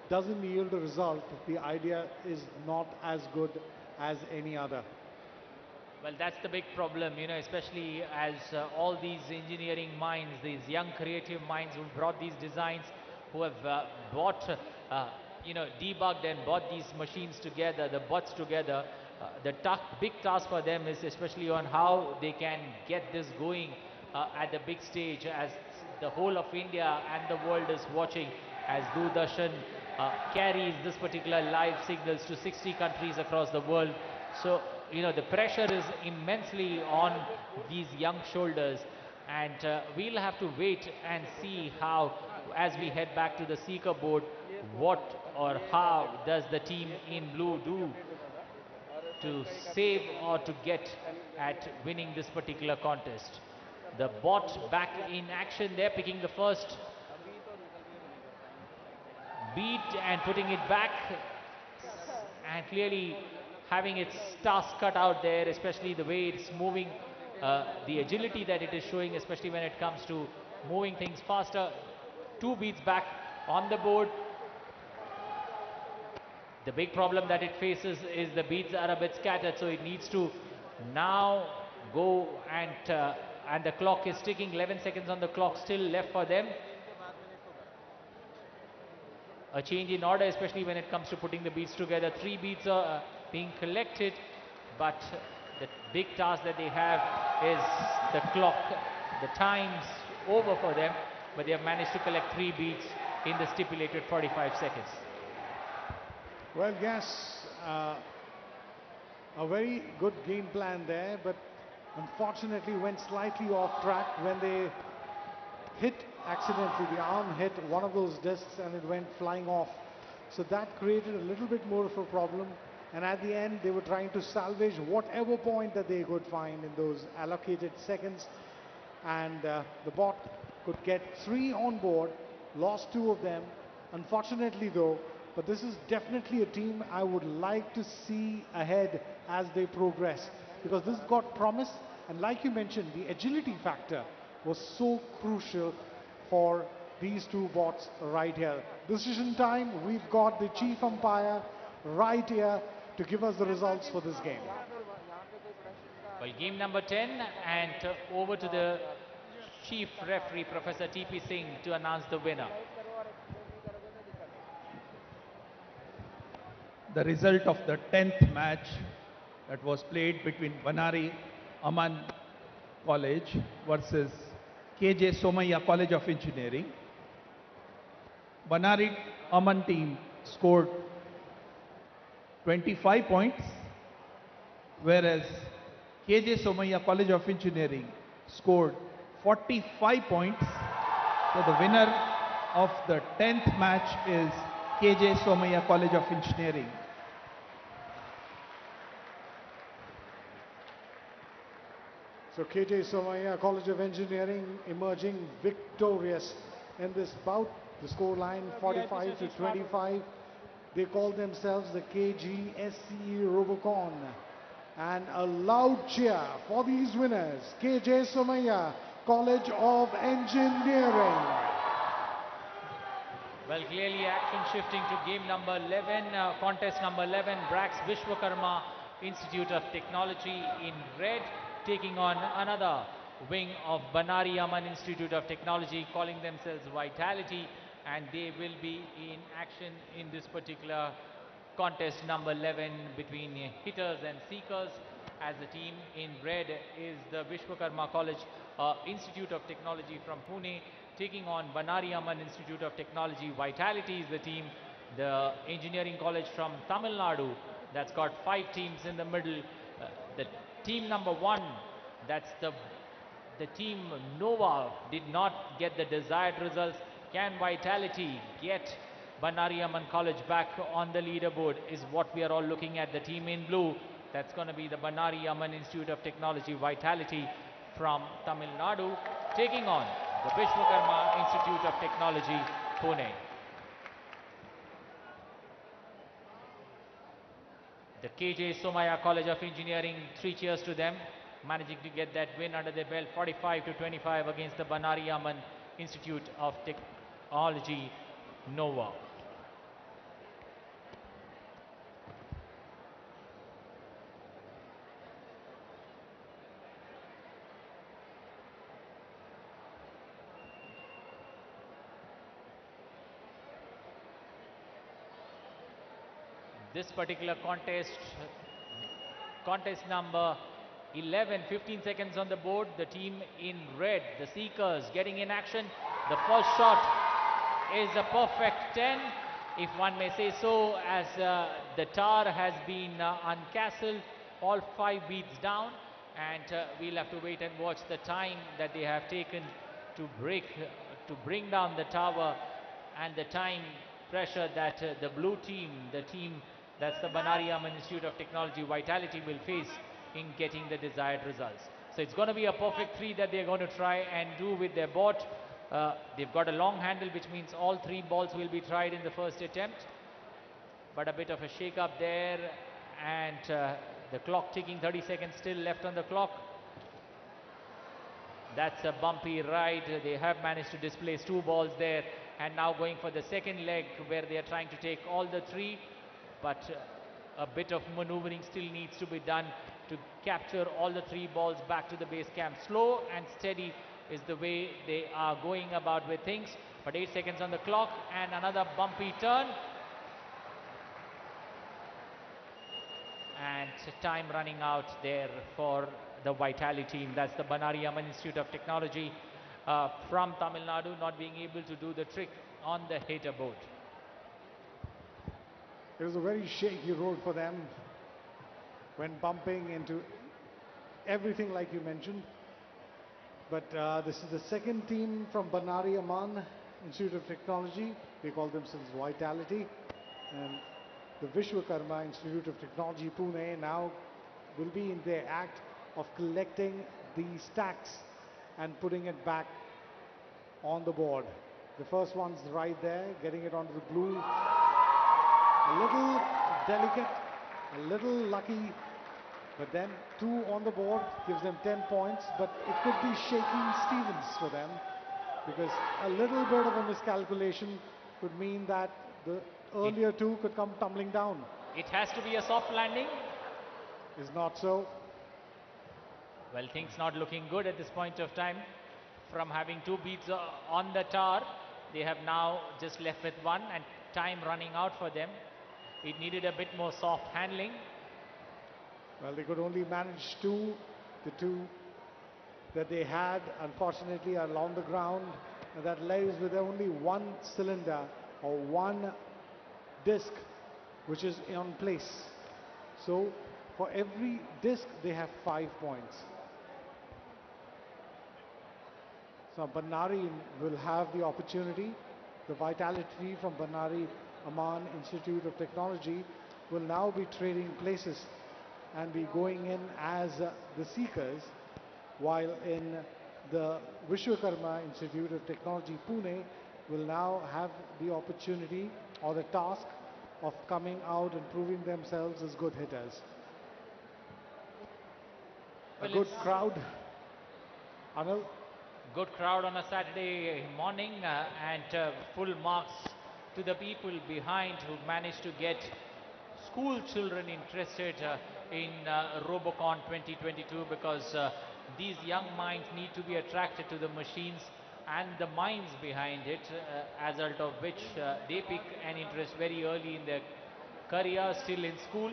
doesn't yield a result, the idea is not as good as any other. Well, that's the big problem, especially as all these engineering minds, these young creative minds who brought these designs, who have debugged and brought these machines together, the bots together. The big task for them is especially on how they can get this going at the big stage, as the whole of India and the world is watching, as Doordarshan carries this particular live signals to 60 countries across the world. So, the pressure is immensely on these young shoulders, and we'll have to wait and see how, as we head back to the seeker board, what or how does the team in blue do to save or to get at winning this particular contest. The bot back in action there, picking the first beat and putting it back, and clearly having its task cut out there, especially the way it's moving, the agility that it is showing, especially when it comes to moving things faster. Two beats back on the board. The big problem that it faces is the beats are a bit scattered, so it needs to now go, and the clock is ticking, 11 seconds on the clock still left for them. A change in order, especially when it comes to putting the beats together. Three beats are being collected, but the big task that they have is the clock. The time's over for them, but they have managed to collect three beats in the stipulated 45 seconds. Well, yes, a very good game plan there, but unfortunately went slightly off track when they hit accidentally. The arm hit one of those discs and it went flying off. So that created a little bit more of a problem. And at the end, they were trying to salvage whatever point that they could find in those allocated seconds. And the bot could get 3 on board, lost 2 of them. Unfortunately though, but this is definitely a team I would like to see ahead as they progress, because this got promise, and like you mentioned, the agility factor was so crucial for these two bots right here. Decision time, we've got the chief umpire right here to give us the results for this game. Well, game number 10, and over to the chief referee, Professor T.P. Singh, to announce the winner. The result of the 10th match that was played between Banari Aman College versus KJ Somaiya College of Engineering. Banari Aman team scored 25 points, whereas KJ Somaiya College of Engineering scored 45 points. So the winner of the 10th match is KJ Somaiya College of Engineering. So KJ Somaiya College of Engineering emerging victorious in this bout. The scoreline 45 to 25. They call themselves the KGSCE Robocon. And a loud cheer for these winners, KJ Somaiya College of Engineering. Well, clearly action shifting to game number 11, contest number 11, Brax Vishwakarma Institute of Technology in red, taking on another wing of Banari Aman Institute of Technology, calling themselves Vitality, and they will be in action in this particular contest number 11 between hitters and seekers, as the team in red is the Vishwakarma College Institute of Technology from Pune, taking on Banari Amman Institute of Technology. Vitality is the team, the engineering college from Tamil Nadu, that's got 5 teams in the middle. The team number 1, that's the team Nova, did not get the desired results. Can Vitality get Banari Amman College back on the leaderboard is what we are all looking at. The team in blue, that's going to be the Banari Amman Institute of Technology. Vitality from Tamil Nadu, taking on the Vishwakarma Institute of Technology, Pune. The KJ Somaya College of Engineering, 3 cheers to them, managing to get that win under their belt, 45-25 against the Banari Amman Institute of Technology, Nova. This particular contest number 11, 15 seconds on the board. The team in red, the Seekers, getting in action. The first shot is a perfect 10, if one may say so, as the tar has been uncastled, all 5 beats down, and we'll have to wait and watch the time that they have taken to bring down the tower, and the time pressure that the blue team, the team that's the Banari Amman Institute of Technology, Vitality, will face in getting the desired results. So it's going to be a perfect 3 that they're going to try and do with their board. They've got a long handle, which means all 3 balls will be tried in the first attempt. But a bit of a shake up there, and the clock ticking, 30 seconds still left on the clock. That's a bumpy ride. They have managed to displace 2 balls there, and now going for the second leg where they are trying to take all the 3. But a bit of maneuvering still needs to be done to capture all the 3 balls back to the base camp. Slow and steady is the way they are going about with things. But 8 seconds on the clock, and another bumpy turn. And time running out there for the Vitality team. That's the Banari Amman Institute of Technology from Tamil Nadu, not being able to do the trick on the hater board. It was a very shaky road for them when bumping into everything like you mentioned. But this is the second team from Banari Amman Institute of Technology. They call themselves Vitality. And the Vishwakarma Institute of Technology, Pune, now will be in their act of collecting the stacks and putting it back on the board. The first one's right there, getting it onto the blue. A little delicate, a little lucky, but then 2 on the board gives them 10 points, but it could be shaking Stevens for them, because a little bit of a miscalculation could mean that the earlier 2 could come tumbling down. It has to be a soft landing. Is not so. Well, things not looking good at this point of time. From having 2 beats on the tar, they have now just left with 1, and time running out for them. It needed a bit more soft handling. Well, they could only manage 2. The 2 that they had, unfortunately, are on the ground, and that leaves with only 1 cylinder or 1 disc which is on place. So for every disc they have 5 points. So Banari will have the opportunity. The Vitality from Banari Amman Institute of Technology will now be trading places and be going in as the seekers, while in the Vishwakarma Institute of Technology, Pune, will now have the opportunity or the task of coming out and proving themselves as good hitters. Well, a good crowd. Anil? Good crowd on a Saturday morning, and full marks to the people behind who managed to get school children interested in Robocon 2022, because these young minds need to be attracted to the machines and the minds behind it, as a result of which they pick an interest very early in their career, still in school,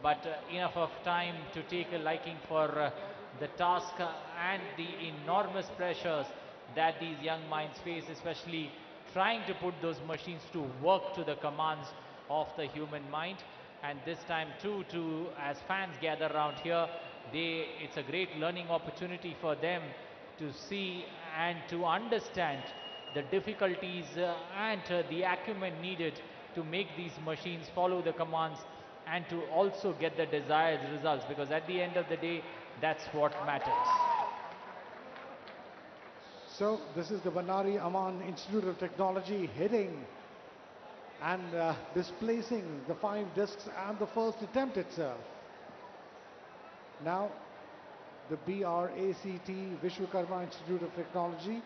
but enough of time to take a liking for the task and the enormous pressures that these young minds face, especially trying to put those machines to work to the commands of the human mind. And this time too, as fans gather around here, it's a great learning opportunity for them to see and to understand the difficulties and the acumen needed to make these machines follow the commands and to also get the desired results, because at the end of the day, that's what matters. So this is the Banari Aman Institute of Technology hitting and displacing the 5 discs and the first attempt itself. Now the BRACT Vishwakarma Institute of Technology,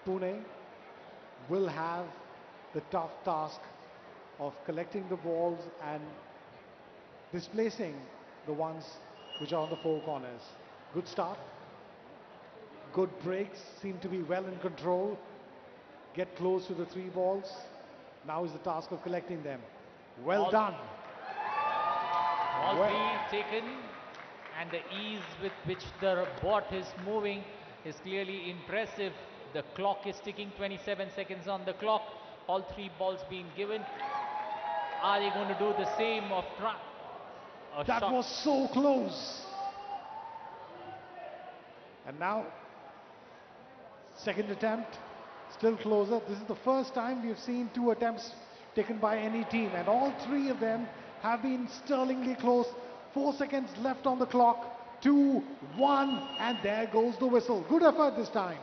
Pune, will have the tough task of collecting the balls and displacing the ones which are on the 4 corners. Good start. Good breaks, seem to be well in control. Get close to the 3 balls. Now is the task of collecting them. Well done. All 3 taken, and the ease with which the bot is moving is clearly impressive. The clock is ticking, 27 seconds on the clock. All 3 balls being given. Are they going to do the same of that shot? Was so close. And now, second attempt, still closer. This is the first time we have seen 2 attempts taken by any team, and all 3 of them have been sterlingly close. 4 seconds left on the clock. 2, 1, and there goes the whistle. Good effort this time.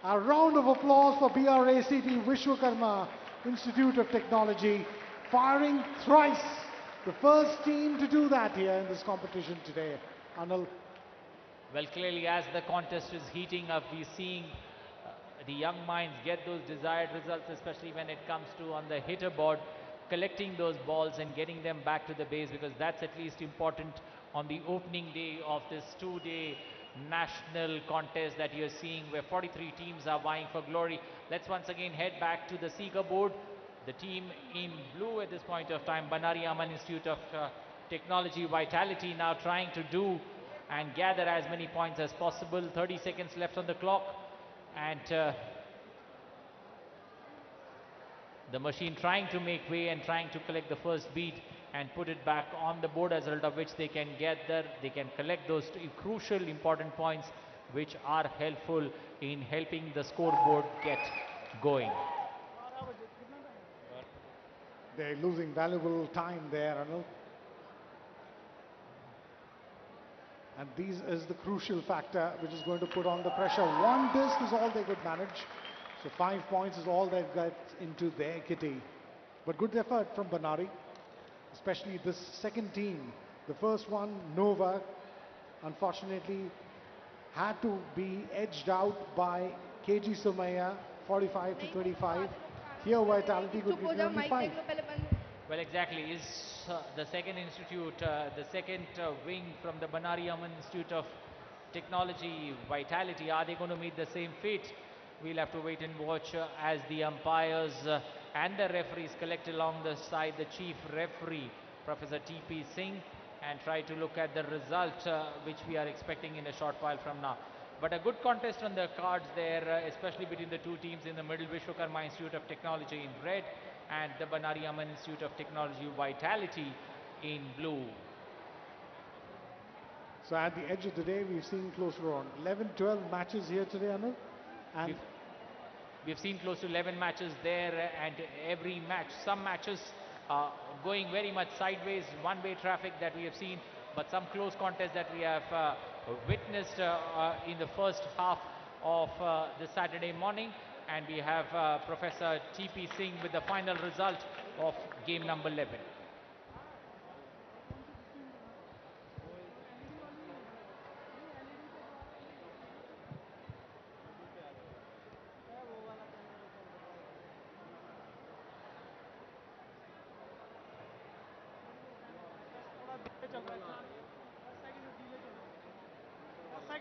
A round of applause for BRACT Vishwakarma Institute of Technology, firing thrice. The first team to do that here in this competition today. Anil. Well, clearly as the contest is heating up, we're seeing the young minds get those desired results, especially when it comes to on the hitter board, collecting those balls and getting them back to the base, because that's at least important on the opening day of this 2-day national contest that you're seeing, where 43 teams are vying for glory. Let's once again head back to the seeker board. The team in blue at this point of time, Banari Aman Institute of Technology Vitality, now trying to do and gather as many points as possible. 30 seconds left on the clock, and the machine trying to make way and trying to collect the first beat and put it back on the board, as a result of which they can get there, they can collect those crucial important points which are helpful in helping the scoreboard get going. They're losing valuable time there, Anil. And this is the crucial factor which is going to put on the pressure. 1 disc is all they could manage. So 5 points is all they've got into their kitty. But good effort from Banari, especially this second team. The first one, Nova, unfortunately had to be edged out by KG Somaya, 45 to 25. Here Vitality could be only 5. Well, exactly. Is the second institute, the second wing from the Banari Aman Institute of Technology, Vitality, are they going to meet the same fate? We'll have to wait and watch as the umpires and the referees collect along the side, the chief referee, Professor T.P. Singh, and try to look at the result which we are expecting in a short while from now. But a good contest on the cards there, especially between the 2 teams in the middle, Vishwakarma Institute of Technology in red and the Banari Aman Institute of Technology Vitality in blue. So at the edge of the day, we've seen close to around 11-12 matches here today, Anil. And we've seen close to 11 matches there, and every match, some matches going very much sideways, one-way traffic that we have seen, but some close contests that we have witnessed in the first half of the Saturday morning. And we have Professor T.P. Singh with the final result of game number 11.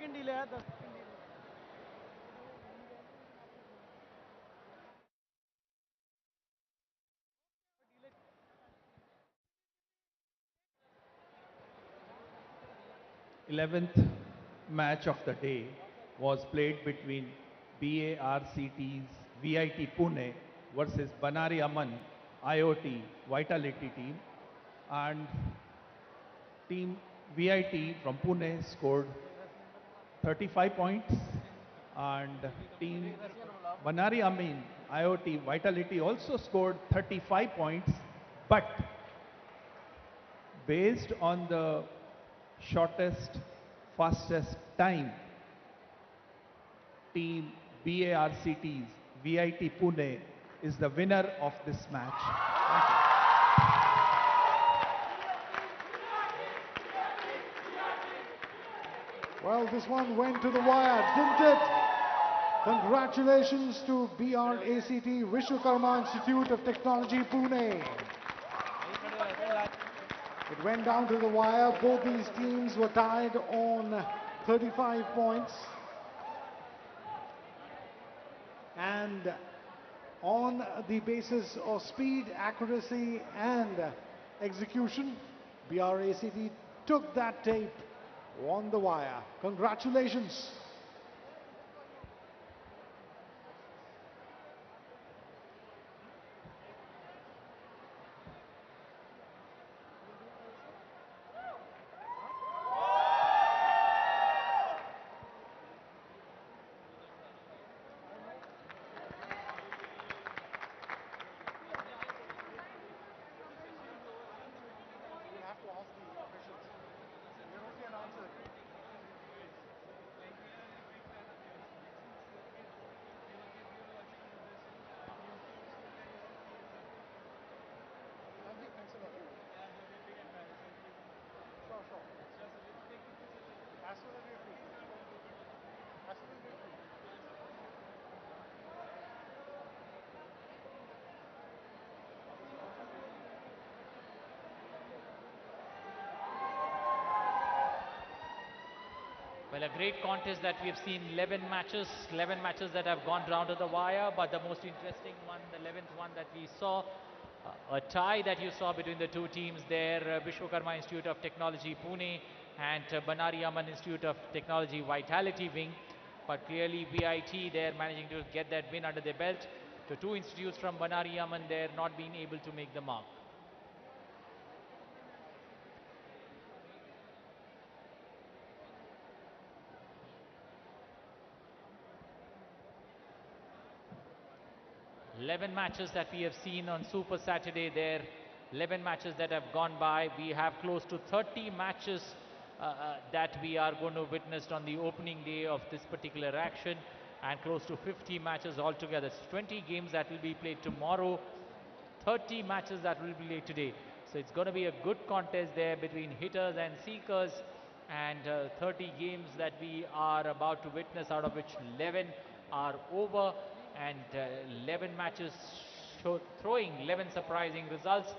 Second delay है 10 11th match of the day was played between BARCT's VIT Pune versus Banari Aman IoT Vitality team, and team VIT from Pune scored 35 points, and team Banari Amin IoT Vitality also scored 35 points, but based on the shortest, fastest time, team BARCT's VIT Pune is the winner of this match. Thank you. Well, this one went to the wire, didn't it? Congratulations to BRACT, Vishwakarma Institute of Technology, Pune. It went down to the wire. Both these teams were tied on 35 points. And on the basis of speed, accuracy, and execution, BRACT took that tape on the wire. Congratulations. Well, a great contest that we have seen, 11 matches that have gone down to the wire, but the most interesting one, the 11th one that we saw, a tie that you saw between the two teams there, Vishwakarma Institute of Technology Pune and Banari Aman Institute of Technology Vitality Wing, but clearly VIT there managing to get that win under their belt. The two institutes from Banari Aman there not being able to make the mark. Eleven matches that we have seen on Super Saturday there, 11 matches that have gone by. We have close to 30 matches that we are going to witness on the opening day of this particular action, and close to 50 matches altogether. It's 20 games that will be played tomorrow, 30 matches that will be played today. So it's going to be a good contest there between hitters and seekers, and 30 games that we are about to witness, out of which 11 are over, and 11 matches throwing 11 surprising results.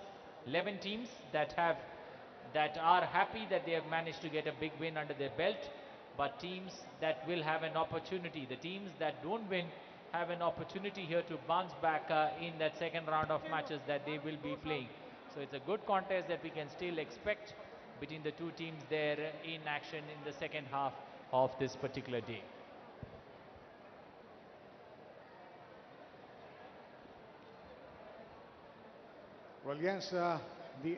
11 teams that are happy that they have managed to get a big win under their belt, but teams that will have an opportunity, the teams that don't win, have an opportunity here to bounce back in that second round of matches that they will be playing. So it's a good contest that we can still expect between the two teams there in action in the second half of this particular day. Well, yes, the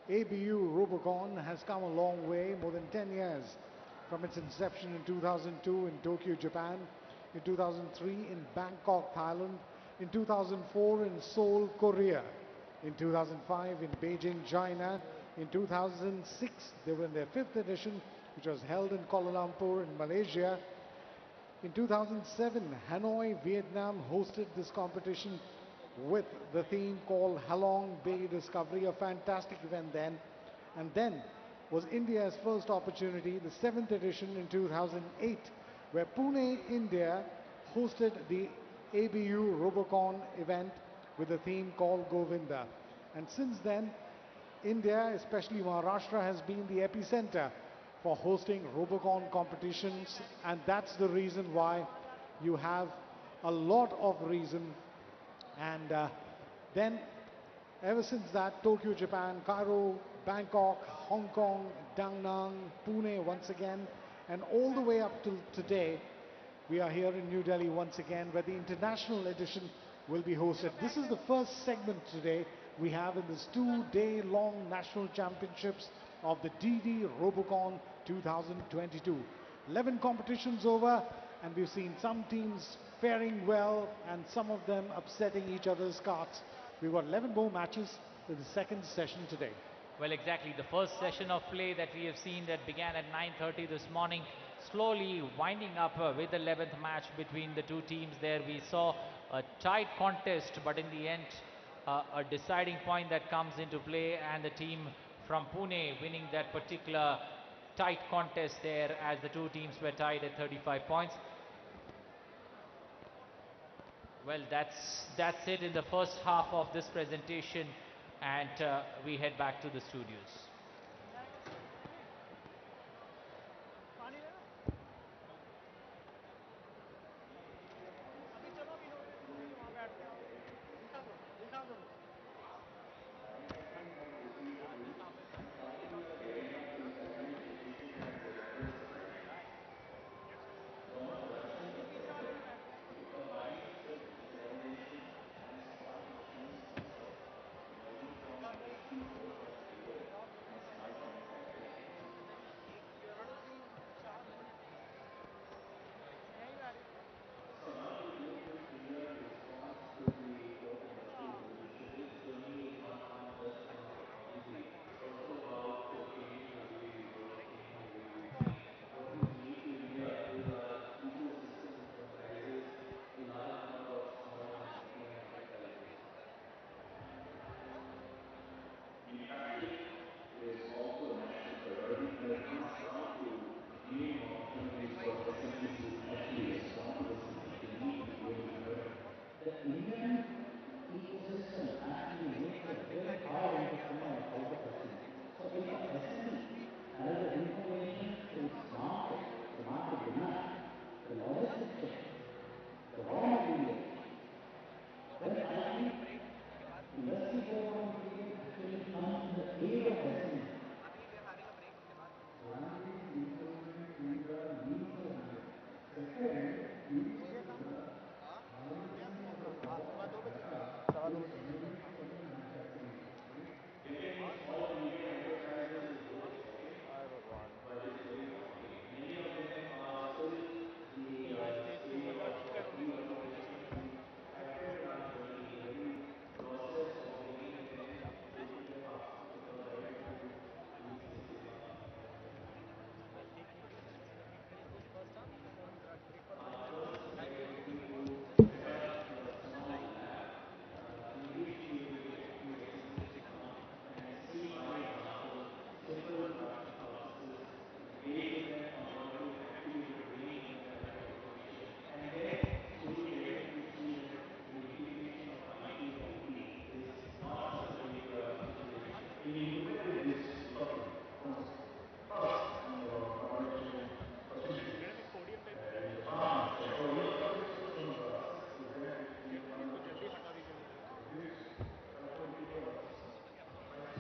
ABU Robocon has come a long way, more than 10 years from its inception in 2002 in Tokyo, Japan, in 2003 in Bangkok, Thailand, in 2004 in Seoul, Korea, in 2005 in Beijing, China, in 2006 they were in their 5th edition, which was held in Kuala Lumpur in Malaysia. In 2007, Hanoi, Vietnam hosted this competition with the theme called Halong Bay Discovery, a fantastic event then. And then was India's first opportunity, the 7th edition in 2008, where Pune, India hosted the ABU Robocon event with a theme called Govinda. And since then, India, especially Maharashtra, has been the epicenter for hosting Robocon competitions, and that's the reason why you have a lot of reason. And then, ever since that, Tokyo, Japan, Cairo, Bangkok, Hong Kong, Da Nang, Pune once again, and all the way up till today. We are here in New Delhi once again, where the international edition will be hosted. This is the first segment today we have in this 2-day-long national championships of the DD Robocon 2022. 11 competitions over, and we've seen some teams faring well and some of them upsetting each other's carts. We've got 11 more matches in the second session today. Well, exactly. The first session of play that we have seen that began at 9:30 this morning, slowly winding up with the 11th match between the two teams there. We saw a tight contest, but in the end, a deciding point that comes into play, and the team from Pune winning that particular tight contest there, as the two teams were tied at 35 points. Well, that's it in the first half of this presentation, and we head back to the studios.